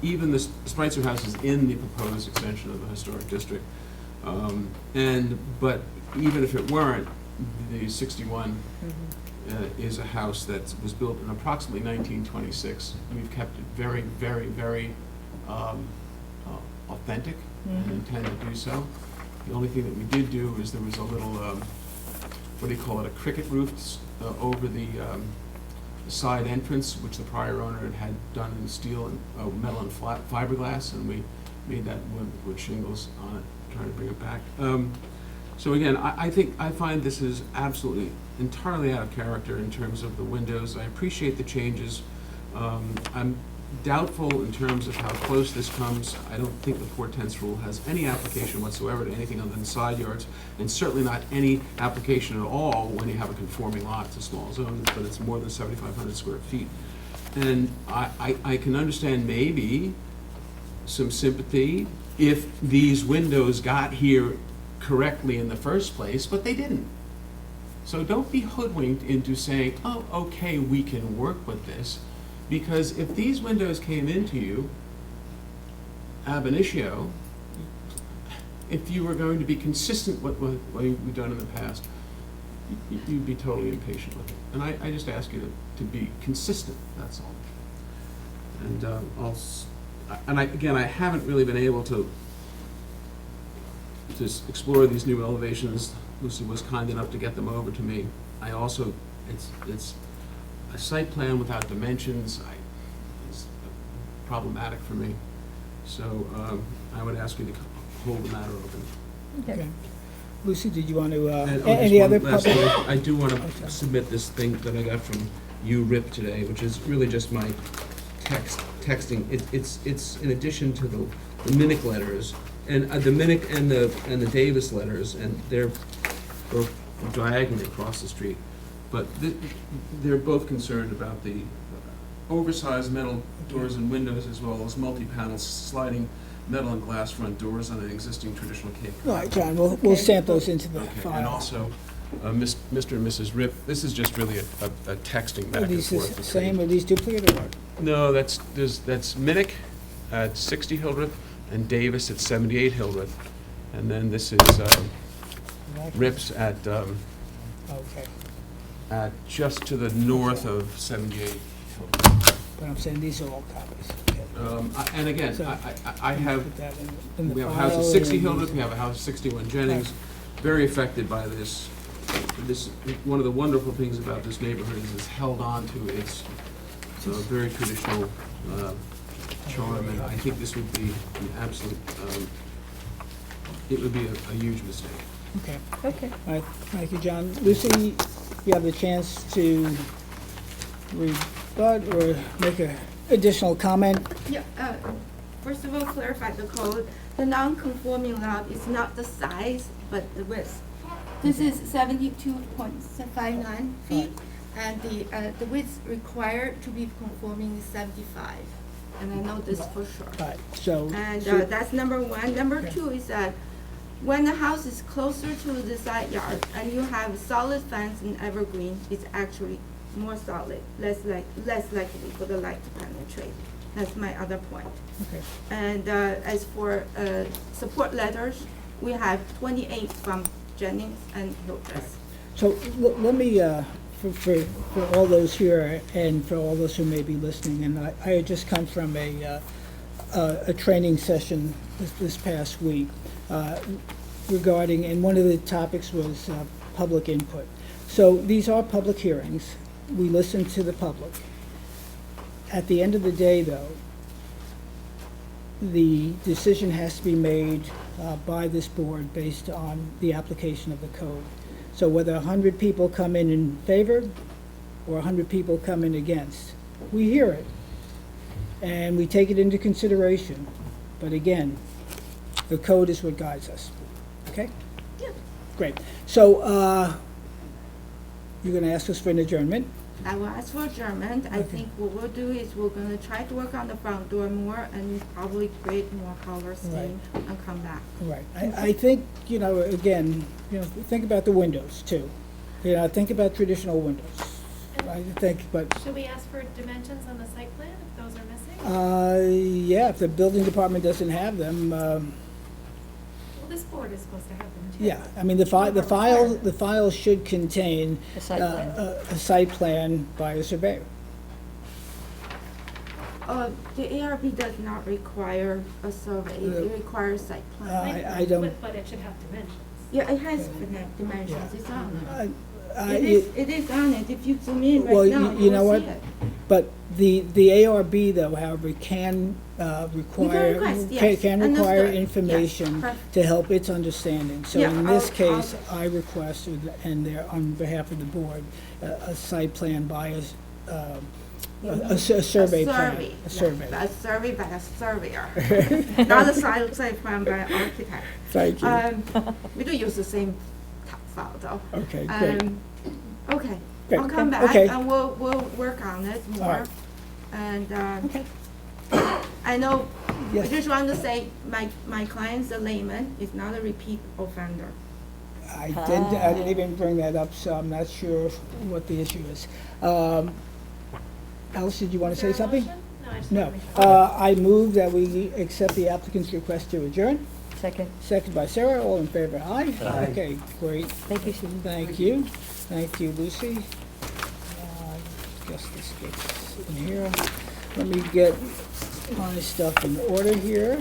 even the Spicer house is in the proposed extension of the historic district. But even if it weren't, the 61 is a house that was built in approximately 1926. We've kept it very, very, very authentic and intend to do so. The only thing that we did do is there was a little, what do you call it, a cricket roof over the side entrance, which the prior owner had done in steel and metal and fiberglass, and we made that wood shingles on it, trying to bring it back. So again, I find this is absolutely entirely out of character in terms of the windows. I appreciate the changes. I'm doubtful in terms of how close this comes. I don't think the 4/10 rule has any application whatsoever to anything other than side yards, and certainly not any application at all when you have a conforming lot. It's a small zone, but it's more than 7,500 square feet. And I can understand maybe some sympathy if these windows got here correctly in the first place, but they didn't. So don't be hoodwinked into saying, oh, okay, we can work with this. Because if these windows came into you ab initio, if you were going to be consistent with what you've done in the past, you'd be totally impatient with it. And I just ask you to be consistent, that's all. And again, I haven't really been able to explore these new elevations Lucy was kind enough to get them over to me. I also, it's a site plan without dimensions, is problematic for me. So I would ask you to hold the matter open. Okay. Lucy, did you want to, And, any just other one last public? thing. I do want Okay. to submit this thing that I got from you, Rip, today, which is really just my texting. It's in addition to the Minnick letters, and the Minnick and the Davis letters, and they're both diagonally across the street. But they're both concerned about the oversized metal doors and windows, as well as multi-panel sliding metal and glass front doors on an existing traditional Cape Cod. All right, John, we'll stamp those into the Okay, file. and also, Mr. and Mrs. Rip, this is just really a texting back Are and these the forth. between- same, are these duplicate or what? No, that's Minnick at 60 Hildreth and Davis at 78 Hildreth. And then this is Rip's at Okay, just to the north of 78 Hildreth. but I'm saying these are all copies. Okay. And again, So, I have, Put that in the we have a house at file 60 and Hildreth, these- we have a house at 61 Jennings, very affected by this. One of the wonderful things about this neighborhood is it's held on to its very traditional charm, and I think this would be an absolute, it would be a huge mistake. Okay. Okay. All right, thank you, John. Lucy, you have the chance to rebut or make an additional comment. Yeah, first of all, clarify the code. The non-conforming lot is not the size, but the width. This is 72.59 feet, and the width required to be conforming is 75. And I know this for sure. All right, so. And so- that's number one. Number Okay. two is that when the house is closer to the side yard and you have solid fence and evergreen, it's actually more solid, less likely for the light to penetrate. That's my other point. Okay. And as for support letters, we have 28 from Jennings and Hildreth. So let me, for all those here and for all those who may be listening, and I had just come from a training session this past week regarding, and one of the topics was public input. So these are public hearings. We listen to the public. At the end of the day, though, the decision has to be made by this board based on the application of the code. So whether 100 people come in favor or 100 people come in against, we hear it and we take it into consideration. But again, the code is what guides us. Okay? Yeah. Great. So you're going to ask us for an adjournment? I will ask for adjournment. I think what we'll do is we're gonna try to work on the front door more and probably create more color scheme and come back. Right. I think, again, think about the windows too. Think about traditional windows. I think, but, Should we ask for dimensions on the site plan if those are missing? yeah, if the building department doesn't have them, Well, this board is supposed to have them too. yeah. I mean, the file should contain A site plan. a site plan by a surveyor. The ARB does not require a survey. It requires site plan. I don't. But it should have dimensions. Yeah, it has dimensions. It's on it. It is on it. If you zoom in Well, right now, you you know will what? see it. But the ARB, though, however, can require, request, yes. can require Understood. information Yes, perfect. to help its understanding. So Yeah, in this I'll- case, I requested, and there, on behalf of the board, a site plan by a survey plan. A yeah, survey. A survey by a surveyor, not a site plan by an architect. Thank you. We do use the same file though. Okay, great. Okay, Great. I'll come back Okay. and we'll work on it All more. right. And Okay. I know, I Yes. just want to say, my client's a layman, is not a repeat offender. I didn't even bring that up, so I'm not sure what the issue is. Alice, did you want to say Is there a something? motion? No, I just No. wanna make sure. I move that we accept the applicant's request to adjourn. Second. Second by Sarah, all in favor, aye? Aye. Okay, great. Thank you, Susan. Thank you. Thank you, Lucy. Guess this gets in here. Let me get my stuff in order here.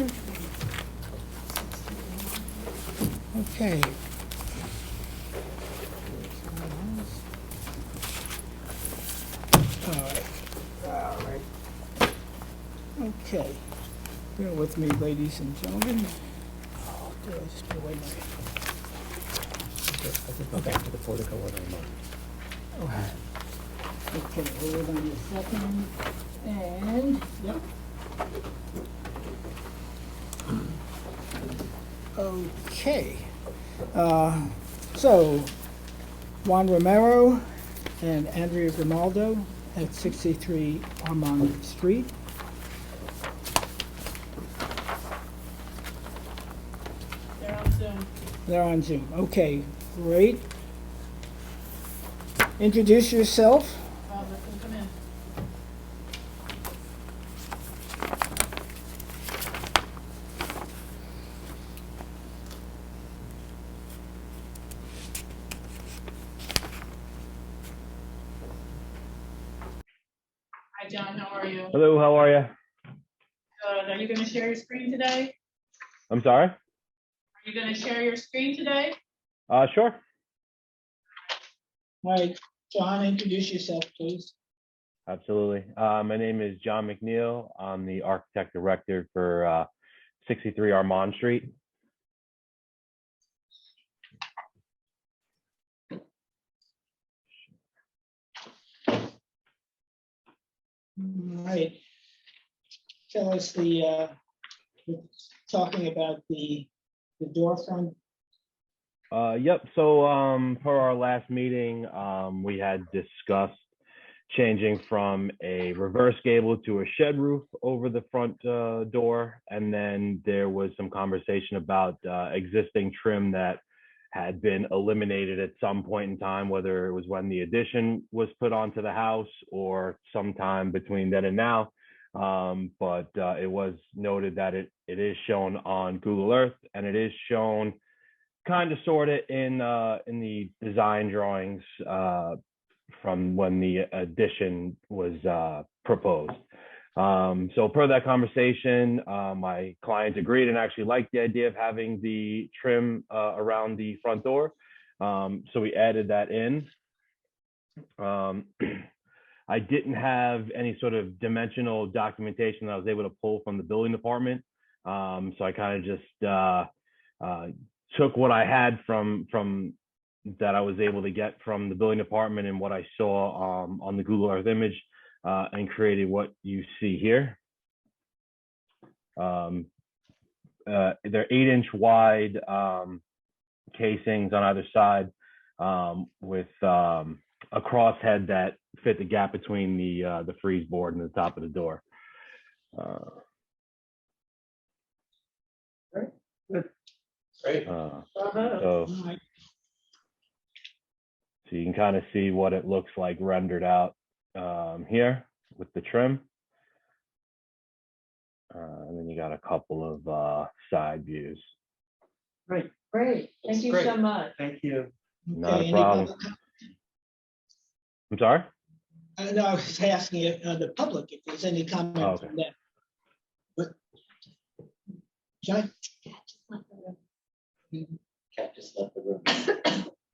Okay. Okay. Bear with me, ladies and gentlemen. Oh, did I just put away my... Okay. To the portico where they look. Okay, hold on a second. And, yep. Okay. So, Juan Romero and Andrea Grimaldo at 63 Armand Street. They're on Zoom. They're on Zoom. Okay, great. Introduce yourself. Let them come in. Hi, John, how are you? Hello, how are you? Good. Are you going to share your screen today? I'm sorry? Are you going to share your screen today? Sure. All right, John, introduce yourself, please. Absolutely. My name is John McNeil. I'm the architect director for 63 Armand Street. All right. Tell us talking about the door front. Yep. So per our last meeting, we had discussed changing from a reverse gable to a shed roof over the front door. And then there was some conversation about existing trim that had been eliminated at some point in time, whether it was when the addition was put onto the house or sometime between then and now. But it was noted that it is shown on Google Earth, and it is shown kind of sort of in the design drawings from when the addition was proposed. So per that conversation, my client agreed and actually liked the idea of having the trim around the front door. So we added that in. I didn't have any sort of dimensional documentation that I was able to pull from the building department. So I kind of just took what I had from that I was able to get from the building department and what I saw on the Google Earth image and created what you see here. They're 8-inch wide casings on either side with a crosshead that fit the gap between the freeze board and the top of the door. Great. So you can kind of see what it looks like rendered out here with the trim. And then you got a couple of side views. Great. Great, thank you so much. Thank you. Not a problem. I'm sorry? No, I was asking the public if there's any comment Oh, okay. from them. But, John? Cat just left the room.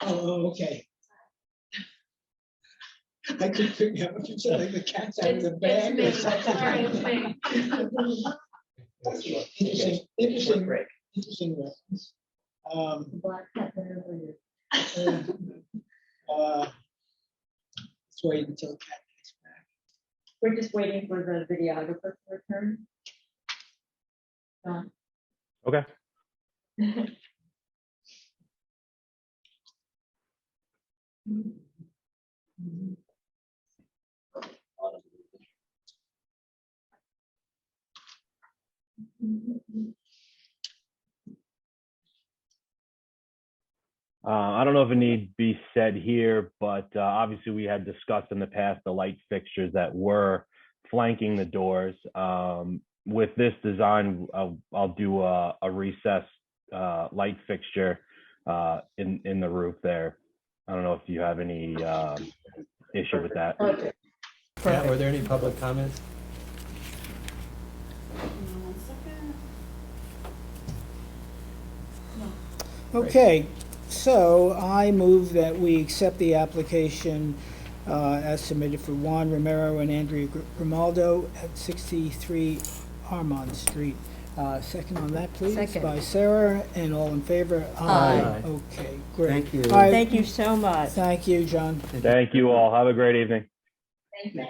Oh, okay. I couldn't figure out if you said like the cat's out of the bag or something. Interesting reference. Black cat there over here. Let's wait until Cat gets back. We're just waiting for the videographer to return. John? Okay. I don't know if it needs to be said here, but obviously we had discussed in the past the light fixtures that were flanking the doors. With this design, I'll do a recessed light fixture in the roof there. I don't know if you have any issue with that. Yeah, were there any public comments? Okay, so I move that we accept the application as submitted for Juan Romero and Andrea Grimaldo at 63 Armand Street. Second on that, please. Second. By Sarah, and all in favor? Aye. Okay, great. Thank you. All right, Thank you so much. thank you, John. Thank you all. Have a great evening. Thank you.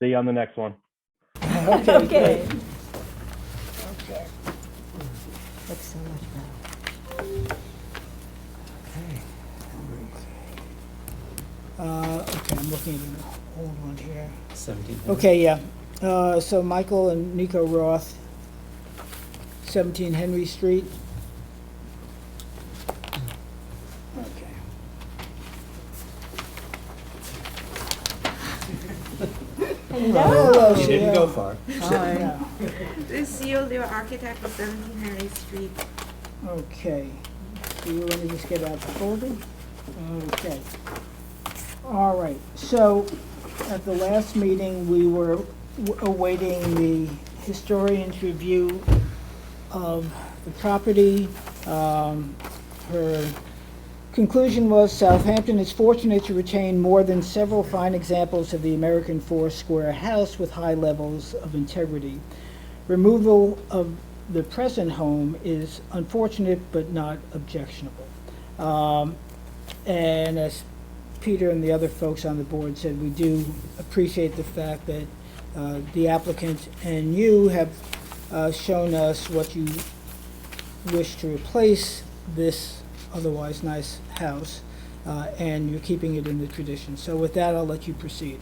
See you on the next one. Okay, Okay. great. Okay. Looks so much better. Okay, I'm looking at an old one here. 17. Okay, yeah. So Michael and Nico Roth, 17 Henry Street. Okay. Hello, You didn't Sheila. go far. Hi. This is your architect of 17 Henry Street. Okay. Do you want to just get out the folder? Okay. All right. So at the last meeting, we were awaiting the historian's review of the property. Her conclusion was Southampton is fortunate to retain more than several fine examples of the American four-square house with high levels of integrity. Removal of the present home is unfortunate but not objectionable. And as Peter and the other folks on the board said, we do appreciate the fact that the applicant and you have shown us what you wish to replace this otherwise nice house, and you're keeping it in the tradition. So with that, I'll let you proceed.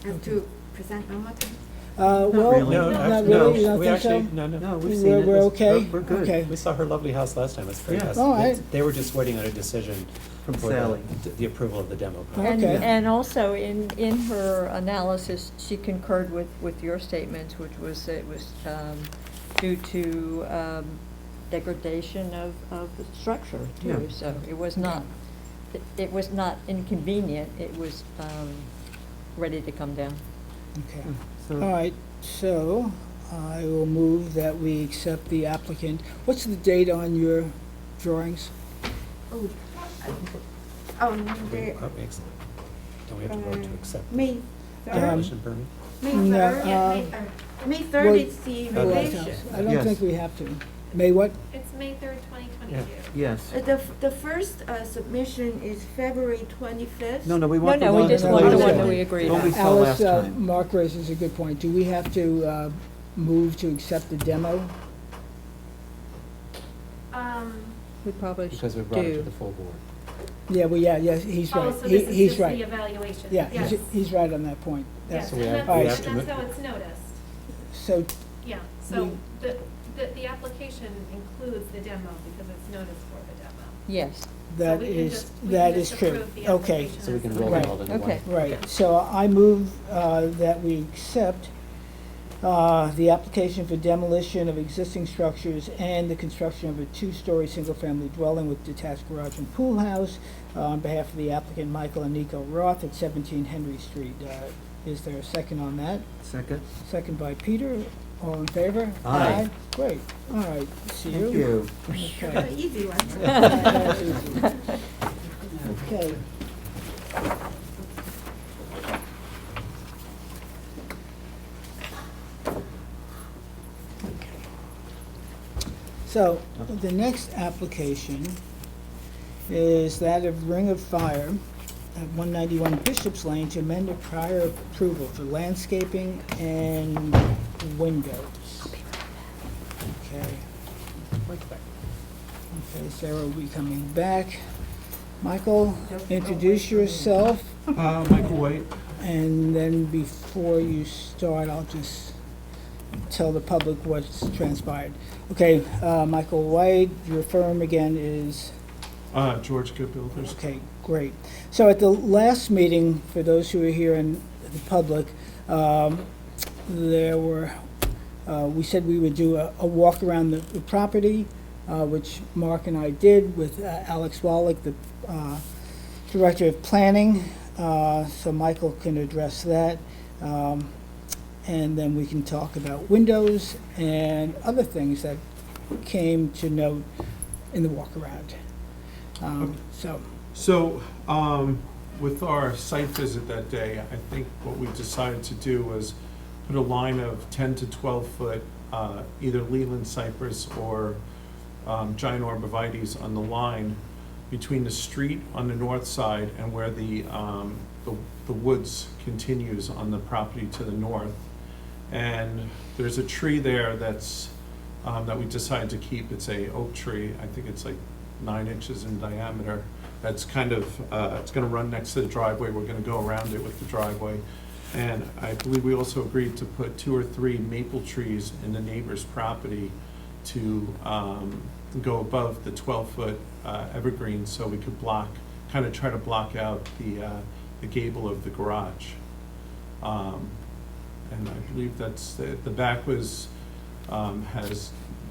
Have to present one more time? Well, really. No, not no, really, you don't we think actually, so? no. No, we've seen it. We're okay? We're good. Okay. We saw her lovely house last time. It's a great Yeah. house. All right. They were just waiting on a decision From for Sally. the approval of the demo. And, Okay. and also in her analysis, she concurred with your statements, which was it was due to degradation of the structure too. Yeah. So it was not inconvenient. It was ready to come down. Okay. So- All right, so I will move that we accept the applicant. What's the date on your drawings? Oh, there, Oh, excellent. Don't we have to vote to accept the May 3rd. demolition permit? May No, 3rd, May 3rd well, is the the last revision. house. I don't Yes. think we have to. May what? It's May 3rd, 2022. Yes. The first submission is February 25th. No, we want the No, one. we just that want the we one saw. that we agreed What we on. saw Alice, last time. Mark raises a good point. Do we have to move to accept the demo? We probably Because we should brought it to do. the full board. Yeah, well, yeah, he's Oh, right. so this is He's just the right. evaluation? Yeah, Yes. he's right on that point. Yes, So and we have- that's, we and have to that's mo- how it's noticed. So, Yeah, so the application includes the demo because it's noticed for the demo. Yes. that we can is, just- we that can is just true. approve the Okay. application So we can as roll Right. it all into one. Okay. Right, so I move that we accept the application for demolition of existing structures and the construction of a two-story single-family dwelling with detached garage and pool house on behalf of the applicant Michael and Nico Roth at 17 Henry Street. Is there a second on that? Second. Second by Peter. All in favor? Aye. Great. All right, see Thank you. Okay. Easy one. That's easy. Okay. So, the next application is that of Ring of Fire at 191 Bishop's Lane to amend a prior approval for landscaping and windows. Okay. Okay, Sarah will be coming back. Michael, introduce yourself, Michael White. and then before you start, I'll just tell the public what's transpired. Okay, Michael White, your firm again is? George Good Builders. Okay, great. So at the last meeting, for those who are here in the public, there were, we said we would do a walk around the property, which Mark and I did with Alex Wallach, the Director of Planning, so Michael can address that. And then we can talk about windows and other things that came to note in the walk around. So, with our site visit that day, I think what we decided to do was put a line of 10 to 12 foot, either Leland cypress or giant arborvitaes on the line between the street on the north side and where the woods continues on the property to the north. And there's a tree there that's that we decided to keep. It's a oak tree. I think it's like 9 inches in diameter. That's kind of, it's gonna run next to the driveway. We're gonna go around it with the driveway. And I believe we also agreed to put 2 or 3 maple trees in the neighbor's property to go above the 12-foot evergreen, so we could kind of try to block out the gable of the garage. And I believe that's, the back has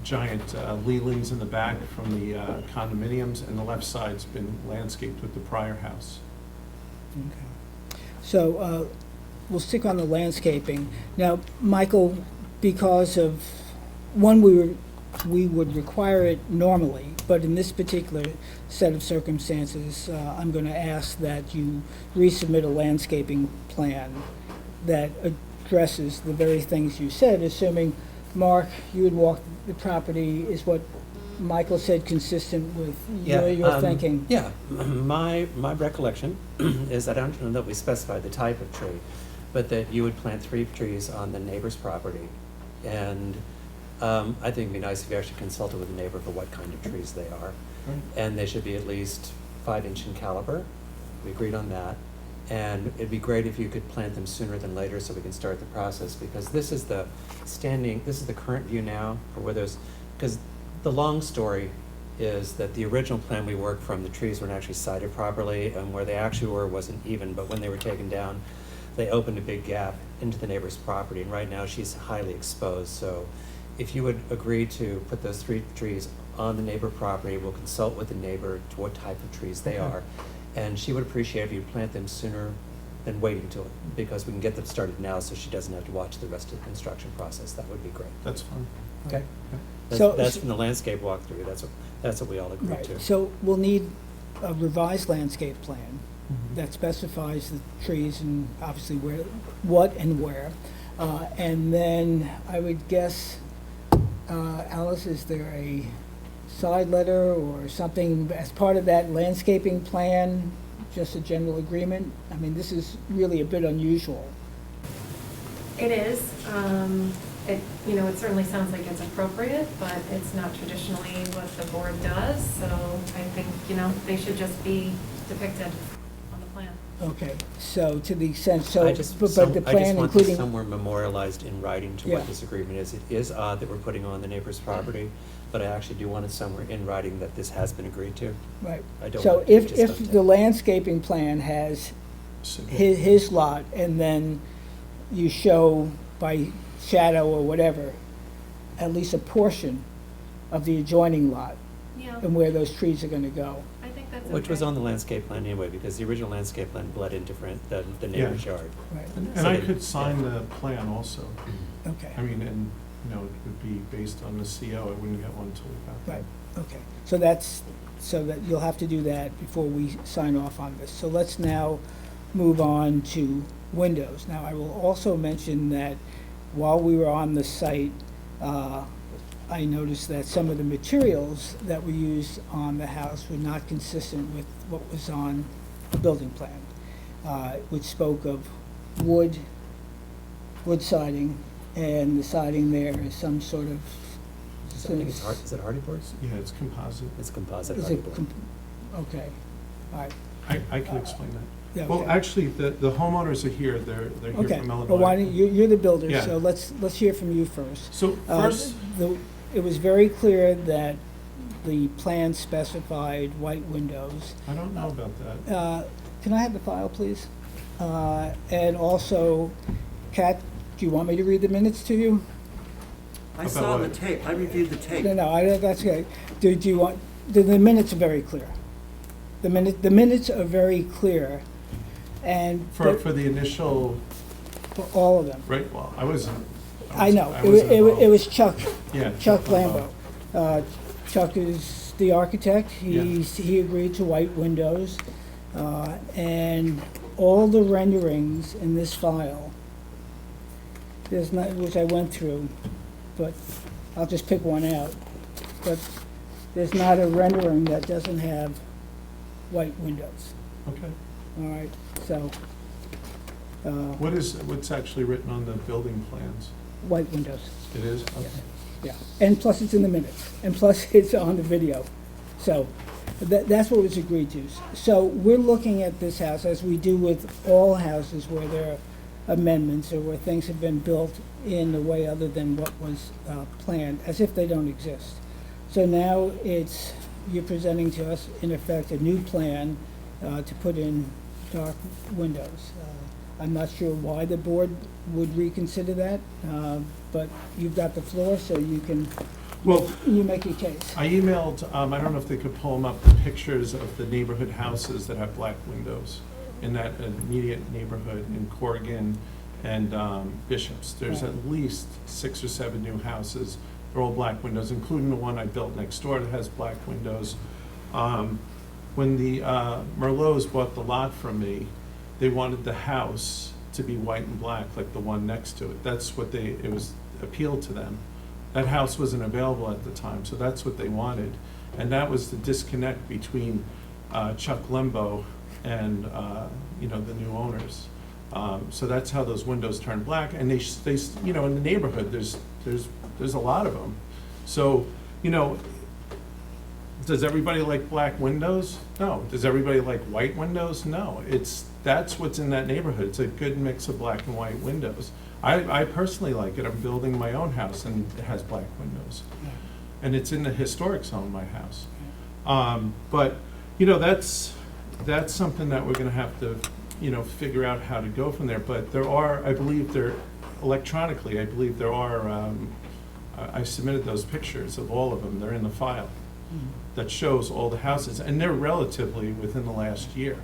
giant leelings in the back from the condominiums, and the left side's been landscaped with the prior house. Okay. So we'll stick on the landscaping. Now, Michael, because of, one, we would require it normally, but in this particular set of circumstances, I'm going to ask that you resubmit a landscaping plan that addresses the very things you said, assuming, Mark, you had walked the property. Is what Michael said consistent with your thinking? Yeah, my recollection is, I don't know that we specified the type of tree, but that you would plant 3 trees on the neighbor's property. And I think it'd be nice if you actually consulted with the neighbor for what kind of trees they are. Right. And they should be at least 5-inch in caliber. We agreed on that. And it'd be great if you could plant them sooner than later so we can start the process, because this is the current view now for where those, because the long story is that the original plan we worked from, the trees weren't actually sited properly, and where they actually were wasn't even, but when they were taken down, they opened a big gap into the neighbor's property, and right now she's highly exposed. So if you would agree to put those 3 trees on the neighbor property, we'll consult with the neighbor to what type of trees they are. And she would appreciate if you plant them sooner than waiting till, because we can get them started now so she doesn't have to watch the rest of the construction process. That would be great. That's fine. Okay? That's from the landscape walkthrough. That's what we all agreed to. So we'll need a revised landscape plan that specifies the trees and obviously what and where. And then I would guess, Alice, is there a side letter or something as part of that landscaping plan, just a general agreement? I mean, this is really a bit unusual. It is. It certainly sounds like it's appropriate, but it's not traditionally what the board does. So I think, they should just be depicted on the plan. Okay, so to the extent, I just want including this somewhere memorialized in writing to what Yeah. this agreement is. It is odd that we're putting on the neighbor's property, but I actually do want it somewhere in writing that this has been agreed to. Right. I don't So want it to just if the landscaping plan has his lot, and then you show by shadow or whatever, at least a portion of the adjoining lot, Yeah. and where those trees are gonna go. I think that's Which was okay. on the landscape plan anyway, because the original landscape plan bled into the neighbor's yard. Right. And So I they- could sign the plan also. Okay. I mean, and, it would be based on the CO. I wouldn't get one until we got that. Right, okay. So that you'll have to do that before we sign off on this. So let's now move on to windows. Now, I will also mention that while we were on the site, I noticed that some of the materials that were used on the house were not consistent with what was on the building plan, which spoke of wood siding, and the siding there is some sort of. I think it's is it hardy boards? Yeah, it's composite. It's composite Is hardy it board. okay, all right. I can explain that. Yeah, Well, okay. actually, the homeowners are here. They're here Okay, from Illinois. well, why don't you're the builder, Yeah. so let's hear from you first. So first, It was very clear that the plan specified white windows. I don't know about that. Can I have the file, please? And also, Kat, do you want me to read the minutes to you? I saw the tape, I reviewed the tape. No, that's okay. Do you want, the minutes are very clear. The minutes are very clear, and. For the initial, For all of them. right, well, I was know, wasn't involved. it was Chuck. Yeah, Chuck Chuck Lambo. Chuck is the architect. Yeah. He agreed to white windows. And all the renderings in this file there's not, which I went through, but I'll just pick one out. But there's not a rendering that doesn't have white windows, Okay. all right? So, What's actually written on the building plans? white windows, It is? Okay. yeah. And plus it's in the minutes, and plus it's on the video. So that's what was agreed to. So we're looking at this house, as we do with all houses where there are amendments or where things have been built in a way other than what was planned, as if they don't exist. So now you're presenting to us, in effect, a new plan to put in dark windows. I'm not sure why the board would reconsider that, but you've got the floor, so you can, Well, you make your case. I emailed, I don't know if they could pull them up, the pictures of the neighborhood houses that have black windows in that immediate neighborhood in Corrigan and Bishops. There's at least 6 or 7 new houses. They're all black windows, including the one I built next door that has black windows. When the Merlots bought the lot from me, they wanted the house to be white and black, like the one next to it. That's what it was appealed to them. That house wasn't available at the time, so that's what they wanted. And that was the disconnect between Chuck Lembo and the new owners. So that's how those windows turn black. And they in the neighborhood, there's a lot of them. So, does everybody like black windows? No. Does everybody like white windows? No. That's what's in that neighborhood. It's a good mix of black and white windows. I personally like it. I'm building my own house and it has black windows. And it's in the historic zone, my house. But, that's something that we're gonna have to, figure out how to go from there. But there are, I believe electronically, I submitted those pictures of all of them. They're in the file that shows all the houses, and they're relatively within the last year.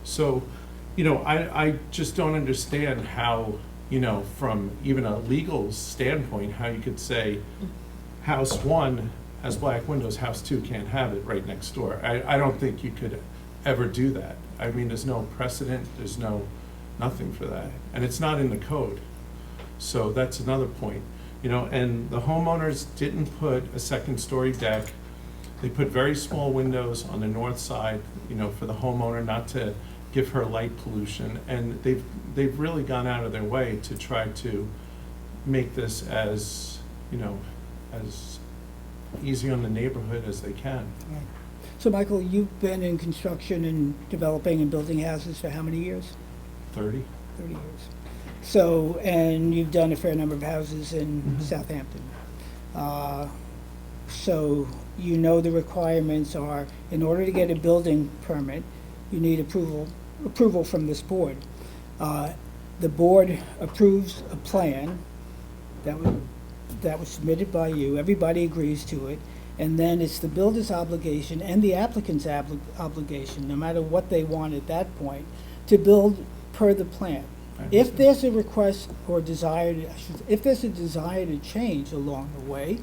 So, I just don't understand how, from even a legal standpoint, how you could say house 1 has black windows, house 2 can't have it right next door. I don't think you could ever do that. I mean, there's no precedent, there's nothing for that. And it's not in the code. So that's another point. And the homeowners didn't put a second-story deck. They put very small windows on the north side, for the homeowner not to give her light pollution. And they've really gone out of their way to try to make this as, as easy on the neighborhood as they can. Right. So Michael, you've been in construction and developing and building houses for how many years? 30. 30 years. So, and you've done a fair number of houses in Southampton. So you know the requirements are, in order to get a building permit, you need approval from this board. The board approves a plan that was submitted by you. Everybody agrees to it. And then it's the builder's obligation and the applicant's obligation, no matter what they want at that point, to build per the plan. If there's a request or if there's a desire to change along the way,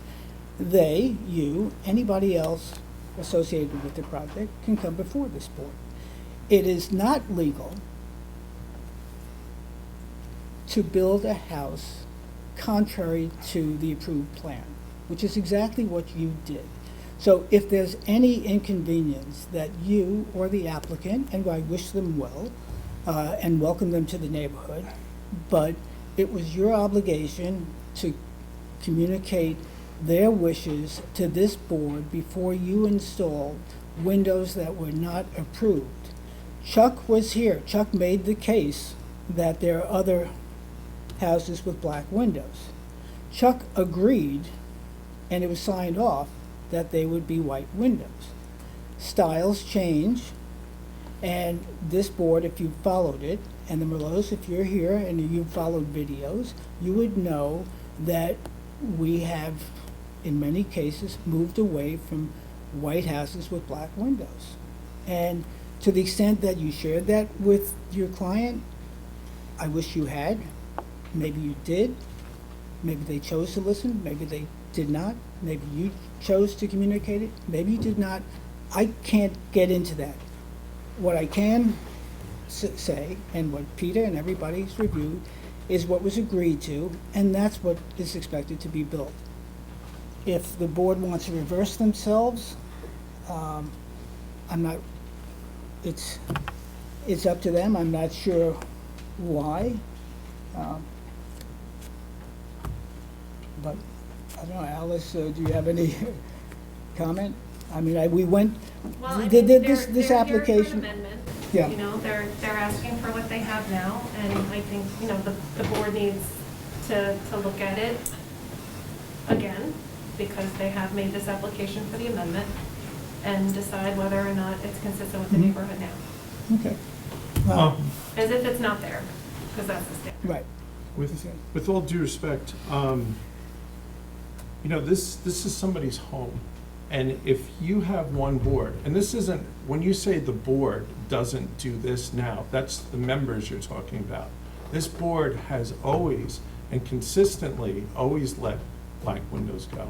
you, anybody else associated with the project can come before this board. It is not legal to build a house contrary to the approved plan, which is exactly what you did. So if there's any inconvenience that you or the applicant, and I wish them well, and welcome them to the neighborhood, but it was your obligation to communicate their wishes to this board before you installed windows that were not approved. Chuck was here. Chuck made the case that there are other houses with black windows. Chuck agreed, and it was signed off, that they would be white windows. Styles change, and this board, if you followed it, and the Merlots, if you're here and you followed videos, you would know that we have, in many cases, moved away from white houses with black windows. And to the extent that you shared that with your client, I wish you had. Maybe you did. Maybe they chose to listen. Maybe they did not. Maybe you chose to communicate it. Maybe you did not. I can't get into that. What I can say, and what Peter and everybody's reviewed, is what was agreed to, and that's what is expected to be built. If the board wants to reverse themselves, I'm not, it's up to them. I'm not sure why. But I don't know, Alice, do you have any comment? I mean, we went, Well, I mean, this they're here for an application. amendment. Yeah. You know, they're asking for what they have now, and I think, you know, the board needs to look at it again, because they have made this application for the amendment, and decide whether or not it's consistent with the neighborhood now. Okay. As if it's not there, because that's the standard. Right. With all due respect, you know, this is somebody's home. And if you have one board, and this isn't, when you say the board doesn't do this now, that's the members you're talking about. This board has always and consistently always let black windows go.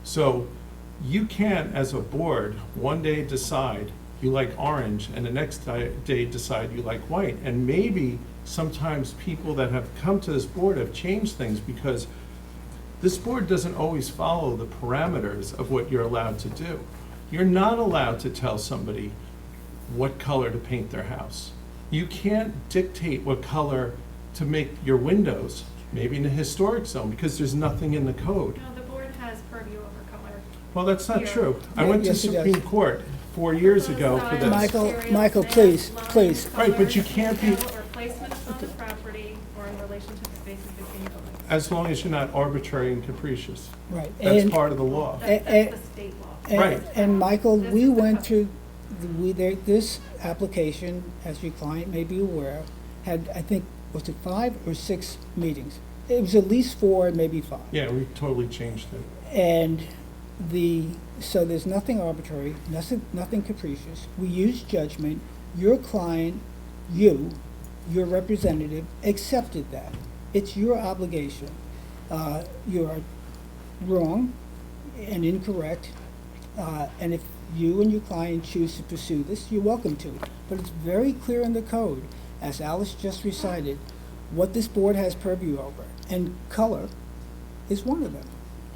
So you can't, as a board, one day decide you like orange and the next day decide you like white. And maybe sometimes people that have come to this board have changed things, because this board doesn't always follow the parameters of what you're allowed to do. You're not allowed to tell somebody what color to paint their house. You can't dictate what color to make your windows, maybe in a historic zone, because there's nothing in the code. No, the board has purview over color. Well, that's not Here. true. I went to Yes, it does. Supreme Court 4 years ago for this. Michael, please. Right, but you can't be, Or placements on the property, or in relation to the spaces between buildings. as long as you're not arbitrary and capricious. Right. That's And- part of the law. That's the state law. Right. And Michael, we went through, this application, as your client may be aware, had, I think, was it 5 or 6 meetings? It was at least 4, maybe 5. Yeah, we totally changed it. And so there's nothing arbitrary, nothing capricious. We use judgment. Your client, your representative, accepted that. It's your obligation. You are wrong and incorrect, and if you and your client choose to pursue this, you're welcome to. But it's very clear in the code, as Alice just recited, what this board has purview over, and color is one of them.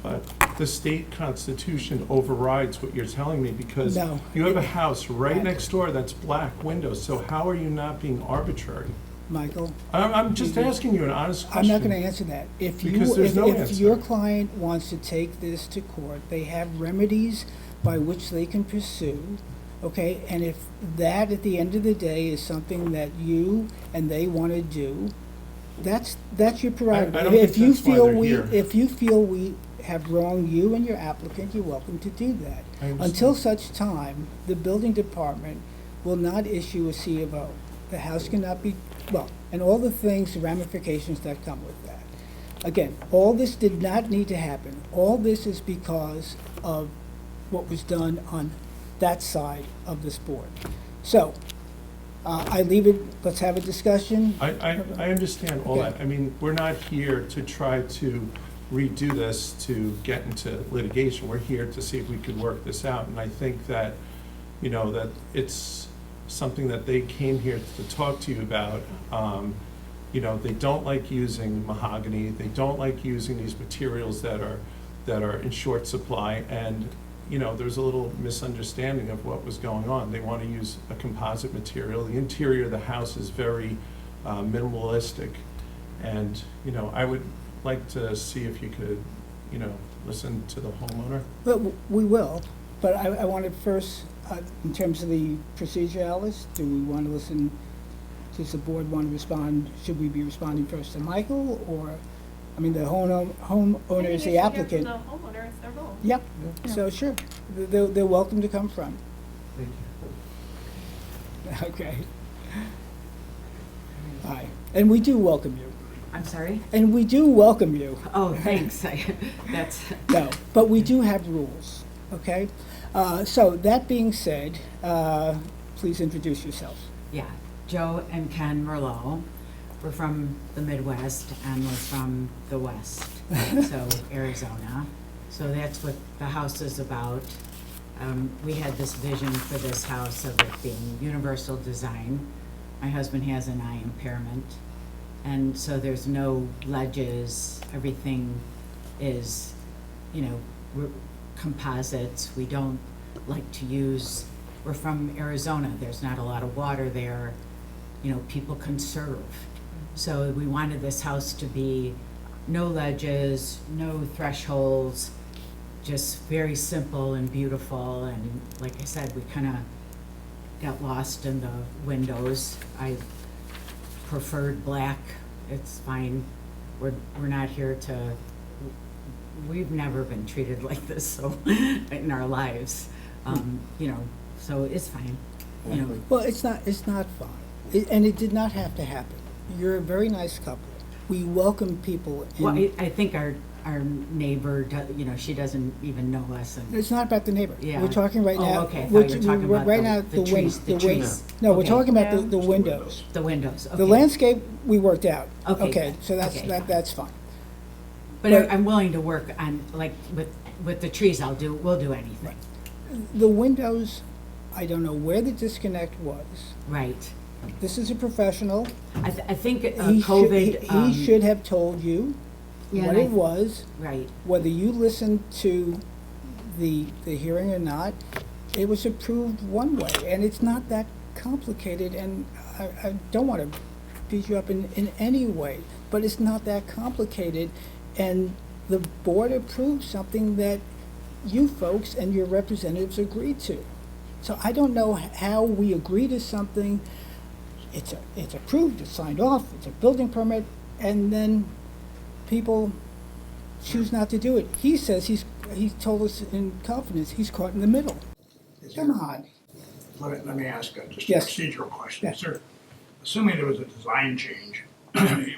But the state constitution overrides what you're telling me, because No. you have a house right next door that's black windows, so how are you not being arbitrary? Michael? I'm just asking you an honest question. I'm not going to answer that. If Because there's no if answer. your client wants to take this to court, they have remedies by which they can pursue, okay? And if that, at the end of the day, is something that you and they want to do, that's your prerogative. I don't think If you that's why feel they're we, here. if you feel we have wronged you and your applicant, you're welcome to do that. I understand. Until such time, the building department will not issue a C of O. The house cannot be, well, and all the things, the ramifications that come with that. Again, all this did not need to happen. All this is because of what was done on that side of this board. So, I leave it, let's have a discussion. I understand all Okay. that. I mean, we're not here to try to redo this to get into litigation. We're here to see if we could work this out. And I think that, you know, that it's something that they came here to talk to you about. You know, they don't like using mahogany. They don't like using these materials that are in short supply. And, you know, there's a little misunderstanding of what was going on. They want to use a composite material. The interior of the house is very minimalistic. And, you know, I would like to see if you could, you know, listen to the homeowner. Well, we will, but I wanted first, in terms of the procedure, Alice, do we want to listen, does the board want to respond, should we be responding first to Michael, or, I mean, the homeowner is the applicant. The homeowner, it's their role. Yep, so sure, they're welcome to come from. Thank you. Okay. Aye, and we do welcome you. I'm sorry? And we do welcome you. Oh, thanks. That's... No, but we do have rules, okay? So that being said, please introduce yourselves. Yeah, Joe and Ken Merlot. We're from the Midwest and we're from the West, so Arizona. So that's what the house is about. We had this vision for this house of it being universal design. My husband has an eye impairment, And so there's no ledges, everything is, you know, we're composites. We don't like to use, we're from Arizona, there's not a lot of water there. You know, people conserve. So we wanted this house to be no ledges, no thresholds, just very simple and beautiful. And like I said, we kind of got lost in the windows. I preferred black. It's fine. We're not here to, we've never been treated like this so in our lives. You know, so it's fine. You know, Well, it's not fine, and it did not have to happen. You're a very nice couple. We welcome people in. well, I think our neighbor, you know, she doesn't even know us. And It's not about the neighbor. Yeah. We're talking right Oh, now. okay. I thought you were talking about right the- now, the trees, the trees. No, we're Okay. talking about the windows. The windows, okay. The landscape, we worked out. Okay, So that's, okay. that's fine. But but- I'm willing to work on, like, with the trees, we'll do anything. The windows, I don't know where the disconnect was. Right. This is a professional. I think He COVID. He should have told you Yeah, what and it was. Right. Whether you listened to the hearing or not, it was approved one way, and it's not that complicated, and I don't want to beat you up in any way, but it's not that complicated, and the board approved something that you folks and your representatives agreed to. So I don't know how we agree to something, it's approved, it's signed off, it's a building permit, and then people choose not to do it. He says he's told us in confidence, he's caught in the middle. Come on. Let me ask just a Yes. procedural question. Yes. Sir, assuming there was a design change,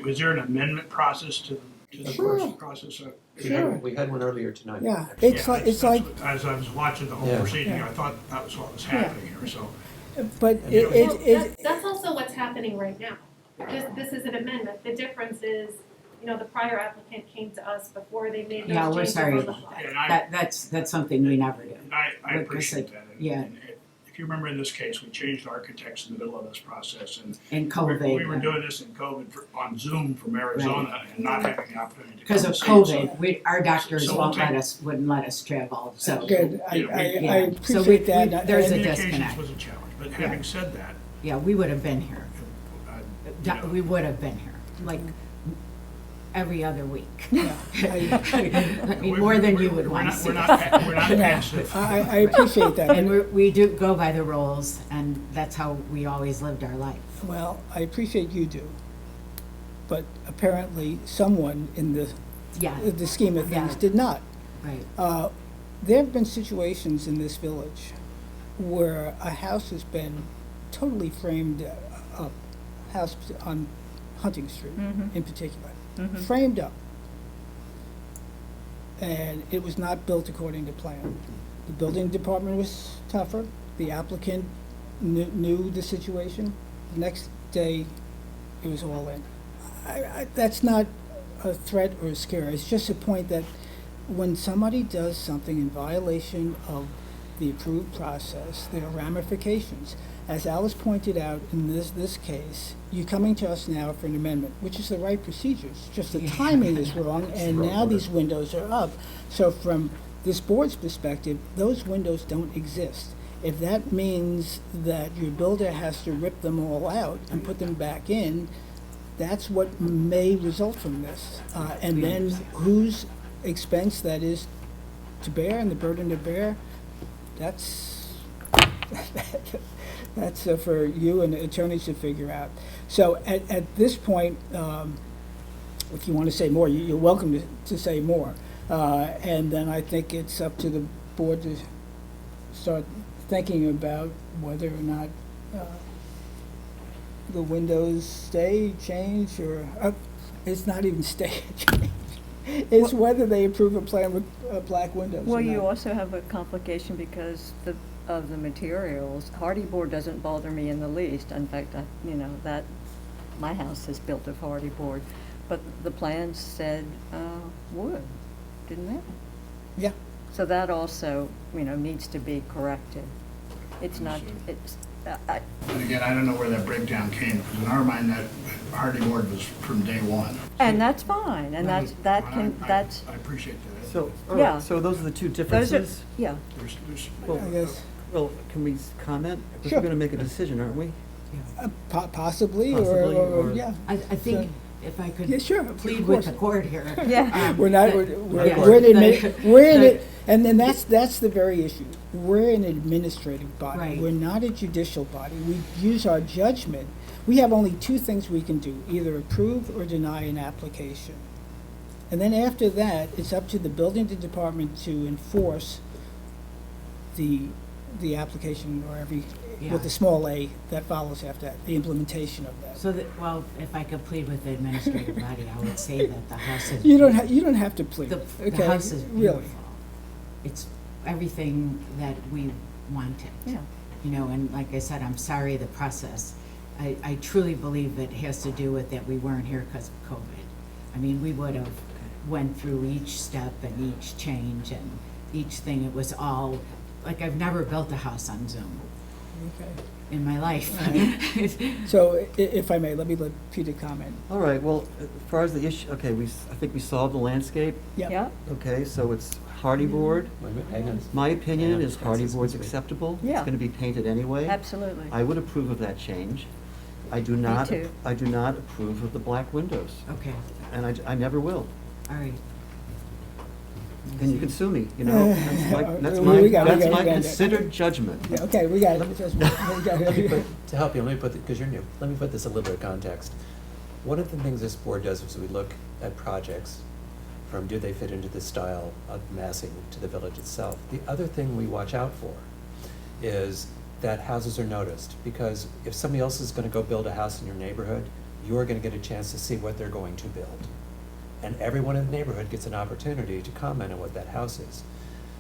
was there an amendment process to the Sure. first process? We had one earlier tonight. Yeah, it's like, As I was watching the whole Yeah. proceeding, Yeah. I thought that was what was happening here, so. but And That's also what's happening right now. This is an amendment. The difference is, you know, the prior applicant came to us before they made those Yeah, we're changes sorry. on the fly. And I, That's something we never do. and I Like I appreciate said, that. And- yeah. and if you remember in this case, we changed architects in the middle of this process, and In we COVID. were doing this in COVID on Zoom from Arizona and not having the opportunity to Because come of and see it. COVID, our doctors So we'll wouldn't let us travel, so. good, I Yeah. So appreciate that. there's a Communications disconnect. was a challenge, but having said that, Yeah, we would have been here. you know, We would have been here, like, every other week. Yeah, I mean, more than you would want to see. We're not passive. I appreciate that. And we do go by the rules, and that's how we always lived our life. Well, I appreciate you do, but apparently someone in Yeah. the scheme of things Yeah. did not. Right. There have been situations in this village where a house has been totally framed up, house on Hunting Street in particular, framed up. And it was not built according to plan. The building department was tougher, the applicant knew the situation. The next day, it was all in. That's not a threat or a scare, it's just a point that when somebody does something in violation of the approved process, there are ramifications. As Alice pointed out in this case, you're coming to us now for an amendment, which is the right procedures, just the timing is wrong, and now these windows are up. So from this board's perspective, those windows don't exist. If that means that your builder has to rip them all out and put them back in, that's what may result from this. And then whose expense that is to bear and the burden to bear, that's for you and the attorneys to figure out. So at this point, if you want to say more, you're welcome to say more. And then I think it's up to the board to start thinking about whether or not the windows stay, change, or it's not even stay, change. It's whether they approve a plan with black windows. Well, or you not. also have a complication because of the materials. Hardy board doesn't bother me in the least. In fact, that my house is built of hardy board, but the plans said wood, didn't it? Yeah. So that also, needs to be corrected. It's not, And again, I don't know where that breakdown came, because in our mind, that hardy board was from day one. And that's fine, and I appreciate that. So, all Yeah. right, so those are the two those are, differences? yeah. Well, I guess. Well, can we comment? Because Sure. we're going to make a decision, aren't we? Possibly, Possibly, or, or- yeah. I think So- if I could Yeah, sure, plead of with course. the court here. Yeah. We're not, that- we're yeah, we're in, the- we're in the- it, and then that's the very issue. We're an administrative body. Right. We're not a judicial body. We use our judgment. We have only two things we can do, either approve or deny an application. And then after that, it's up to the building department to enforce the application or Yeah. with the small a that follows after that, the implementation of that. So that, well, if I could plead with the administrative body, I would say that the house is. You don't have to plead. The Okay, house is really. beautiful. It's everything that we wanted. Yeah. You know, and like I said, I'm sorry the process. I truly believe it has to do with that we weren't here because of COVID. I mean, we would have went through each step and each change and each thing. It was all, like, I've never built a house on Zoom Okay. in my life. So if I may, let Peter comment. All right, well, as far as the issue, okay, I think we solved the landscape. Yep. Yeah, Okay, so it's hardy board. My opinion is hardy board's acceptable. Yeah. It's going to be painted anyway. absolutely. I would approve of that change. I do not. too. I do not approve of the black windows, Okay, and I never will. all right. And you can sue me, you know, that's We got it. my considered judgment. Yeah, okay, we got it. Just- we got it. To help you, let me put, because you're new, let me put this a little bit of context. One of the things this board does is we look at projects from do they fit into the style of massing to the village itself. The other thing we watch out for is that houses are noticed, because if somebody else is gonna go build a house in your neighborhood, you're gonna get a chance to see what they're going to build. And everyone in the neighborhood gets an opportunity to comment on what that house is.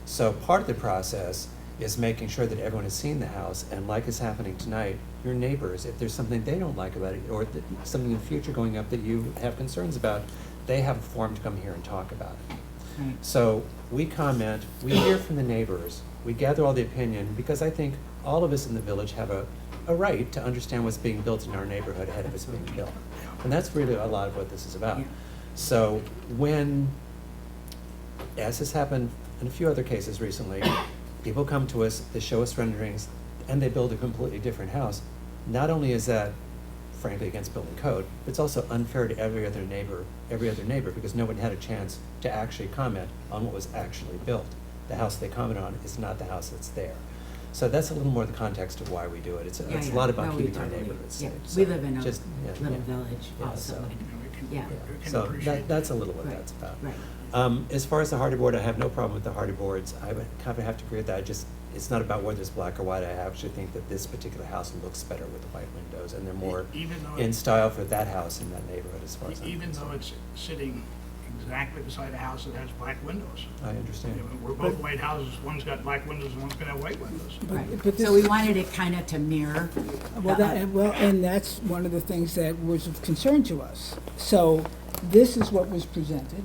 So part of the process is making sure that everyone has seen the house, and like is happening tonight, your neighbors, if there's something they don't like about it, or something in the future going up that you have concerns about, they have a forum to come here and talk about it. Right. So we comment, we hear from the neighbors, we gather all the opinion, because I think all of us in the village have a right to understand what's being built in our neighborhood ahead of it's being built. And that's really a lot of what this is about. Yeah. So when, as has happened in a few other cases recently, people come to us, they show us renderings, and they build a completely different house, not only is that frankly against building code, but it's also unfair to every other neighbor, because no one had a chance to actually comment on what was actually built. The house they comment on is not the house that's there. So that's a little more the context of why we do it. It's Yeah, a yeah. lot about No, we keeping our totally- neighborhoods yeah. safe. We So live in a just- little village Yeah, also, so- and, yeah. So that's a little what Right, that's about. right. As far as the hardy board, I have no problem with the hardy boards. I would kind of have to agree with that. It's not about whether it's black or white. I actually think that this particular house looks better with the white windows, and they're more Even though in style for that house in that neighborhood as far as I'm Even though concerned. it's sitting exactly beside a house that has black windows. I understand. You know, we're both white houses, one's got black windows and one's gonna have white windows. Right, but so this- we wanted it kind of to mirror. And that's one of the things that was of concern to us. So this is what was presented,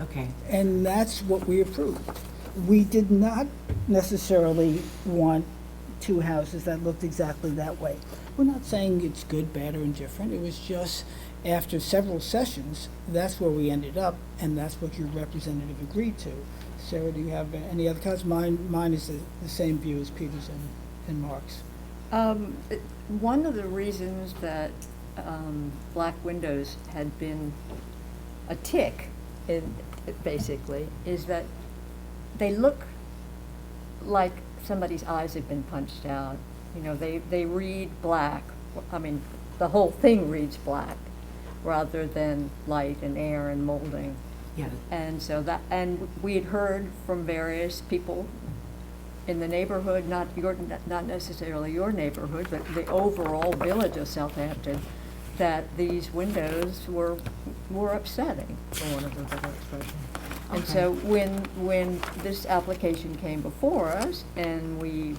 Okay, and that's what we approved. We did not necessarily want two houses that looked exactly that way. We're not saying it's good, bad, or indifferent. It was just after several sessions, that's where we ended up, and that's what your representative agreed to. Sarah, do you have any other comments? Mine is the same view as Peter's and Mark's. One of the reasons that black windows had been a tick, basically, is that they look like somebody's eyes have been punched out. You know, they read black. I mean, the whole thing reads black rather than light and air and molding. yeah, And so and we had heard from various people in the neighborhood, not necessarily your neighborhood, but the overall village of Southampton, that these windows were upsetting, for want of a better expression. And Okay. so when this application came before us and we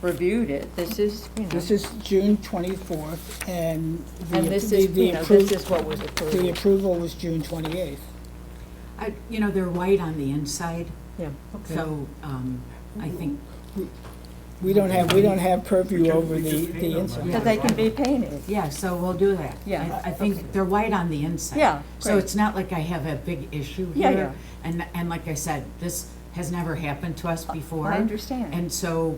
reviewed it, this is, you know. This is June 24th, and And this is, you know, this is what was approved. the approval was June 28th. they're white on the inside, Yeah. so, I think, We don't have purview over the inside. So they can be painted. Yeah, so we'll do that. Yeah, I think they're white on the inside. Yeah, So great. it's not like I have a big issue Yeah, here. And like I said, this has never happened to us before. I understand. And so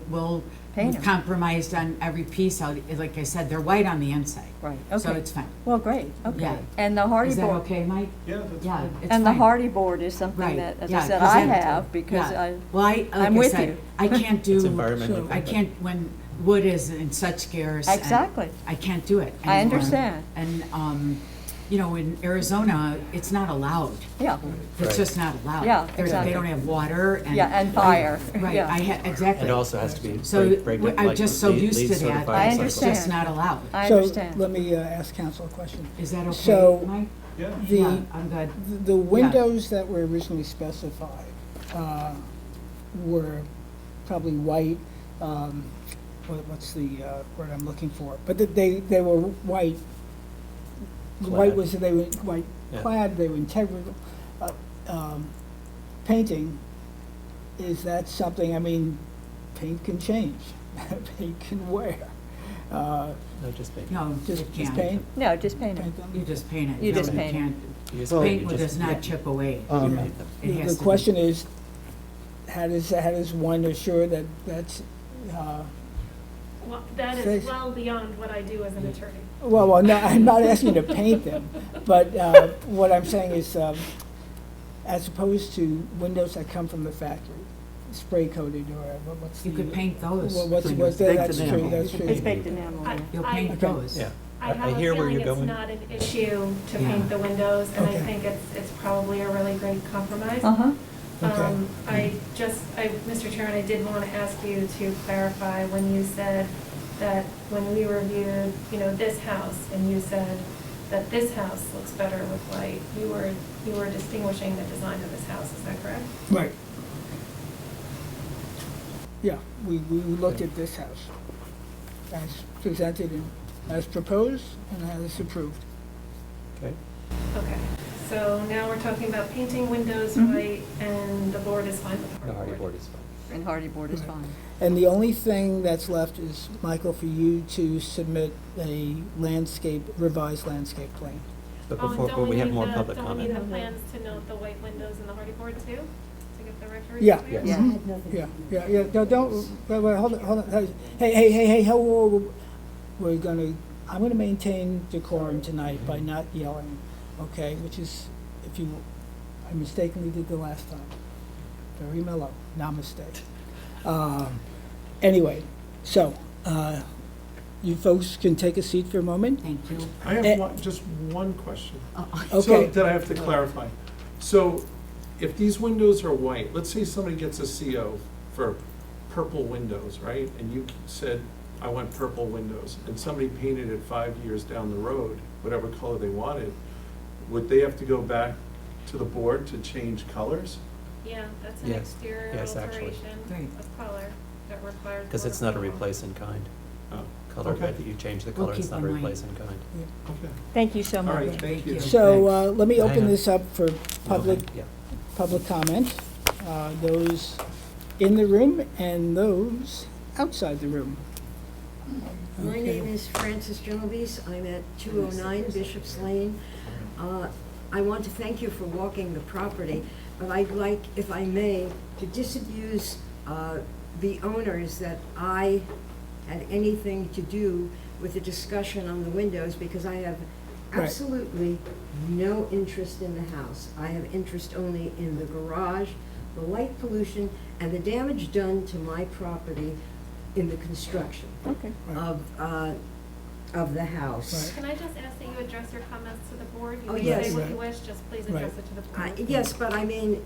Paint we've 'em. compromised on every piece. Like I said, they're white on the inside. Right, So okay. it's fine. Well, great, okay. Yeah. And the hardy Is that board. okay, Mike? Yeah, that's Yeah, fine. it's And the fine. hardy board is something Right, that, as yeah, I said, 'cause I that- have, because yeah. Well, like I'm I with said, you. I can't do. It's environmentally I can't, when wood is in such scarce. and Exactly. I can't do it I anymore. understand. And, you know, in Arizona, it's not allowed. Yeah, It's just not allowed. Yeah, They exactly. don't have water and. Yeah, and fire. Right, Yeah. exactly. It also has to be So break I'm just so used to that. I It's understand. just not allowed. I So understand. let me ask council a question. Is that okay, So, Mike? Yeah. Yeah, I'm good. The windows that were originally specified were probably white, what's the word I'm looking for? But they were white. White was, they were white Yeah. clad, they were integral. Painting, is that something, I mean, paint can change, paint can wear. No, just paint. No, Just it can't. paint? No, just paint it. Paint them? You just paint it. You No, just paint it. can't. You just Well, paint, Paint you does just- not chip away. Um, paint them. It has The to be- question is, how does one assure that that's, Well, that Safe. is well beyond what I do as an attorney. well, no, I'm not asking you to paint them, but what I'm saying is, as opposed to windows that come from the factory, spray coated or what's the? You could paint those. Well, that's Baked true, enamel. that's true. It's baked enamel. I- yeah. You'll I- paint those. Yeah. I I have a hear where feeling you're it's going. not an issue to Yeah. paint the windows, and I Okay. think it's probably a really great compromise. Uh-huh. Okay. Mr. Chairman, I did want to ask you to clarify when you said that when we reviewed, this house, and you said that this house looks better with white, you were distinguishing the design of this house, is that correct? Right. Yeah, we looked at this house as presented and as proposed and as approved. Okay. Okay, so now we're talking about painting windows Mhm. white, and the board is fine with the The hardy hardy board. board is fine. And hardy board is Right. fine. And the only thing that's left is, Michael, for you to submit a revised landscape plan. But Oh, and before, don't but we have need more the- public Don't we need comment. the plans to note the white windows in the hardy board too, to get the record? Yeah. clear? Yes. Mhm. Yeah, don't, wait, hold on. Hey, I'm gonna maintain decorum tonight by not yelling, okay, which is, I mistakenly did the last time. Very mellow, namaste. Anyway, so, you folks can take a seat for a moment. Thank you. I have just one question. So Okay. that I have to clarify. So if these windows are white, let's say somebody gets a CO for purple windows, right? And you said, I want purple windows, and somebody painted it 5 years down the road, whatever color they wanted, would they have to go back to the board to change colors? Yeah, that's an Yes. exterior Yes, actually. alteration Right. of color that requires. Because it's not a replace in kind. Oh, Color, okay. if you change the We'll color, it's keep not a in mind. replace in kind. Okay. Thank you so All much. right, thank you. So, let me open Hang on. this up for public Yeah. comment, those in the room and those outside the room. My Okay. name is Frances Genovese. I'm at 209 Bishop's Lane. I want to thank you for walking the property, but I'd like, if I may, to disabuse the owners that I had anything to do with the discussion on the windows, because I have Right. absolutely no interest in the house. I have interest only in the garage, the light pollution, and the damage done to my property in the construction Okay. of the house. Can I just ask that you address your comments to the board? You Oh, can yes. say what you wish, just please address Right. it to the board. Yes, but I mean,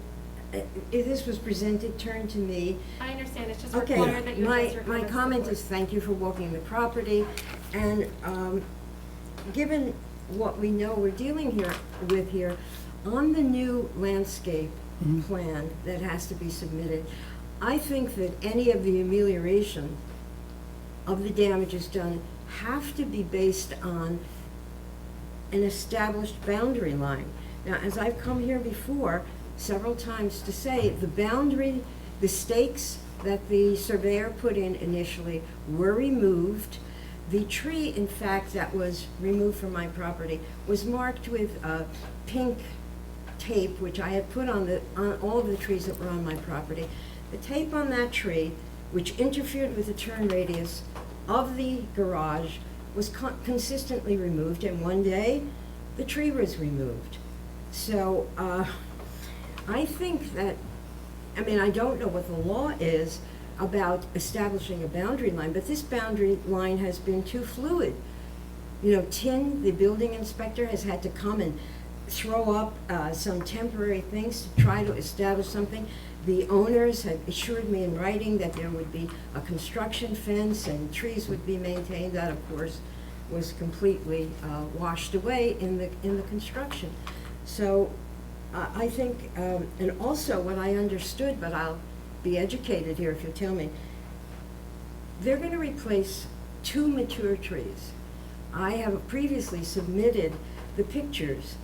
if this was presented, turned to me. I understand, it's just Okay, required that you address your my comments to the comment board. is thank you for walking the property, and given what we know we're dealing with here, on the new landscape plan that has to be submitted, I think that any of the amelioration of the damages done have to be based on an established boundary line. Now, as I've come here before several times to say, the boundary, the stakes that the surveyor put in initially were removed. The tree, in fact, that was removed from my property was marked with pink tape, which I had put on all of the trees that were on my property. The tape on that tree, which interfered with the turn radius of the garage, was consistently removed, and one day the tree was removed. So I think that, I mean, I don't know what the law is about establishing a boundary line, but this boundary line has been too fluid. You know, Tin, the building inspector, has had to come and throw up some temporary things to try to establish something. The owners had assured me in writing that there would be a construction fence and trees would be maintained. That, of course, was completely washed away in the construction. So I think, and also what I understood, but I'll be educated here if you tell me, they're going to replace 2 mature trees. I have previously submitted the pictures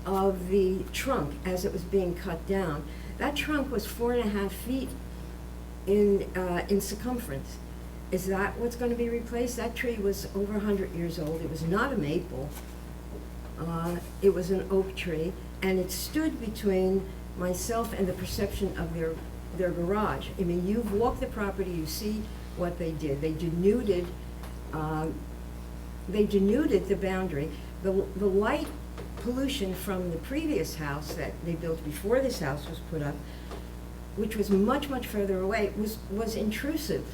of the trunk as it was being cut down. That trunk was 4.5 feet in circumference. Is that what's going to be replaced? That tree was over 100 years old. It was not a maple. It was an oak tree, and it stood between myself and the perception of their garage. I mean, you've walked the property, you see what they did. They denuded the boundary. The light pollution from the previous house that they built before this house was put up, which was much, much further away, was intrusive.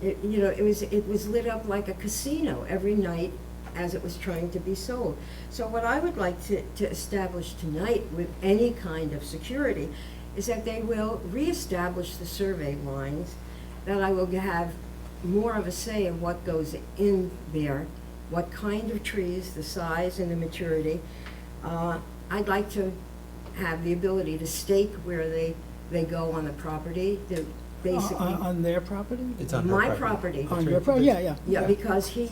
It was lit up like a casino every night as it was trying to be sold. So what I would like to establish tonight with any kind of security is that they will reestablish the survey lines, that I will have more of a say in what goes in there, what kind of trees, the size and the maturity. I'd like to have the ability to stake where they go on the property, to basically. On their property? It's on her My property. On your property, yeah. Yeah, because he,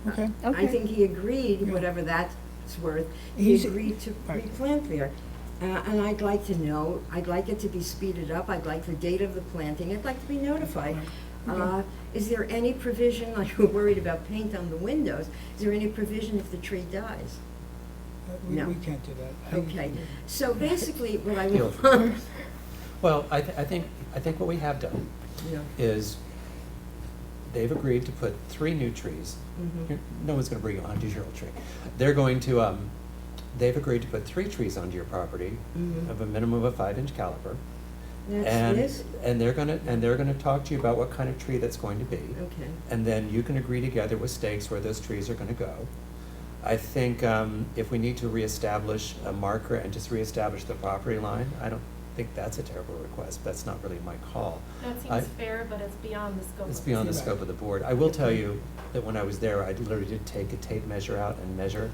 Okay. I think he agreed, Yeah. whatever that's worth, He's- he agreed to right. replant there. And I'd like to know, I'd like it to be speeded up, I'd like the date of the planting, I'd like to be notified. Okay. Is there any provision, like we're worried about paint on the windows, is there any provision if the tree dies? No. We can't do that. Okay, so basically what I Feel want. Well, I think what we have done Yeah. is they've agreed to put 3 new trees. Mhm. No one's gonna bring you a 100-year-old tree. They're going to, they've agreed to put 3 trees onto your property Mhm. of a minimum of 5-inch caliber. That's this? And they're gonna talk to you about what kind of tree that's going to be. Okay. And then you can agree together with stakes where those trees are gonna go. I think if we need to reestablish a marker and just reestablish the property line, I don't think that's a terrible request. That's not really my call. That I- seems fair, but it's beyond the scope of. It's beyond the Right. scope of the board. I will tell you that when I was there, I literally did take a tape measure out and measure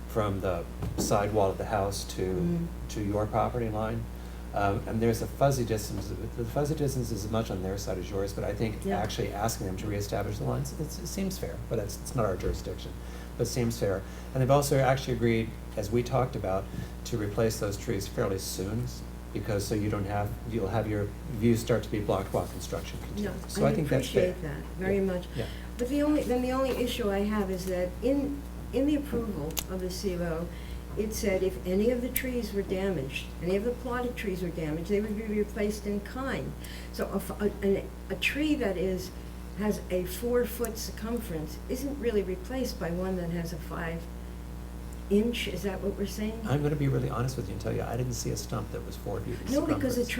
from the side wall of the house to your property line. And there's a fuzzy distance. The fuzzy distance is as much on their side as yours, but I think Yeah. actually asking them to reestablish the lines, it seems fair, but it's not our jurisdiction, but it seems fair. And they've also actually agreed, as we talked about, to replace those trees fairly soon, because so you'll have your views start to be blocked while construction No, continues. So I think that's fair. appreciate that very much. Yeah. But the only issue I have is that in the approval of the CVO, it said if any of the trees were damaged, any of the plotted trees were damaged, they would be replaced in kind. So a tree that has a 4-foot circumference isn't really replaced by one that has a 5-inch, is that what we're saying? I'm gonna be really honest with you and tell you, I didn't see a stump that was 4 feet in No, because excuse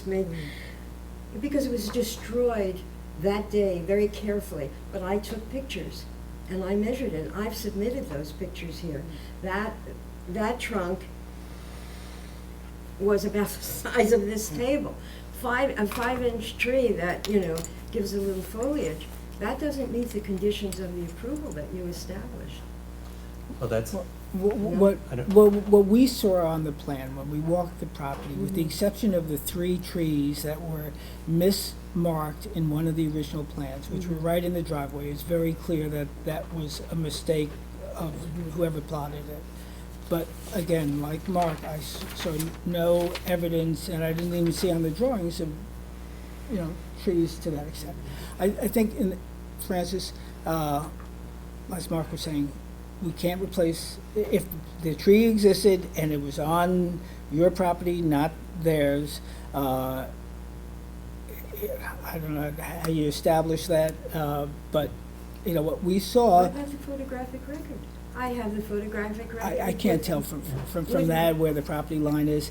me, because it was destroyed that day very carefully, but I took pictures and I measured it, I've submitted those pictures here. That trunk was about the size of this table. A 5-inch tree that, gives a little foliage, that doesn't meet the conditions of the approval that you established. Well, that's, What we saw on the plan when we walked the property, with the exception of the 3 trees that were mismarked in one of the original plans, which were right in the driveway, it's very clear that that was a mistake of whoever plotted it. But again, like Mark, I saw no evidence, and I didn't even see on the drawings of, you know, trees to that extent. I think, Francis, as Mark was saying, we can't replace, if the tree existed and it was on your property, not theirs, I don't know how you establish that, but, you know, what we saw. What about the photographic record? I have the photographic record. I can't tell from that where the property line is.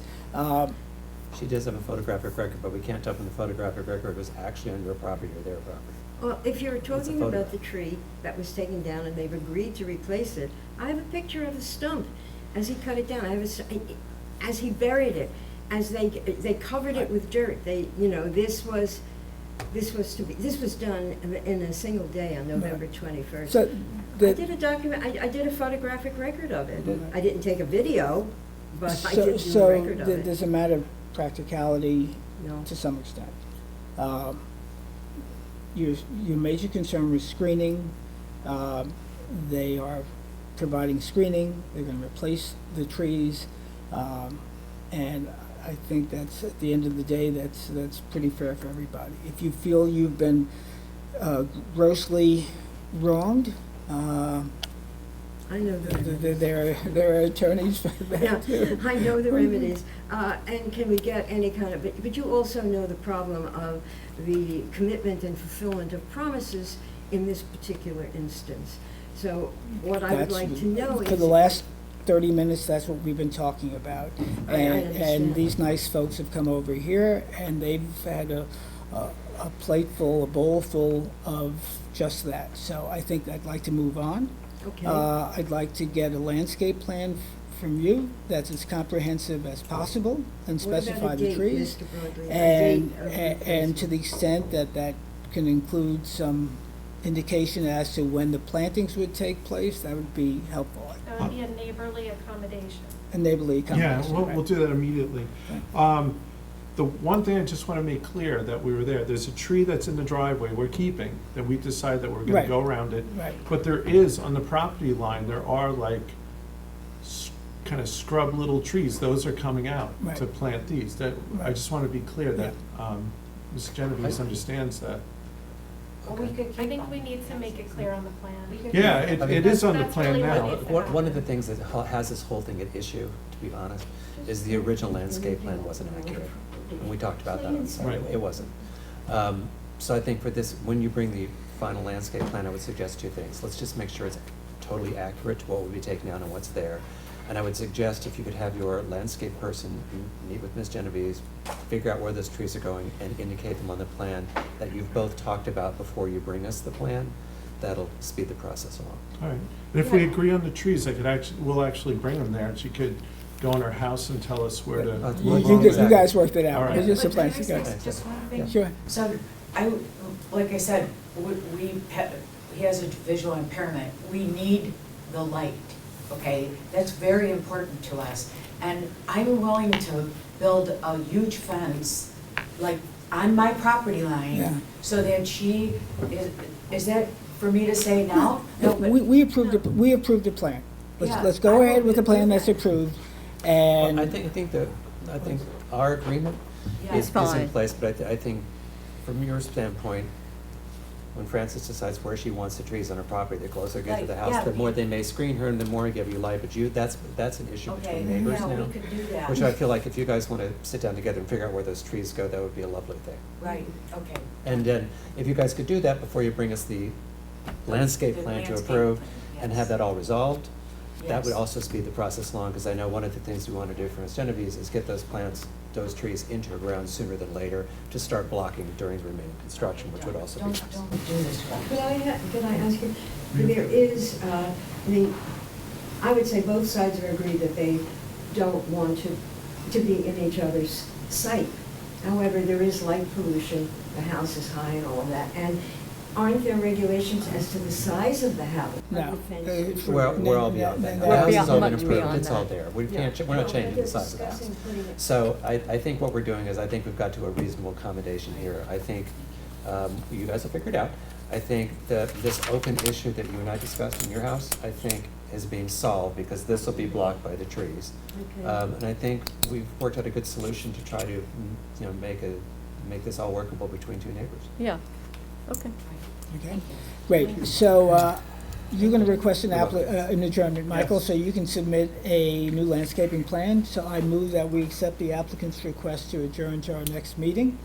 She does have a photographic record, but we can't tell from the photographic record it was actually on your property or their property. Well, if you're talking about photograph. the tree that was taken down and they've agreed to replace it, I have a picture of the stump as he cut it down. As he buried it, as they covered it with dirt. They, you know, this was done in a single day on November 21st. So I did a document. I did a photographic record of it. I didn't take a video, but I did do a record of it. There's a matter of practicality No. to some extent. Your major concern was screening. They are providing screening. They're going to replace the trees, and I think that's, at the end of the day, that's pretty fair for everybody. If you feel you've been grossly wronged, I know the remedies. there are attorneys for that Yeah, too. I know the remedies. And can we get any kind of, but you also know the problem of the commitment and fulfillment of promises in this particular instance. So what I would like to know is. For the last 30 minutes, that's what we've been talking about. I And understand. these nice folks have come over here, and they've had a plateful, a bowl full of just that. So I think I'd like to move on. Okay. I'd like to get a landscape plan from you that's as comprehensive as possible and What about specify a the date, trees. Mr. Broadley? A And, date of and to the extent that can include some indication as to when the plantings would take place, that would be helpful. That would be a neighborly accommodation. A neighborly Yeah, accommodation. we'll right. do that immediately. The one thing I just want to make clear that we were there's a tree that's in the driveway we're keeping, that we decided that we're going Right. to go around it. Right. But there is, on the property line, there are like kind of scrub little trees. Those are coming out Right. to plant these. That, I just want to be clear that Ms. Genovese understands that. I think we need to make it clear on the plan. Yeah, it is on the That's plan really what now. needs to One of the happen. things that has this whole thing at issue, to be honest, is the original landscape plan wasn't accurate. And we talked about that on Sunday. Right. It wasn't. So I think for this, when you bring the final landscape plan, I would suggest two things. Let's just make sure it's totally accurate to what will be taken down and what's there. And I would suggest if you could have your landscape person meet with Ms. Genovese, figure out where those trees are going and indicate them on the plan that you've both talked about before you bring us the plan. That'll speed the process along. All right. And if we agree on the trees, we'll actually bring them there, and she could go in her house and tell us where to. You guys worked it out. All right. It's just a But plan. can I say just one thing? Sure. So, like I said, he has a visual impairment. We need the light, okay? That's very important to us. And I'm willing to build a huge fence, like, on my property Yeah. line, so that is that for me to say now? No, but. We approved the plan. Yeah, Let's go I ahead with the would plan do that's that. approved. Well, And I think our agreement Yeah. is in fine. place, but I think from your standpoint, when Frances decides where she wants the trees on her property, the closer they get to the Like, house, yeah, the more they may screen her and the more give you light, but that's an issue Okay, between neighbors yeah, now. we could do that. Which I feel like if you guys want to sit down together and figure out where those trees go, that would be a lovely thing. Right, okay. And then, if you guys could do that before you bring us the landscape The plan to landscape approve plan, and yes. have that all resolved, that would Yes. also speed the process along, because I know one of the things we want to do for Ms. Genovese is get those plants, those trees into the ground sooner than later to start blocking during the remaining construction, which would also be nice. Don't do this one. Could I ask you, there is, I would say both sides are agreed that they don't want to be in each other's sight. However, there is light pollution, the house is high and all of that, and aren't there regulations as to the size of the house? no. We're all beyond that. The We're house has all been much approved, beyond it's all that. there. We're Yeah. not changing the size of the They're house. discussing putting it- So I think what we're doing is, I think we've got to a reasonable accommodation here. I think you guys will figure it out. I think that this open issue that you and I discussed in your house, I think is being solved, because this will be blocked by the trees. Okay. And I think we've worked out a good solution to try to, make this all workable between two neighbors. Yeah, okay. Okay, great. So you're going to request an adjournment, Michael, so you can submit a new landscaping plan. So I move that we accept the applicant's request to adjourn to our next meeting.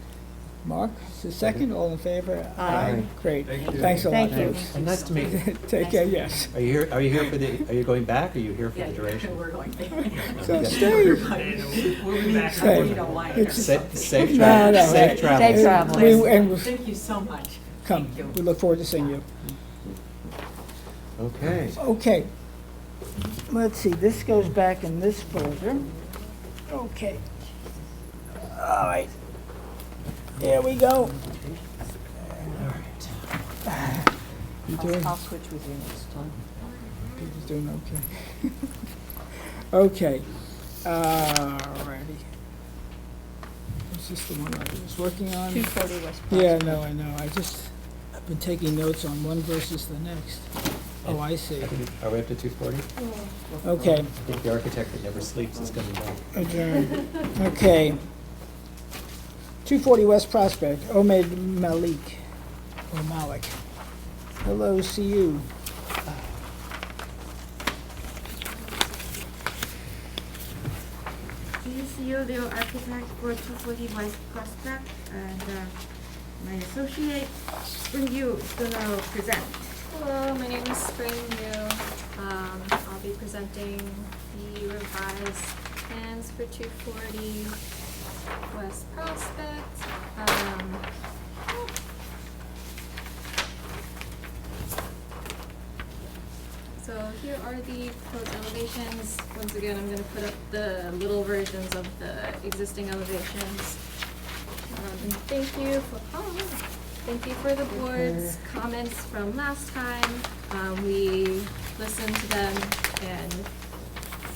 Mark, is the second? All in favor? Aye. Great. Thank you. Thanks a lot, Thank you. folks. And nice to meet you. Take care, yes. Are you here for the, are you going back, or are you here for the duration? We're going. So stay. We'll be back. Stay. You don't mind. It's- Safe No, travel, no, safe right. travel. Safe travel. Thank you so much. Come, Thank you. we look forward to seeing you. Okay. Okay. Let's see, this goes back in this folder. Okay. All right. Here we go. You doing? I'll switch with you next time. Peter's doing okay. Okay. Alrighty. Is this the one I was working on? 240 West Yeah, Prospect. no, I know. I've been taking notes on one versus the next. Oh, I see. Are we up to 240? Okay. I think the architect that never sleeps is coming back. Adjourn. Okay. 240 West Prospect, Omid Malik, or Malik. Hello, see you. DCO, the architect for 240 West Prospect, and my associate, Spring Yu, is gonna present. Hello, my name is Spring Yu. I'll be presenting the revised plans for 240 West Prospect. So here are the proposed elevations. Once again, I'm going to put up the little versions of the existing elevations. And thank you for the board's comments from last time. We listened to them and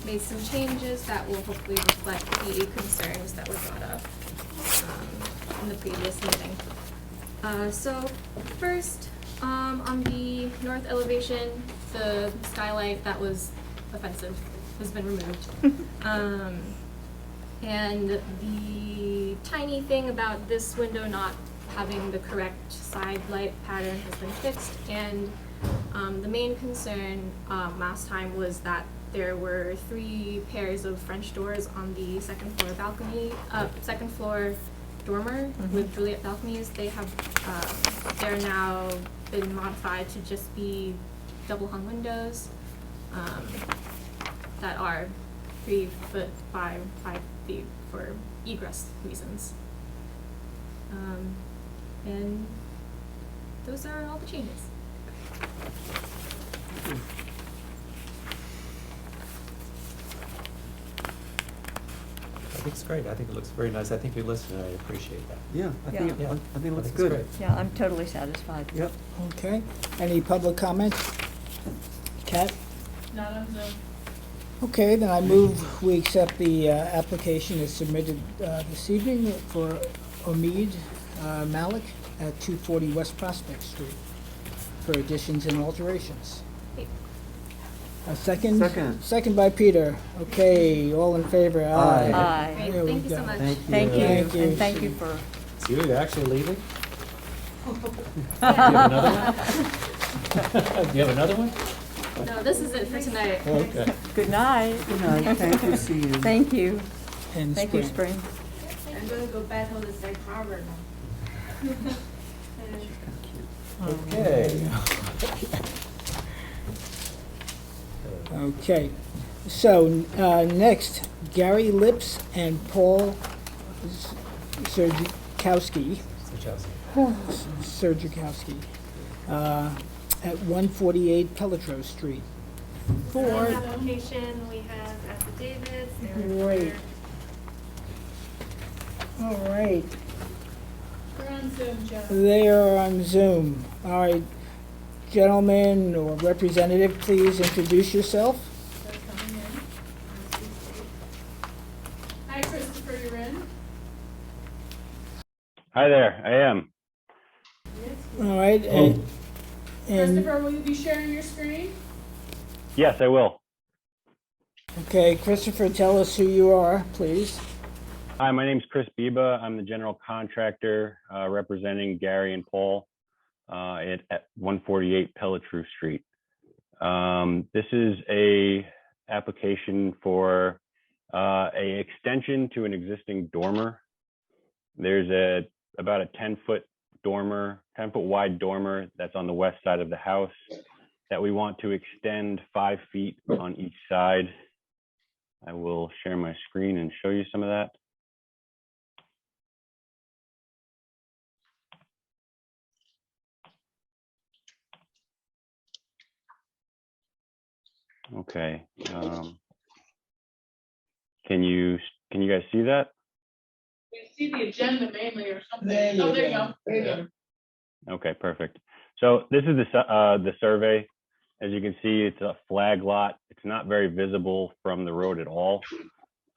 made some changes that will hopefully reflect the concerns that were brought up in the previous meeting. So first, on the north elevation, the skylight that was offensive has been removed. And the tiny thing about this window not having the correct side light pattern has been fixed. And the main concern last time was that there were 3 pairs of French doors on the second floor balcony, second floor dormer with Juliet balconies. They have, they're now been modified to just be double hung windows that are 3 foot by 5 feet for egress reasons. And those are all the changes. I think it's great. I think it looks very nice. I think you listened, and I appreciate that. Yeah, I think Yeah. it looks it's good. great. Yeah, I'm totally satisfied. Yep. Okay. Any public comments? Kat? Not on Zoom. Okay, then I move we accept the application as submitted this evening for Omid Malik at 240 West Prospect Street for additions and alterations. A second? Second. Second by Peter. Okay, all in favor? Aye. Aye. Great, There we thank you so go. much. Thank you. Thank you, Thank you. and thank you for, So you're actually leaving? Do you have another one? Do you have another one? No, this is it for tonight. Okay. good night. Good night, thank you, see you. Thank you. And Thank you, Spring. I'm gonna go battle the safe harbor now. Okay. Okay, so next, Gary Lips and Paul Sergikowski at 148 Pelletreau Street. For the application, we have affidavits. Great. All right, We're on Zoom, Joe. they are on Zoom. All right, gentlemen or representative, please introduce yourself. They're coming in. Hi, Christopher, you're in? Hi there, I am. All right, and Christopher, will you be sharing your screen? Yes, I will. Okay, Christopher, tell us who you are, please. Hi, my name's Chris Biba. I'm the general contractor representing Gary and Paul at 148 Pelletrew Street. This is a application for a extension to an existing dormer. There's about a 10-foot dormer, 10-foot wide dormer that's on the west side of the house that we want to extend 5 feet on each side. I will share my screen and show you some of that. Okay. Can you guys see that? We see the agenda mainly or something. There you Oh, there you go. go. There you go. Okay, perfect. So this is the survey. As you can see, it's a flag lot. It's not very visible from the road at all.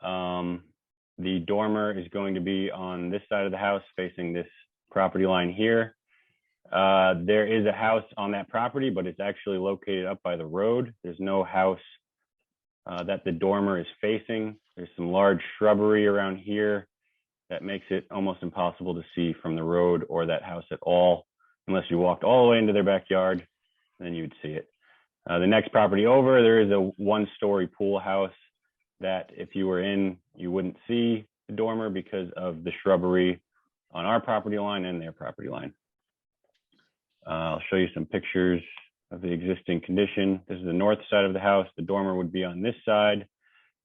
The dormer is going to be on this side of the house facing this property line here. There is a house on that property, but it's actually located up by the road. There's no house that the dormer is facing. There's some large shrubbery around here that makes it almost impossible to see from the road or that house at all, unless you walked all the way into their backyard, then you'd see it. The next property over, there is a 1-story pool house that if you were in, you wouldn't see the dormer because of the shrubbery on our property line and their property line. I'll show you some pictures of the existing condition. This is the north side of the house. The dormer would be on this side.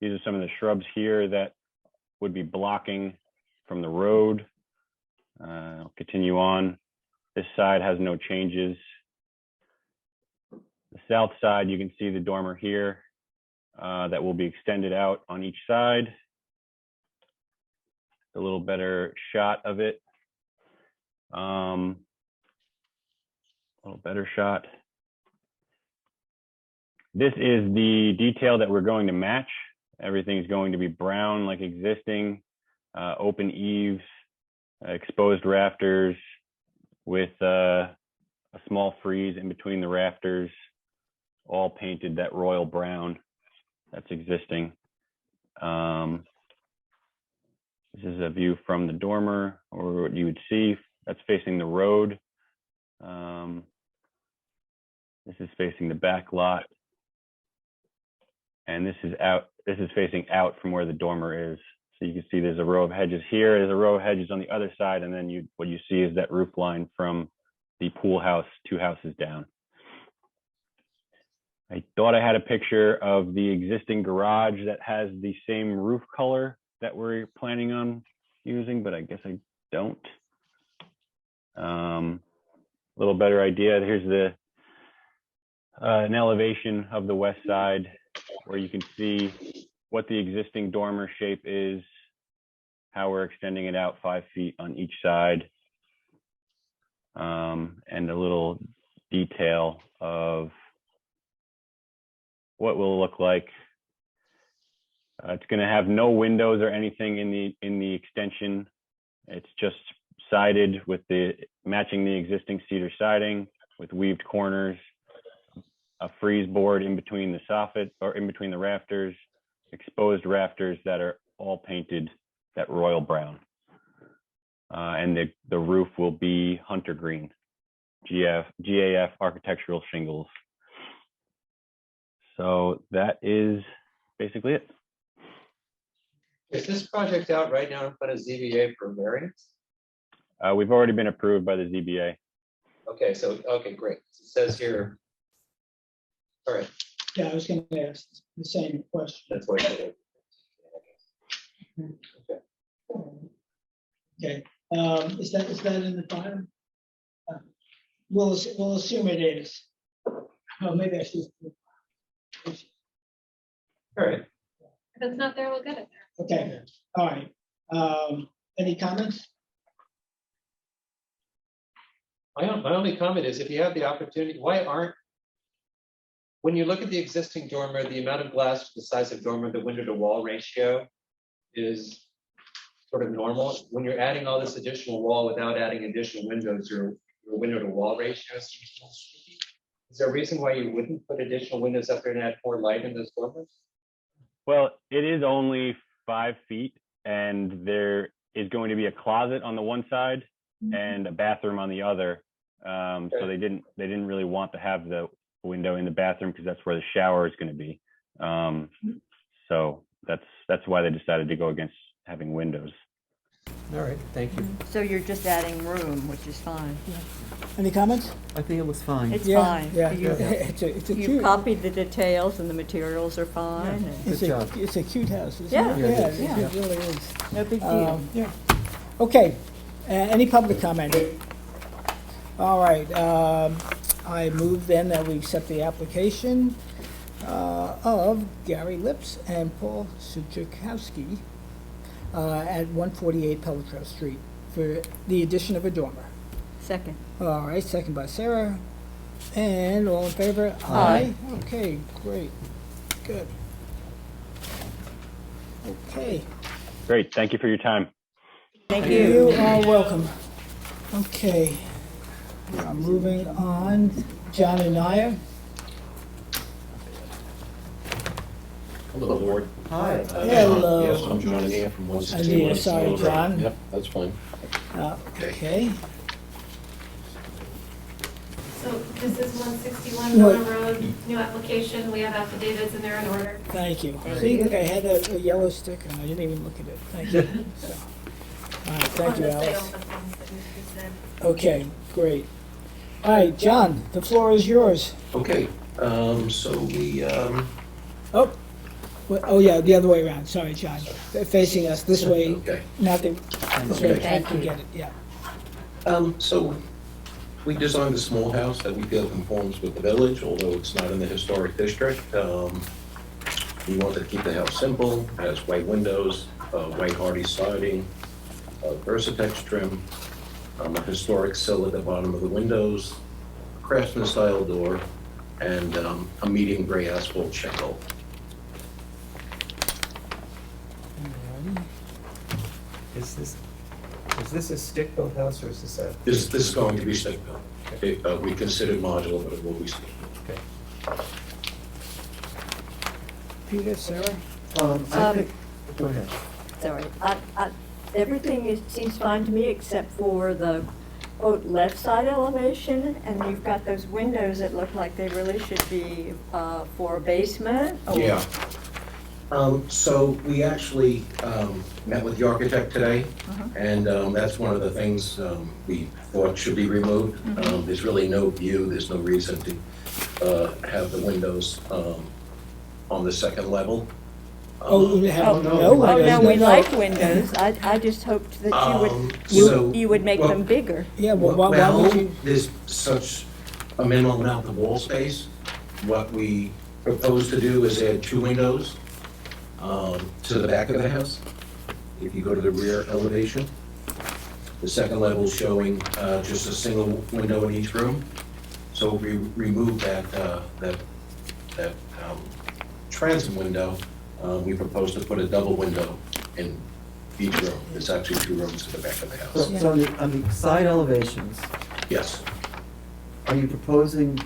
These are some of the shrubs here that would be blocking from the road. I'll continue on. This side has no changes. The south side, you can see the dormer here that will be extended out on each side. A little better shot of it. A little better shot. This is the detail that we're going to match. Everything's going to be brown like existing, open eaves, exposed rafters with a small frieze in between the rafters, all painted that royal brown that's existing. This is a view from the dormer, or what you would see that's facing the road. This is facing the back lot. And this is facing out from where the dormer is. So you can see there's a row of hedges here, there's a row of hedges on the other side, and then what you see is that roof line from the pool house 2 houses down. I thought I had a picture of the existing garage that has the same roof color that we're planning on using, but I guess I don't. A little better idea. Here's an elevation of the west side where you can see what the existing dormer shape is, how we're extending it out 5 feet on each side, and a little detail of what will look like. It's going to have no windows or anything in the extension. It's just sided with matching the existing cedar siding with weaved corners, a frieze board in between the soffit or in between the rafters, exposed rafters that are all painted that royal brown. And the roof will be hunter green, GAF architectural shingles. So that is basically it. Is this project out right now in front of ZBA for variance? We've already been approved by the ZBA. Okay, okay, great. It says here. All right. Yeah, I was going to ask the same question. That's what it is. Okay. Is that in the file? We'll assume it is. Oh, maybe I should. All right. If it's not there, we'll get it there. Okay. All right. Any comments? My only comment is if you have the opportunity, when you look at the existing dormer, the amount of glass to the size of dormer, the window to wall ratio is sort of normal. When you're adding all this additional wall without adding additional windows, your window to wall ratio seems a little sticky. Is there a reason why you wouldn't put additional windows up there and add more light in those dormers? Well, it is only 5 feet, and there is going to be a closet on the one side and a bathroom on the other. So they didn't really want to have the window in the bathroom because that's where the shower is going to be. So that's why they decided to go against having windows. All right, thank you. So you're just adding room, which is fine. Any comments? I think it looks fine. It's Yeah, fine. yeah, You- it's a You've cute- copied the details and the materials are fine. and- It's Good a, job. it's a cute house, isn't Yeah, it? it Yeah, is, it really is. No big deal. Yeah. Okay, any public comment? All right, I move then that we accept the application of Gary Lips and Paul Suchakowski at 148 Pelletreau Street for the addition of a dormer. Second. All right, second by Sarah. And all in favor? Aye. Okay, great, good. Okay. Great, thank you for your time. Thank You you. are welcome. Okay. Now moving on, John and Naya. Hello, Board. Hi. Hello. Yes, I'm John Anea from 161. Anea, sorry, John. Yep, that's fine. Okay. So this is 161 What? Dormer Road, new application. We have affidavits and they're in order. Thank you. See, look, I had a yellow sticker and I didn't even look at it. Thank you. So, all right, thank you, On the sale, Alice. the things that need to be said. Okay, great. All right, John, the floor is yours. Okay, so we, Oh, oh yeah, the other way around. Sorry, John. Facing us this way. Okay. Not the, this way. Okay. I can get it, yeah. so we designed a small house that we feel conforms with the village, although it's not in the historic district. We wanted to keep the house simple, has white windows, white hardy siding, Versatex trim, a historic sill at the bottom of the windows, craftsman style door, and a medium gray asphalt shingle. Is this a stick-built house or is this a? This is going to be stick built. We considered modular, but it will be stick built. Okay. Peter, Sarah? I think, go ahead. Sorry. Everything seems fine to me except for the quote left side elevation, and you've got those windows that look like they really should be for a basement. or- Yeah. So we actually met with the architect today, and that's one of the things we thought should be removed. There's really no view, there's no reason to have the windows on the second level. Oh, we have no Oh, windows. no, we No. like windows. I just hoped that so- you would make well- them bigger. Yeah, well, why would you? There's such a minimal amount of wall space. What we propose to do is add 2 windows to the back of the house. If you go to the rear elevation, the second level is showing just a single window in each room. So we remove that transom window. We propose to put a double window in each room. It's actually 2 rooms to the back of the house. So on the side elevations, Yes. are you proposing,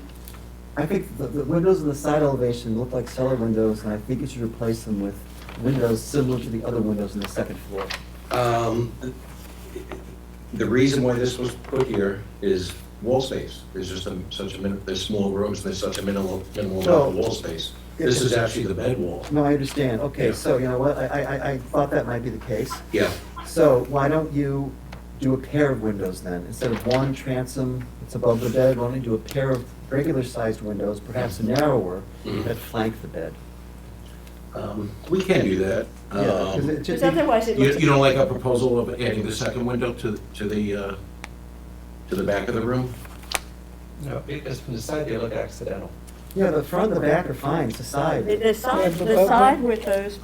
I think the windows in the side elevation look like cellar windows, and I think you should replace them with windows similar to the other windows in the second floor. The reason why this was put here is wall space. There's just there's small rooms, and there's such a minimal amount of wall space. This is actually the bed wall. No, I understand. Okay, Yeah. so you know what, I thought that might be the case. Yeah. So why don't you do a pair of windows then? Instead of one transom that's above the bed, why don't you do a pair of regular-sized windows, perhaps narrower, that flank the bed? We can do that. Yeah, 'cause it just- Because otherwise it looks. You don't like a proposal of adding the second window to the back of the room? No, because from the side they look accidental. Yeah, the front and the back are fine, it's the side. The side with those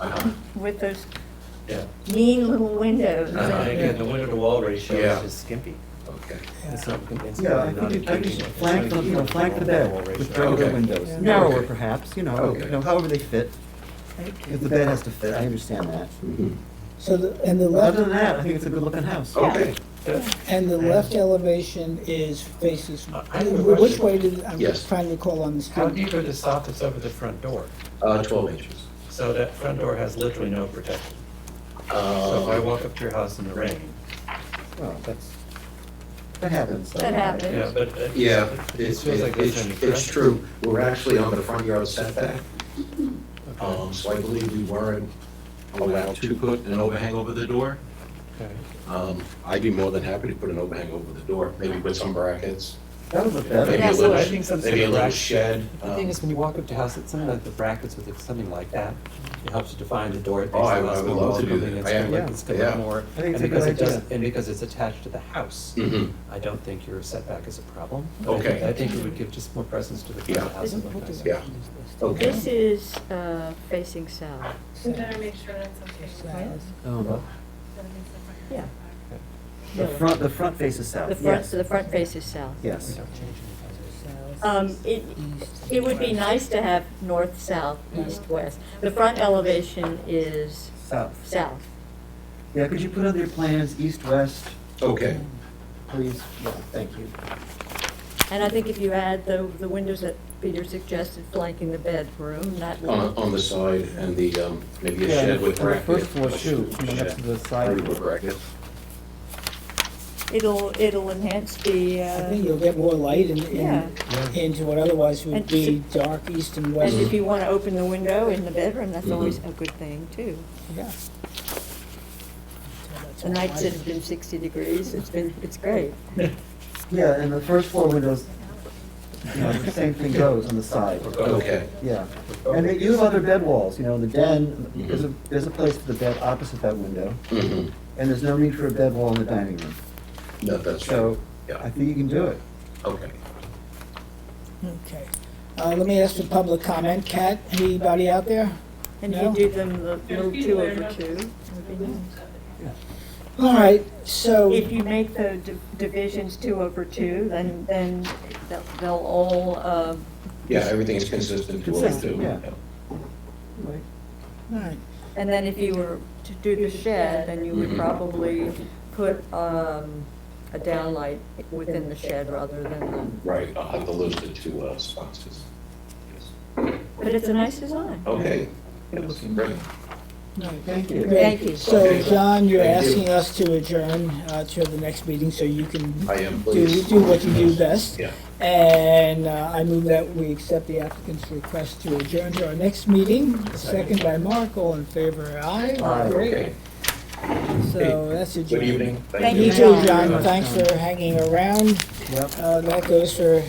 Yeah. mean little windows. Again, the window-to-wall ratio Yeah. is just skimpy. Okay. It's not, it's Yeah, I really not think you engaging. should It's flank not the, flank the bed with regular Okay. windows. Yeah. Narrower Okay. perhaps, Okay. however they fit. If the bed has to fit, I understand that. So, and the Other left, than that, I think it's a good-looking house. Okay, and the left elevation is faces, I have a which question. way did, I'm Yes. trying to recall on the How street. deep are the soffits over the front door? 12 inches. So that front door has literally no protection. So if I walk up to your house in the rain, Well, that happens. That happens. yeah, but Yeah, it feels like that's an it's true. We're actually on the front yard setback. So I believe we weren't allowed to put an overhang over the door. Okay. I'd be more than happy to put an overhang over the door, maybe put some brackets, That would look better. maybe a Yes, little, I think some maybe a sort of little bracket. shed. The thing is, when you walk up to a house, it's something like the brackets with something like that. It helps to define the door. It Oh, makes I it less would more love to do welcoming. that. It's I kind am, of like, it's gonna yeah. look more, I think and it's a because good it doesn't, idea. and because it's attached to the house, Mhm. I don't think your setback is a problem. Okay. I think it would give just more presence to the front of the house and look nicer. Yeah, okay. This is facing south. We better make sure that's okay. Oh, no. Yeah. The front faces south. The front faces south. Yes. It would be nice to have north, south, east, west. The front elevation is South. south. Yeah, could you put on your plans east, west, Okay, please? Yeah, thank you. And I think if you add the windows that Peter suggested flanking the bedroom, that on the side and the, maybe a Yeah, shed with on the brackets. first floor, a shoot, coming up shed to the side. with brackets. it'll enhance the, I think you'll get more light yeah. into what otherwise would And be dark east and west. And if you want to open the window in the bedroom, that's Mhm. always a good thing, too. Yeah. The nights it's been 60 degrees, it's great. Yeah, and the first floor windows, you know, the same thing goes on the side. Okay, Yeah. And they use other bed walls, you know, in the den, there's a place for the bed opposite that window, mhm. and there's no need for a bed wall in the dining room. No, that's right, So yeah, I think you can do it. okay. Okay. Let me ask for public comment. Kat, anybody out there? And if No? you do them the little 2/2, it would be nice. All right, so, If you make the divisions 2/2, then they'll all, Yeah, everything is consistent to what we do. Consistent, yeah. all right. and then if you were to do the shed, then you would Mhm. probably put a downlight within the shed rather than the, Right, I'll have to lose the two sconces. Yes. but it's a nice design. Okay, yes, great. Thank you. Thank you. So, Okay. John, you're Thank you. asking us to adjourn to the next meeting so you can I am do pleased. do what you do best. Yeah, And I move that we accept the applicant's request to adjourn to our next meeting. Second by Mark, all in favor, aye? Aye. Great. okay. So that's Good adjourned. evening. Thank You you. too, John, thanks for hanging around. Yep. That goes for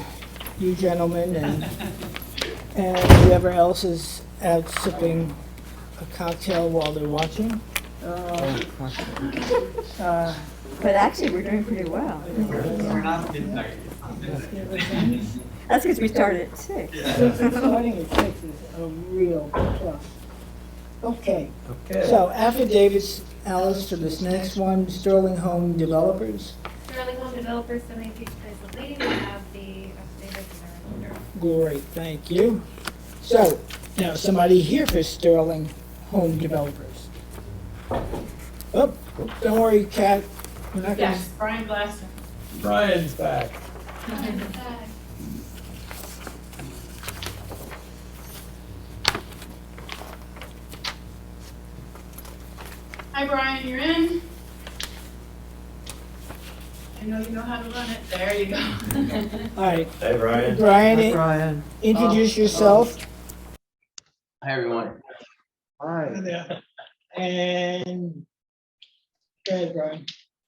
you gentlemen and whoever else is out sipping a cocktail while they're watching. But actually, we're doing pretty well. We're not midnight. That's because we started at 6. Starting at 6 is a real plus. Okay, Okay. so affidavits, Alice, for this next one, Sterling Home Developers. Sterling Home Developers, 72 Place Lane, we have the affidavits in our order. Great, thank you. So, now somebody here for Sterling Home Developers. Oh, don't worry, Kat, we're not gonna. Yes, Brian Glasser. Brian's back. Hi, Brian, you're in. I know you know how to run it. There you go. All right, Hey, Brian. Brian, Hi, Brian. introduce yourself. Hi, everyone. Hi. And, go ahead, Brian.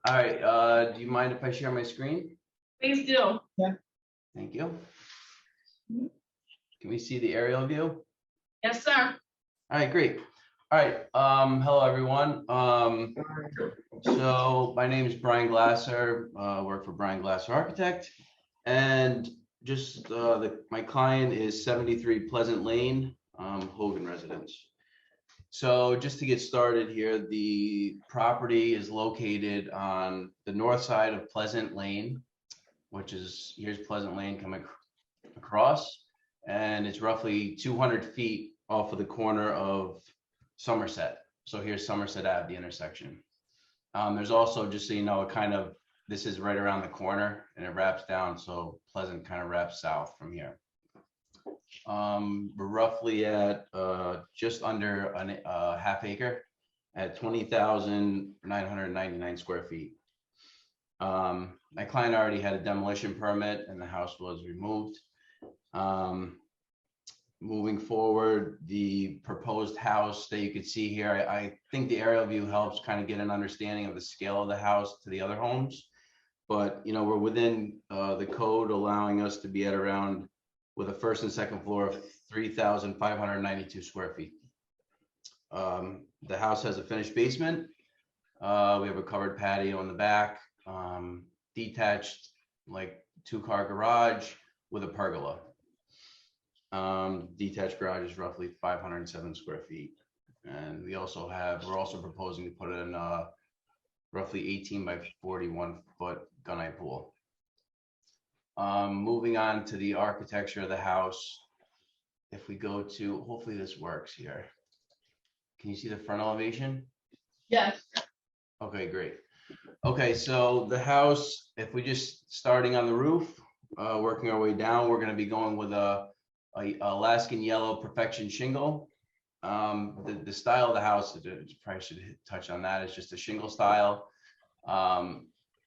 All right, do you mind if I share my screen? Please do. Thank you. Can we see the aerial view? Yes, sir. All right, great. All right, hello, everyone. So my name is Brian Glasser, work for Brian Glasser Architect. And just, my client is 73 Pleasant Lane, Hogan residence. So just to get started here, the property is located on the north side of Pleasant Lane, which is, here's Pleasant Lane coming across, and it's roughly 200 feet off of the corner of Somerset. So here's Somerset Ave, the intersection. There's also, just so you know, this is right around the corner and it wraps down. So Pleasant kind of wraps south from here. We're roughly at just under a half acre at 20,999 square feet. My client already had a demolition permit and the house was removed. Moving forward, the proposed house that you can see here, I think the aerial view helps kind of get an understanding of the scale of the house to the other homes. But, you know, we're within the code allowing us to be at around, with a first and second floor of 3,592 square feet. The house has a finished basement. We have a covered patio in the back, detached, like 2-car garage with a pergola. Detached garage is roughly 507 square feet. And we're also proposing to put in roughly 18 by 41 foot gunite pool. Moving on to the architecture of the house. If we go to, hopefully this works here. Can you see the front elevation? Yes. Okay, great. Okay, so the house, if we just starting on the roof, working our way down, we're going to be going with a Alaskan yellow perfection shingle. The style of the house, probably should touch on that, is just a shingle style.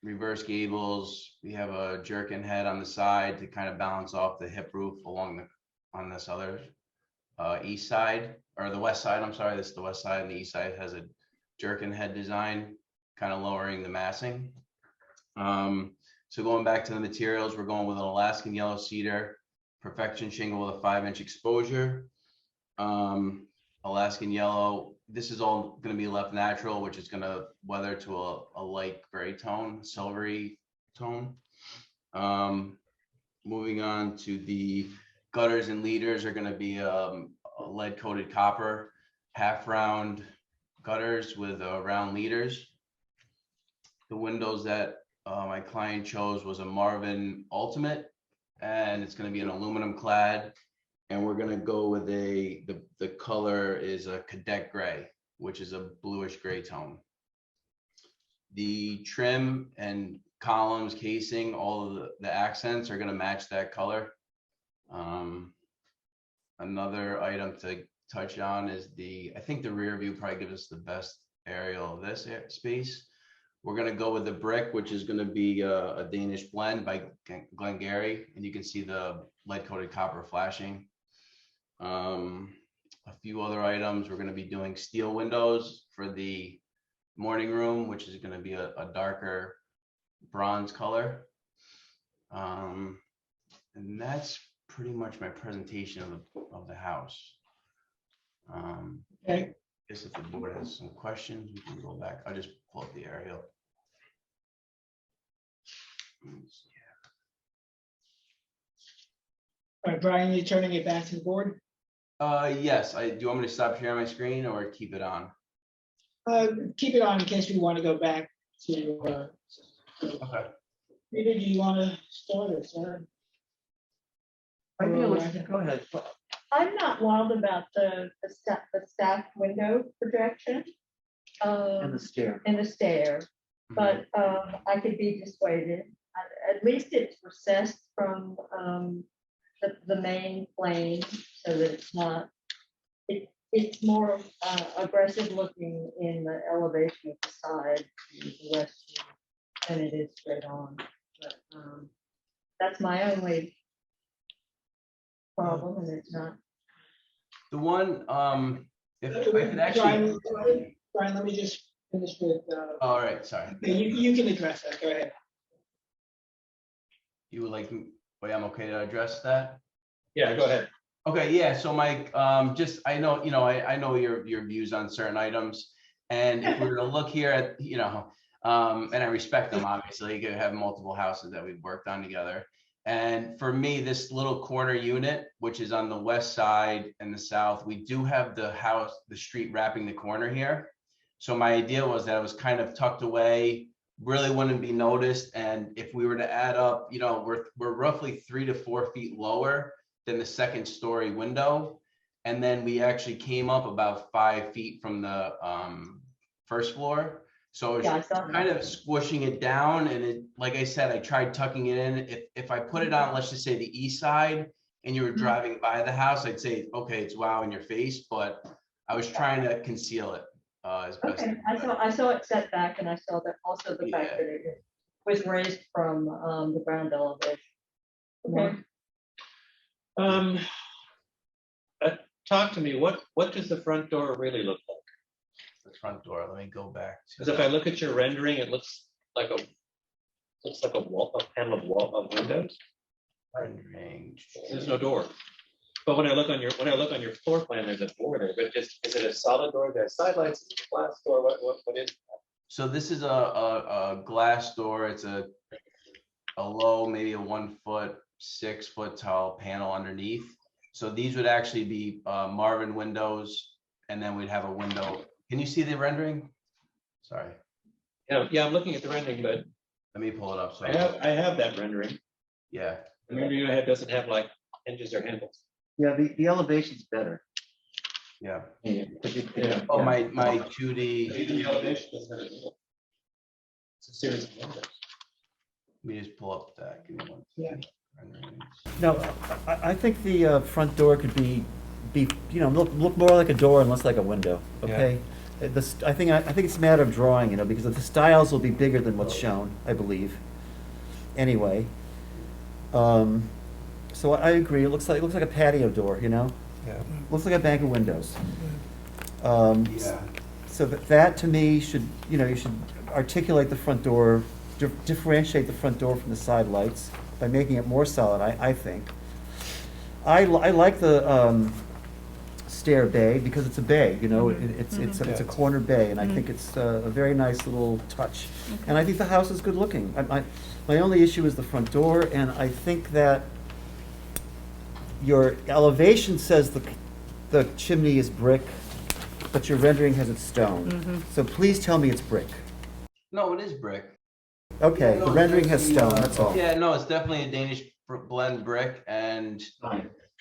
Reverse gables. We have a jerkin head on the side to kind of balance off the hip roof on this other east side, or the west side. I'm sorry, this is the west side, and the east side has a jerkin head design, kind of lowering the massing. So going back to the materials, we're going with an Alaskan yellow cedar perfection shingle with a 5-inch exposure. Alaskan yellow. This is all going to be left natural, which is going to weather to a light gray tone, silvery tone. Moving on to the gutters and leaders are going to be lead coated copper, half round gutters with round leaders. The windows that my client chose was a Marvin Ultimate, and it's going to be an aluminum clad. And we're going to go with the color is a cadet gray, which is a bluish gray tone. The trim and columns, casing, all of the accents are going to match that color. Another item to touch on is I think the rear view probably gives us the best aerial of this space. We're going to go with the brick, which is going to be a Danish blend by Glengarry, and you can see the lead coated copper flashing. A few other items, we're going to be doing steel windows for the morning room, which is going to be a darker bronze color. And that's pretty much my presentation of the house. Okay. I guess if the board has some questions, we can go back. I'll just pull up the aerial. All right, Brian, you turning it back to the board? Yes. Do you want me to stop sharing my screen or keep it on? Keep it on in case we want to go back to. Okay. Peter, do you want to start or start? Go ahead. I'm not wild about the stack window projection. And the stair. And the stair, but I could be dissuaded. At least it's recessed from the main plane, so that it's not. It's more aggressive looking in the elevation of the side, the west, than it is straight on. But that's my only problem, and it's not. The one, if I could actually. Brian, let me just finish with. All right, sorry. Okay, you can address that. Go ahead. You would like, wait, I'm okay to address that? Yeah, go ahead. Okay, yeah, so Mike, I know, I know your views on certain items. And if we were to look here at, and I respect them, obviously, you have multiple houses that we've worked on together. And for me, this little corner unit, which is on the west side and the south, we do have the street wrapping the corner here. So my idea was that it was kind of tucked away, really wouldn't be noticed. And if we were to add up, we're roughly 3 to 4 feet lower than the second story window. And then we actually came up about 5 feet from the first floor. So Yeah, I it's saw that. kind of squishing it down, and it, like I said, I tried tucking it in. If I put it on, let's just say the east side, and you were driving by the house, I'd say, okay, it's wow in your face, but I was trying to conceal it as best. Okay, I saw it set back, and I saw that also the fact Yeah. that it was raised from the ground elevation. Okay. Talk to me, what does the front door really look like? The front door, let me go back to. Because if I look at your rendering, it looks like a wall, a panel of windows. Rendering. There's no door. But when I look on your floor plan, there's a door there. But just is it a solid door? There's side lights, is it a glass door? What is? So this is a glass door. It's a low, maybe a 1 foot, 6 foot tall panel underneath. So these would actually be Marvin windows, and then we'd have a window. Can you see the rendering? Sorry. Yeah, I'm looking at the rendering, but let me pull it up. So I have that rendering. Yeah. The rendering I have doesn't have like hinges or handles. Yeah, the elevation's better. Yeah. Yeah. Oh, my 2D. The elevation doesn't have a handle. It's a series of windows. Let me just pull up that. Give me one. Yeah. No, I think the front door could be, you know, look more like a door and less like a window, okay? I think it's a matter of drawing, you know, because the stiles will be bigger than what's shown, I believe. Anyway, so I agree, it looks like a patio door, you know? Yeah. Looks like a bank of windows. Yeah. So that to me should, you know, you should articulate the front door, differentiate the front door from the side lights by making it more solid, I think. I like the stair bay because it's a bay, you know, it's a corner bay, and I think it's a very nice little touch. And I think the house is good looking. My only issue is the front door, and I think that your elevation says the chimney is brick, but your rendering has it stone. So please tell me it's brick. No, it is brick. Okay, Yeah, no, the rendering has it's stone, that's all. Yeah, no, it's definitely a Danish blend brick, and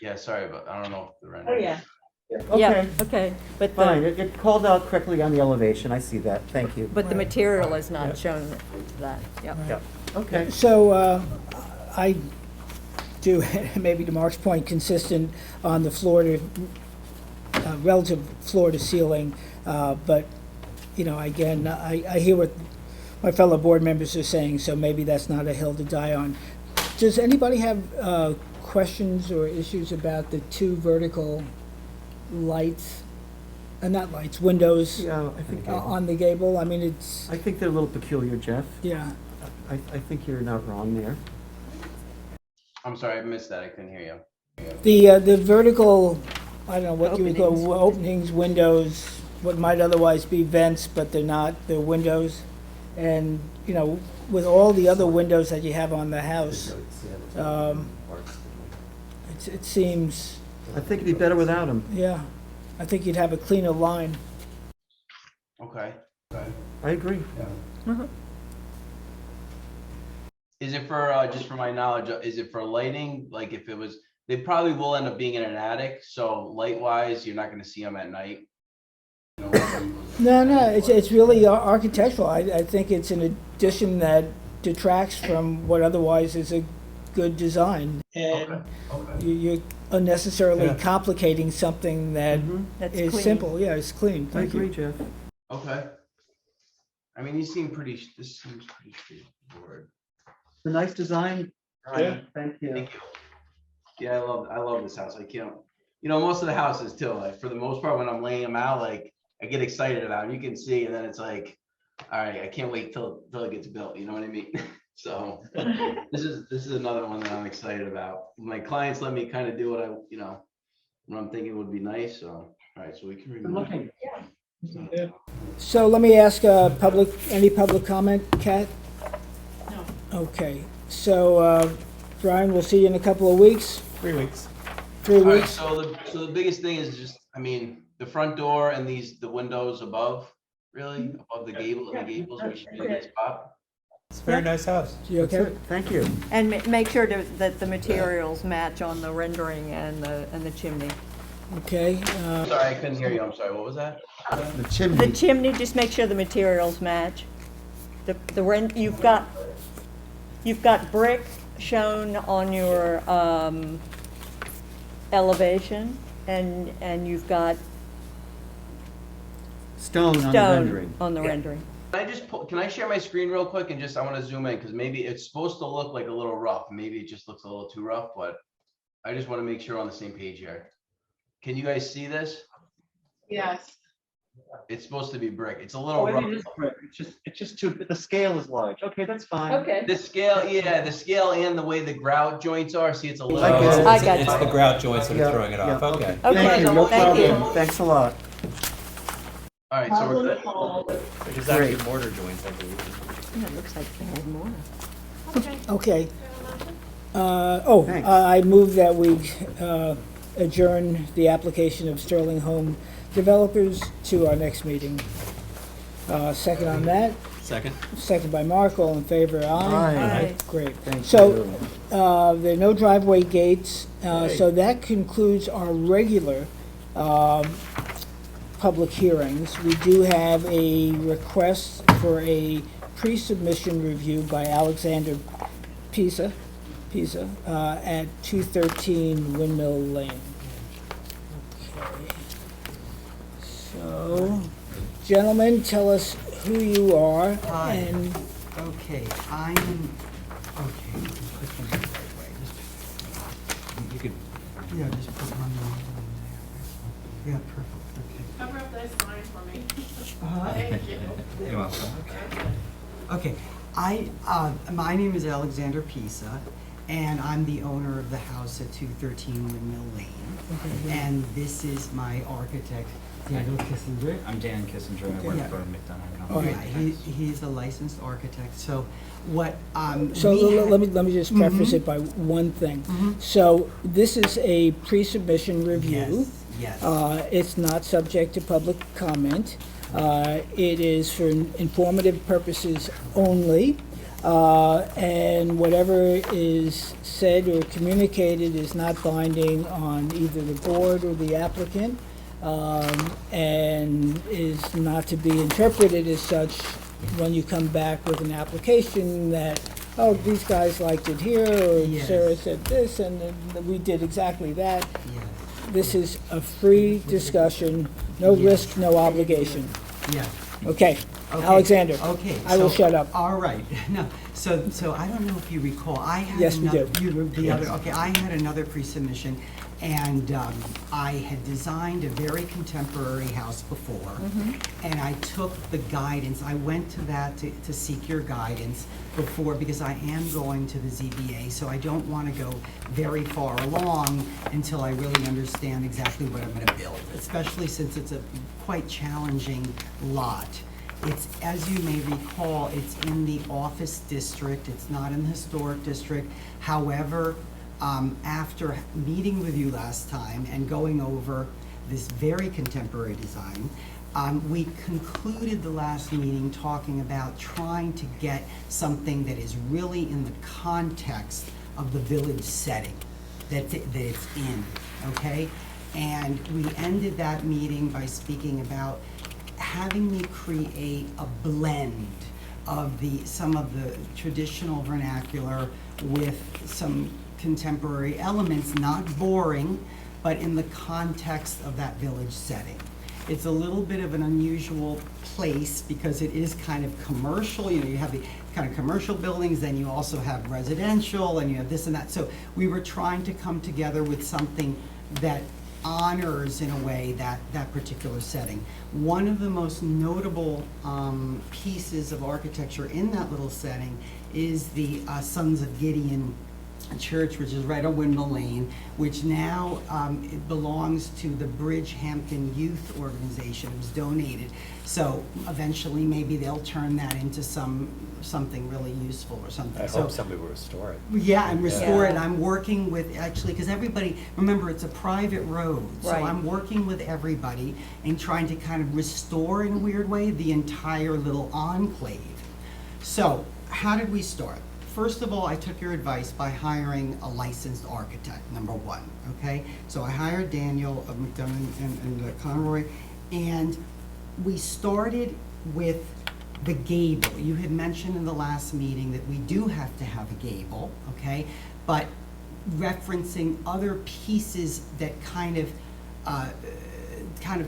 yeah, sorry, but I don't know if the rendering. Oh, yeah. Okay. Yeah, okay, but Fine, it called out correctly on the elevation, I see that, thank you. But the material is not shown that, yep. Yeah, okay. So I do, maybe to Mark's point, consistent on the floor to, relative floor to ceiling, but, you know, again, I hear what my fellow board members are saying, so maybe that's not a hill to die on. Does anybody have questions or issues about the two vertical lights, not lights, windows Yeah, I think, on the gable? I mean, it's, I think they're a little peculiar, Jeff. yeah. I think you're not wrong there. I'm sorry, I missed that. I couldn't hear you. The vertical, I don't know what you would call openings, windows, what might otherwise be vents, but they're not, they're windows. And, you know, with all the other windows that you have on the house, it seems, I think it'd be better without them. yeah, I think you'd have a cleaner line. Okay. I agree. Is it for, just for my knowledge, is it for lighting? Like if it was, they probably will end up being in an attic, so light wise, you're not gonna see them at night. No, it's really architectural. I think it's an addition that detracts from what otherwise is a good design. And you're unnecessarily complicating something that That's is clean. simple. Yeah, it's clean. I Thank agree, you. Jeff. Okay. I mean, this seems pretty straightforward. It's a nice design. Yeah. Thank you. Thank you. Yeah, I love this house. I can't, you know, most of the houses too, like for the most part, when I'm laying them out, like I get excited about it. You can see, and then it's like, all right, I can't wait till it gets built. You know what I mean? So this is another one that I'm excited about. My clients let me kind of do what I'm thinking would be nice. So, all right, so we can remove it. Yeah. So let me ask any public comment, Kat? No. Okay, so Brian, we'll see you in a couple of weeks. 3 weeks. 3 All right, weeks. so the biggest thing is just, I mean, the front door and the windows above, really, above the gables, we should be in that spot. It's a very nice house. You okay? That's it. Thank you. And make sure that the materials match on the rendering and the chimney. Okay, Sorry, I couldn't hear you. I'm sorry. What was that? The The chimney, chimney, just make sure the materials match. The rent, you've got brick shown on your elevation, and you've got stone on the stone rendering. on the rendering. Can I share my screen real quick and I want to zoom in because maybe it's supposed to look like a little rough. Maybe it just looks a little too rough, but I just want to make sure we're on the same page here. Can you guys see this? Yes. It's supposed to be brick. It's a little rough. It's just too, the scale is large. Okay, that's fine. Okay. The scale and the way the grout joints are. See, it's a little. I get it. I got It's you. the grout joints that Yeah, are throwing it off, yeah. okay. Okay, Thank you, no thank you. problem. Thanks a lot. All right, so we're good. Which is actually mortar joints, I believe. Yeah, it looks like they had more. okay. Thanks. I move that we adjourn the application of Sterling Home Developers to our next meeting. Second on that, Second? second by Mark, all in favor, aye? Aye. Great. Thank So, you. there are no driveway gates, so that concludes our regular public hearings. We do have a request for a pre-submission review by Alexander Pisa at 213 Windmill Lane. Okay. So, gentlemen, tell us who you are and Okay, I'm, okay, put them the right way. You could, Yeah, just put one more there. Yeah, perfect, okay. Cover up that sign for me. Uh-huh. Thank you. You're welcome. Okay, my name is Alexander Pisa, and I'm the owner of the house at 213 Windmill Lane. And this is my architect, Daniel Kissinger. I'm Dan Kissinger, I work Yeah. for McDonough and Yeah, Company. he's a licensed architect, so what, So we had- let me just preface it by one thing. So this is a pre-submission review. Yes. It's not subject to public comment. It is for informative purposes only. And whatever is said or communicated is not binding on either the board or the applicant, and is not to be interpreted as such when you come back with an application that, oh, these guys liked it here, or Yes. Sarah said this, and then we did exactly that. Yes. This is a free discussion, no risk, no obligation. Yeah. Okay, Okay, Alexander, Okay. I will so- shut up. All right. No, so I don't know if you recall, I had Yes, we another. do. The other, okay, I had another pre-submission, and I had designed a very contemporary house before, and I took the guidance, I went to that to seek your guidance before, because I am going to the ZBA, so I don't want to go very far along until I really understand exactly what I'm going to build, especially since it's a quite challenging lot. It's, as you may recall, it's in the office district, it's not in the historic district. However, after meeting with you last time and going over this very contemporary design, we concluded the last meeting talking about trying to get something that is really in the context of the village setting that it's in, okay? And we ended that meeting by speaking about having me create a blend of some of the traditional vernacular with some contemporary elements, not boring, but in the context of that village setting. It's a little bit of an unusual place because it is kind of commercial, you know, you have the kind of commercial buildings, then you also have residential, and you have this and that. So we were trying to come together with something that honors, in a way, that particular setting. One of the most notable pieces of architecture in that little setting is the Sons of Gideon Church, which is right on Windmill Lane, which now it belongs to the Bridgehampton Youth Organization. It was donated. So eventually maybe they'll turn that into something really useful or something. I hope somebody will restore it. Yeah, and restore it. I'm working with, actually, because everybody, remember, it's a private road. So Right. I'm working with everybody and trying to kind of restore, in a weird way, the entire little enclave. So how did we start? first of all, I took your advice by hiring a licensed architect, number one, okay? So I hired Daniel of McDonough and Conroy, and we started with the gable. You had mentioned in the last meeting that we do have to have a gable, okay? But referencing other pieces that kind of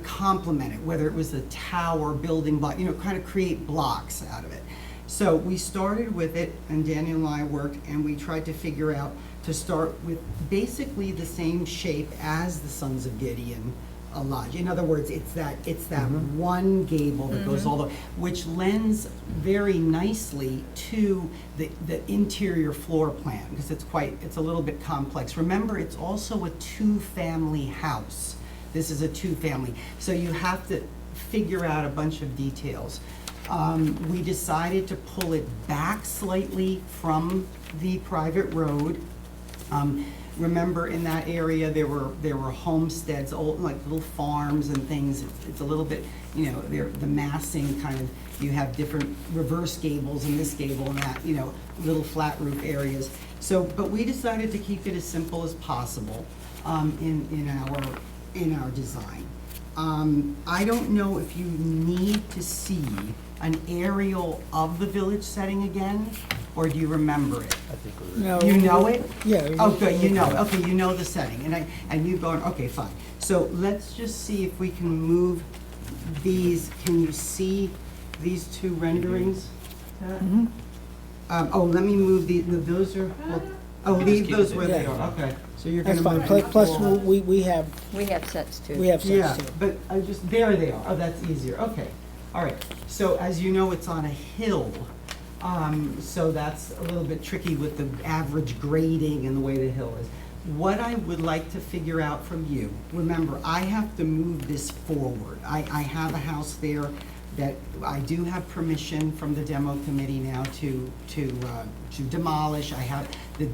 complement it, whether it was a tower, building block, kind of create blocks out of it. So we started with it, and Daniel and I worked, and we tried to figure out to start with basically the same shape as the Sons of Gideon lodge. In other words, it's that one gable that goes all the, which lends very nicely to the interior floor plan, because it's a little bit complex. Remember, it's also a two-family house. This is a two-family, so you have to figure out a bunch of details. We decided to pull it back slightly from the private road. Remember, in that area, there were homesteads, old, like little farms and things. It's a little bit, the massing kind of, you have different reverse gables and this gable and that, little flat roof areas. So, but we decided to keep it as simple as possible in our design. I don't know if you need to see an aerial of the village setting again, or do you remember it? I think No. You know it? Yeah. Oh, good, you know, okay, you know the setting, and you've gone, okay, fine. So let's just see if we can move these, can you see these two renderings? Let me move those are, leave those where they are, okay. So you're That's gonna fine. move. Plus, we have sets too. Yeah, but there they are. Oh, that's easier. Okay. All right. So as you know, it's on a hill. So that's a little bit tricky with the average grading and the way the hill is. What I would like to figure out from you, remember, I have to move this forward. I have a house there that I do have permission from the demo committee now to demolish. I have the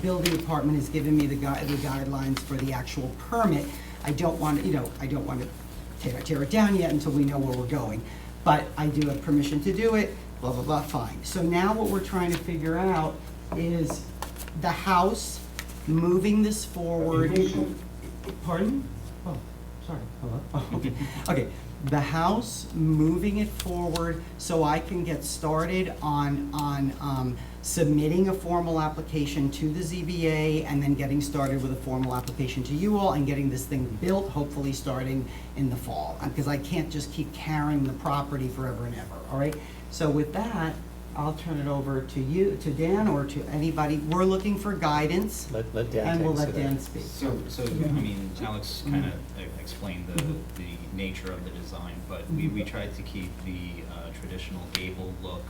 building department has given me the guidelines for the actual permit. I don't want to tear it down yet until we know where we're going. But I do have permission to do it, blah, blah, blah, fine. So now what we're trying to figure out is the house, moving this forward. Pardon? Oh, sorry, hello? Oh, okay. Okay, the house, moving it forward so I can get started on submitting a formal application to the ZBA and then getting started with a formal application to you all and getting this thing built, hopefully starting in the fall. Because I can't just keep carrying the property forever and ever, all right? So with that, I'll turn it over to you, to Dan, or to anybody. We're looking for guidance. Let Dan And we'll take let it. Dan speak. So I mean, Alex kind of explained the nature of the design, but we tried to keep the traditional gable look,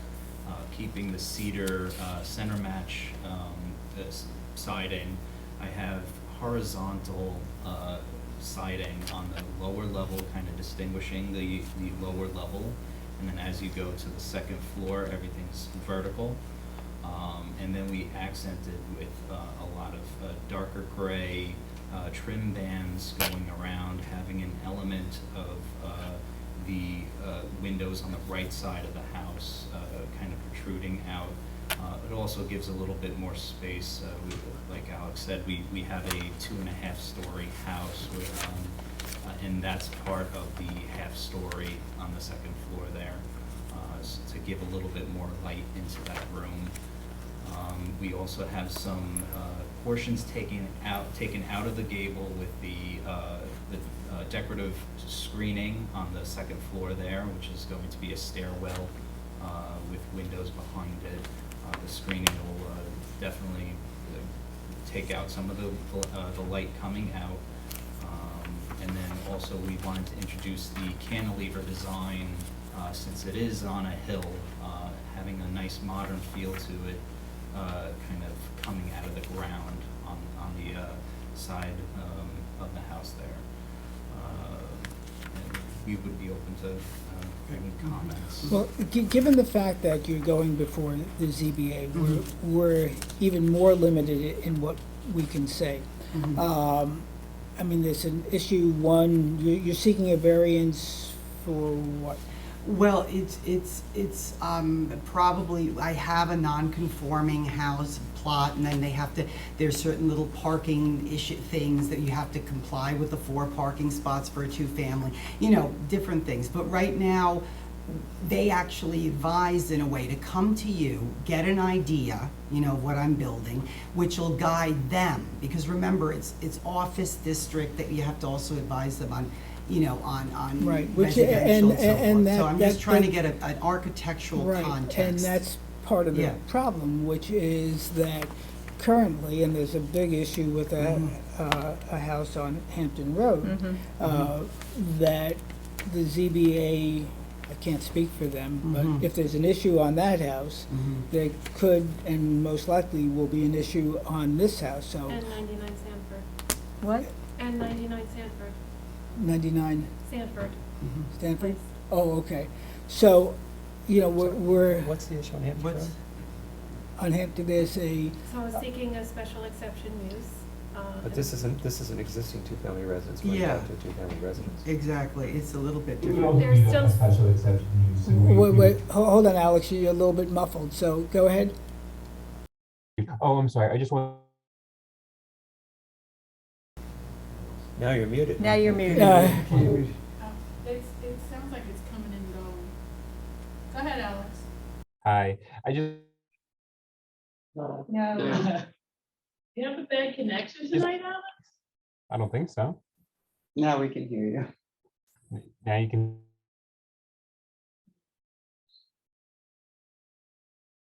keeping the cedar center match siding. I have horizontal siding on the lower level, kind of distinguishing the lower level. And then as you go to the second floor, everything's vertical. And then we accented with a lot of darker gray trim bands going around, having an element of the windows on the right side of the house kind of protruding out. It also gives a little bit more space. Like Alex said, we have a 2.5-story house with, and that's part of the half-story on the second floor there, to give a little bit more light into that room. We also have some portions taken out of the gable with the decorative screening on the second floor there, which is going to be a stairwell with windows behind it. The screening will definitely take out some of the light coming out. And then also we wanted to introduce the cantilever design, since it is on a hill, having a nice modern feel to it, kind of coming out of the ground on the side of the house there. And we would be open to any comments. Well, given the fact that you're going before the ZBA, we're even more limited in what we can say. I mean, there's an issue one, you're seeking a variance for what? Well, it's probably, I have a non-conforming house plot, and then there's certain little parking issue things that you have to comply with the 4 parking spots for a 2-family, different things. But right now, they actually advise in a way to come to you, get an idea, of what I'm building, which will guide them. Because remember, it's office district that you have to also advise them on, on Right, residential and so forth. and So I'm just that- trying to get an architectural Right, context. and that's part of the Yeah. problem, which is that currently, and there's a big issue with a house on Hampton Road, that the ZBA, I can't speak for them, but if there's an issue on that house, there could and most likely will be an issue on this house, so And 99 Sanford. What? And 99 Sanford. 99 Sanford. Stanford? Oh, okay. So, we're What's the issue on Hampton Road? on Hampton, there's a, So I was seeking a special exception use. But this is an existing 2-family residence, going Yeah. back to a 2-family residence. Exactly, it's a little bit There's different. still, Special exception use. wait, hold on, Alex, you're a little bit muffled, so go ahead. Oh, I'm sorry, I just want. Now you're muted. Now you're muted. It sounds like it's coming and going. Go ahead, Alex. Hi, I just. No. You have a bad connection tonight, Alex? I don't think so. Now we can hear you. Now you can.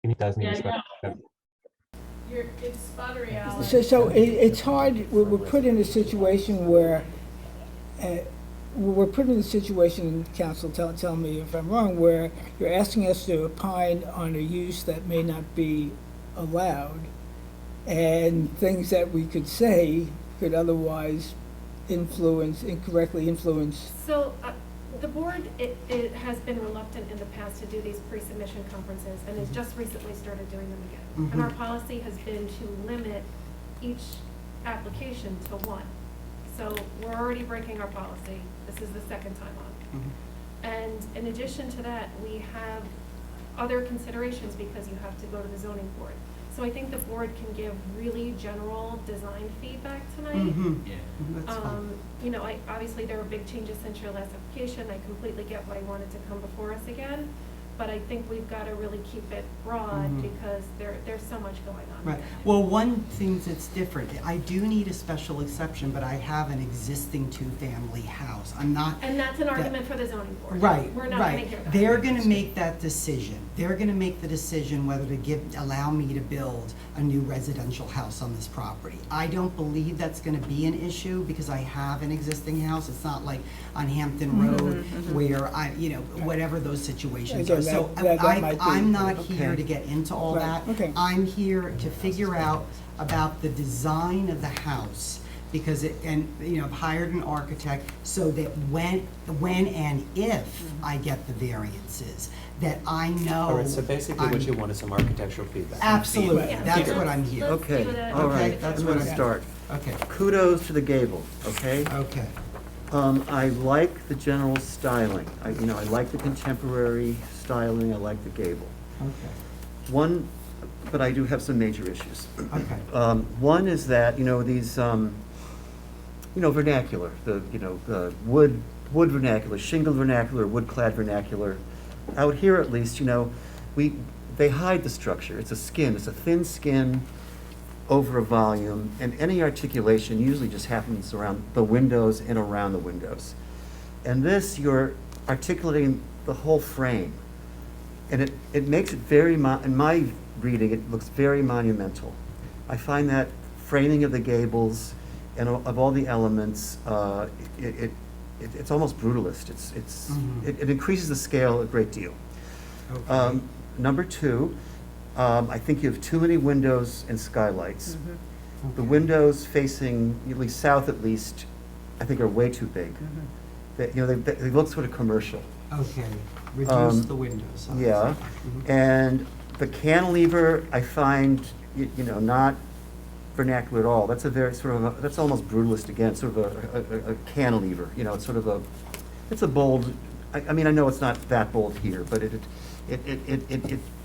He does need Yeah, a I special know. exception. It's sputtery, Alex. So it's hard, we're put in a situation where, we're put in a situation, council, tell me if I'm wrong, where you're asking us to opine on a use that may not be allowed, and things that we could say could otherwise incorrectly influence. so the board, it has been reluctant in the past to do these pre-submission conferences and has just recently started doing them again. And our policy has been to limit each application to 1. So we're already breaking our policy. This is the second time on. And in addition to that, we have other considerations because you have to go to the zoning board. So I think the board can give really general design feedback tonight. Yeah. That's fine. Obviously there were big changes since your last application. I completely get why you wanted to come before us again. But I think we've got to really keep it broad because there's so much going on. Right. Well, one thing that's different, I do need a special exception, but I have an existing 2-family house. I'm not. And that's an argument for the zoning board. Right, We're not going to right. hear that. They're gonna make that decision. They're gonna make the decision whether to allow me to build a new residential house on this property. I don't believe that's gonna be an issue because I have an existing house. It's not like on Hampton Road where whatever those situations are. Again, So that might be- I'm not here Okay. to get into all Right, that. okay. I'm here to figure out about the design of the house, because I've hired an architect so that when and if I get the variances, that I know. All right, so basically what you want is some architectural feedback. Absolutely, Yeah. that's Yeah. what I'm here. Let's Okay, do that. all right, Okay, that's I'm what gonna I- start. Okay, Kudos to the gable, okay? okay. I like the general styling. I like the contemporary styling, I like the gable. Okay. But I do have some major issues. Okay. One is that, these, vernacular, the wood vernacular, shingle vernacular, wood-clad vernacular. Out here at least, they hide the structure. It's a thin skin over a volume, and any articulation usually just happens around the windows and around the windows. And this, you're articulating the whole frame. And it makes it in my reading, it looks very monumental. I find that framing of the gables and of all the elements, it's almost brutalist. It increases the scale a great deal. Okay. Number 2, I think you have too many windows and skylights. The windows facing, at least south at least, I think are way too big. They look sort of commercial. Okay, reduce the windows. Yeah, and the cantilever, I find, not vernacular at all. That's a very that's almost brutalist again, sort of a cantilever. It's sort of it's a bold I mean, I know it's not that bold here, but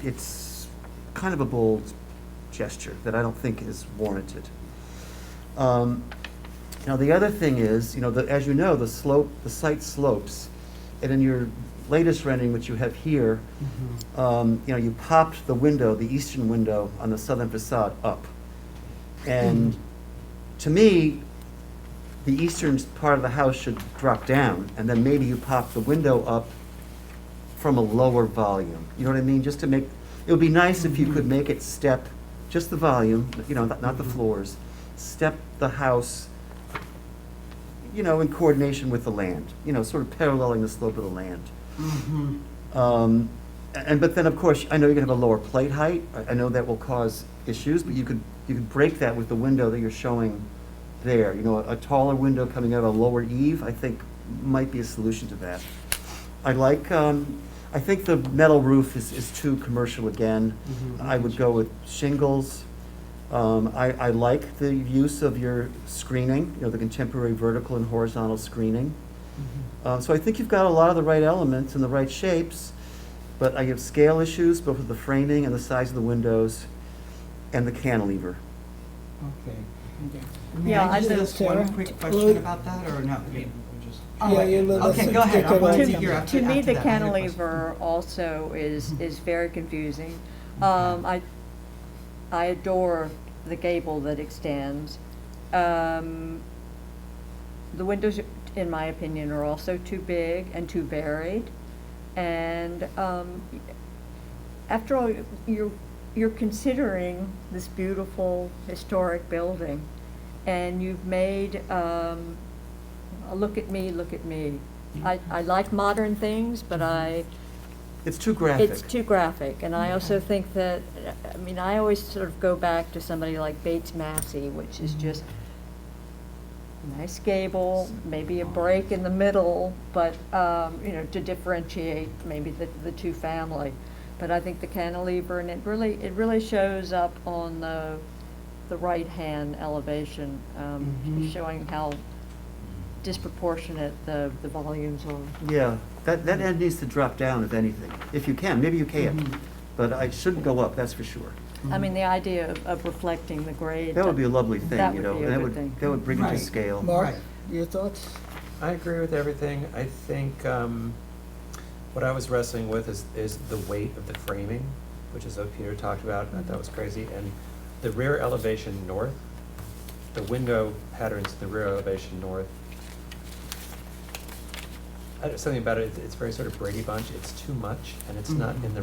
it's kind of a bold gesture that I don't think is warranted. Now, the other thing is, as you know, the site slopes, and in your latest rendering, which you have here, you popped the window, the eastern window on the southern facade up. And to me, the eastern part of the house should drop down, and then maybe you pop the window up from a lower volume. You know what I mean? Just to make, it would be nice if you could make it step, just the volume, not the floors, step the house, in coordination with the land, sort of paralleling the slope of the land. But then, of course, I know you're gonna have a lower plate height. I know that will cause issues, but you could break that with the window that you're showing there. A taller window coming out of a lower eave, I think, might be a solution to that. I think the metal roof is too commercial again. I would go with shingles. I like the use of your screening, the contemporary vertical and horizontal screening. So I think you've got a lot of the right elements and the right shapes, but I have scale issues, both with the framing and the size of the windows and the cantilever. Okay. Yeah, May I I just think ask Sarah, one quick question about that, or no? Okay, go ahead. I wanted to hear To me, the after that. I had a question. cantilever also is very confusing. I adore the gable that extends. The windows, in my opinion, are also too big and too varied. And after all, you're considering this beautiful historic building, and you've made look at me, look at me. I like modern things, but It's too graphic. it's too graphic, and I also think that, I always sort of go back to somebody like Bates Massey, which is just a nice gable, maybe a break in the middle, but, to differentiate maybe the two family. But I think the cantilever, and it really shows up on the right-hand elevation, showing how disproportionate the volumes are. Yeah, that end needs to drop down, if anything, if you can. Maybe you can't, but it shouldn't go up, that's for sure. The idea of reflecting the grade. That would be a lovely thing, That would be a good thing. That would bring it to Right. scale. Mark, your thoughts? I agree with everything. I think what I was wrestling with is the weight of the framing, which is what Peter talked about. I thought was crazy. And the rear elevation north, the window patterns in the rear elevation north. Something about it. It's very sort of Brady Bunch. It's too much, and it's not in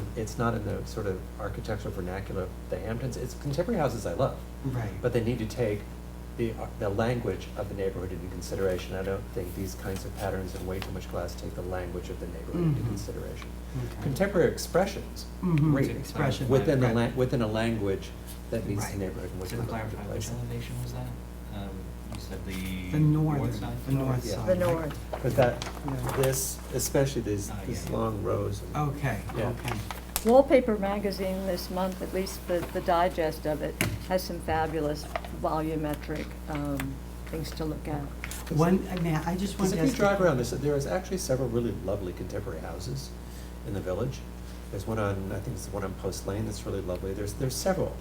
the sort of architectural vernacular of the Hamptons. It's contemporary houses I love, Right. but they need to take the language of the neighborhood into consideration. I don't think these kinds of patterns and way too much glass take the language of the neighborhood into consideration. Okay. Contemporary expressions, great, Expression, within right. within a language that meets Right. the neighborhood and To within the clarify, which place. elevation was that? You said The north side? side. The right? north. But this, especially these long rows. Okay, Yeah. okay. Wallpaper magazine this month, at least the digest of it, has some fabulous volumetric things to look at. I just Because wanted to if you ask. drive around this, there is actually several really lovely contemporary houses in the village. There's one on, I think it's the one on Post Lane that's really lovely. There's several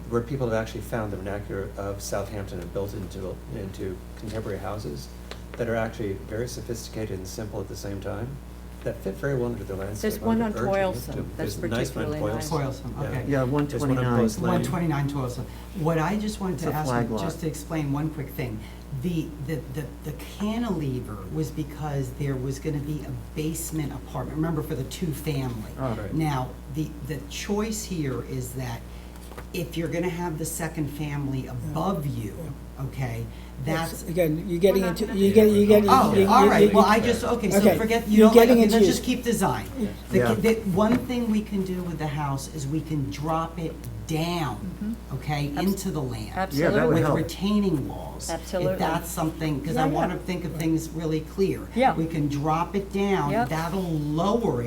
where people have actually found the vernacular of Southampton and built into contemporary houses that are actually very sophisticated and simple at the same time, that fit very well into the landscape. There's one I on would urge you Toilsome to. that's There's a nice one on particularly nice. Toilsome, okay. Yeah, There's one on 129. Post Lane. 129 Toilsome. What I just wanted It's to a ask, flag lot. just to explain one quick thing. The cantilever was because there was gonna be a basement apartment, remember, for the two-family. Oh, right. Now, the choice here is that if you're gonna have the second family above you, okay, that's. Again, you're getting We're not into, gonna- you're getting, Oh, all right, well, I just, okay, so Okay, forget, you you're don't like, getting okay, into- let's just keep design. Yeah. One thing we can do with the house is we can drop it down, okay, into the land. Yeah, that would With help. retaining walls. Absolutely. If that's something, because Yeah, I yeah. want to think of things really clear. Yeah. We can drop it down, Yep. that'll lower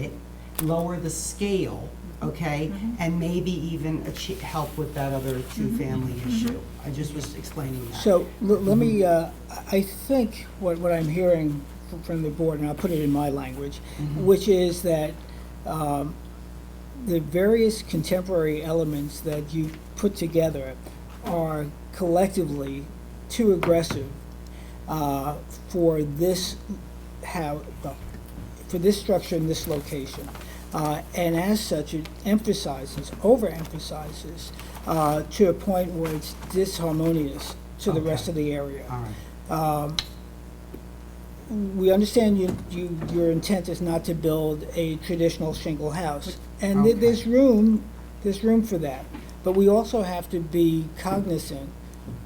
the scale, okay? And maybe even help with that other two-family issue. I just was explaining that. So, let me, I think what I'm hearing from the board, and I'll put it in my language, which is that the various contemporary elements that you put together are collectively too aggressive for this for this structure in this location. And as such, it overemphasizes to a point where it's disharmonious to the rest of the area. All right. We understand your intent is not to build a traditional shingle house, and Okay. there's room for that. But we also have to be cognizant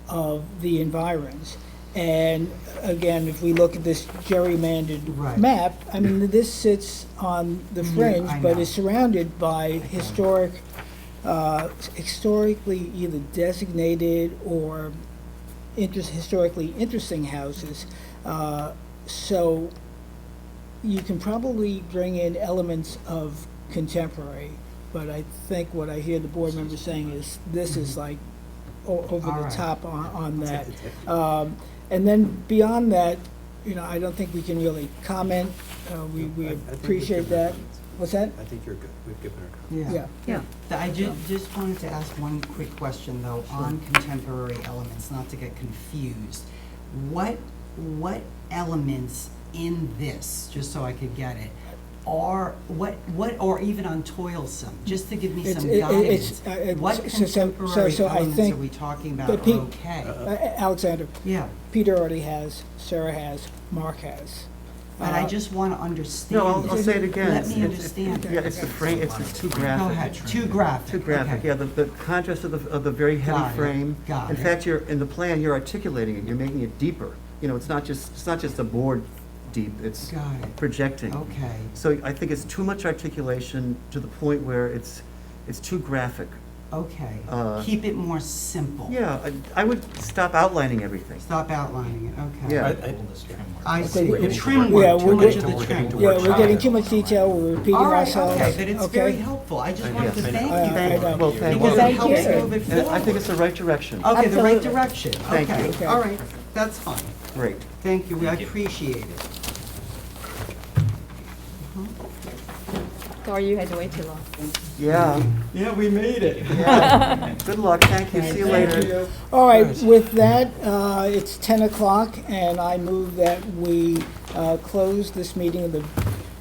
of the environs. And again, if we look at this gerrymandered Right. map, I mean, this sits on the fringe, I but know. is surrounded by historically either designated or historically interesting houses. So you can probably bring in elements of contemporary, but I think what I hear the board members saying is this is like over All the right. top on that. And then beyond that, I don't think we can really comment. We appreciate that. What's that? I think you're good. We've given our comments. Yeah. I just wanted to ask one quick question, though, on contemporary elements, not to get confused. What elements in this, just so I could get it, are, or even on toilsome, just to give me some guidance? What contemporary so I elements think are we talking about that are Pete- okay? Alexander, Yeah, Peter already has, Sarah has, Mark has. but I just want to understand. No, I'll say it again. Let me It's- understand. Yeah, it's the frame, it's too graphic. Go ahead, too graphic. Too graphic, okay. yeah, the contrast of the very Got heavy it, frame. got In it. fact, in the plan, you're articulating it, you're making it deeper. It's not just a board deep, it's Got it. projecting. Okay. So I think it's too much articulation to the point where it's too graphic. Okay, Uh, keep it more simple. Yeah, I would stop outlining everything. Stop outlining it, okay. Yeah. I see, Okay, the trim yeah, work, too we're much getting- of the trim work. Yeah, we're getting too much detail, we're repeating All right, ourselves. okay, but it's very helpful, I just wanted to Yes. thank I you for know. it. Well, thank Because you. it helps move it And I think forward. it's the right direction. Okay, the right Absolutely. direction, Thank you. okay, Okay. all right, that's fine. Great. Thank you, I appreciate it. Sorry you had to wait too long. Yeah. Yeah, we made it. Yeah. Good luck, thank you, see you later. All right, with that, it's 10 o'clock, and I move that we close this meeting of the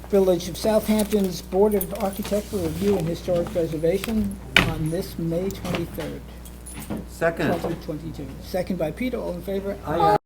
Village of Southampton's Board of Architectural Review and Historic Preservation on this May 23rd, Second. 2022. Second by Peter, all in favor? Aye.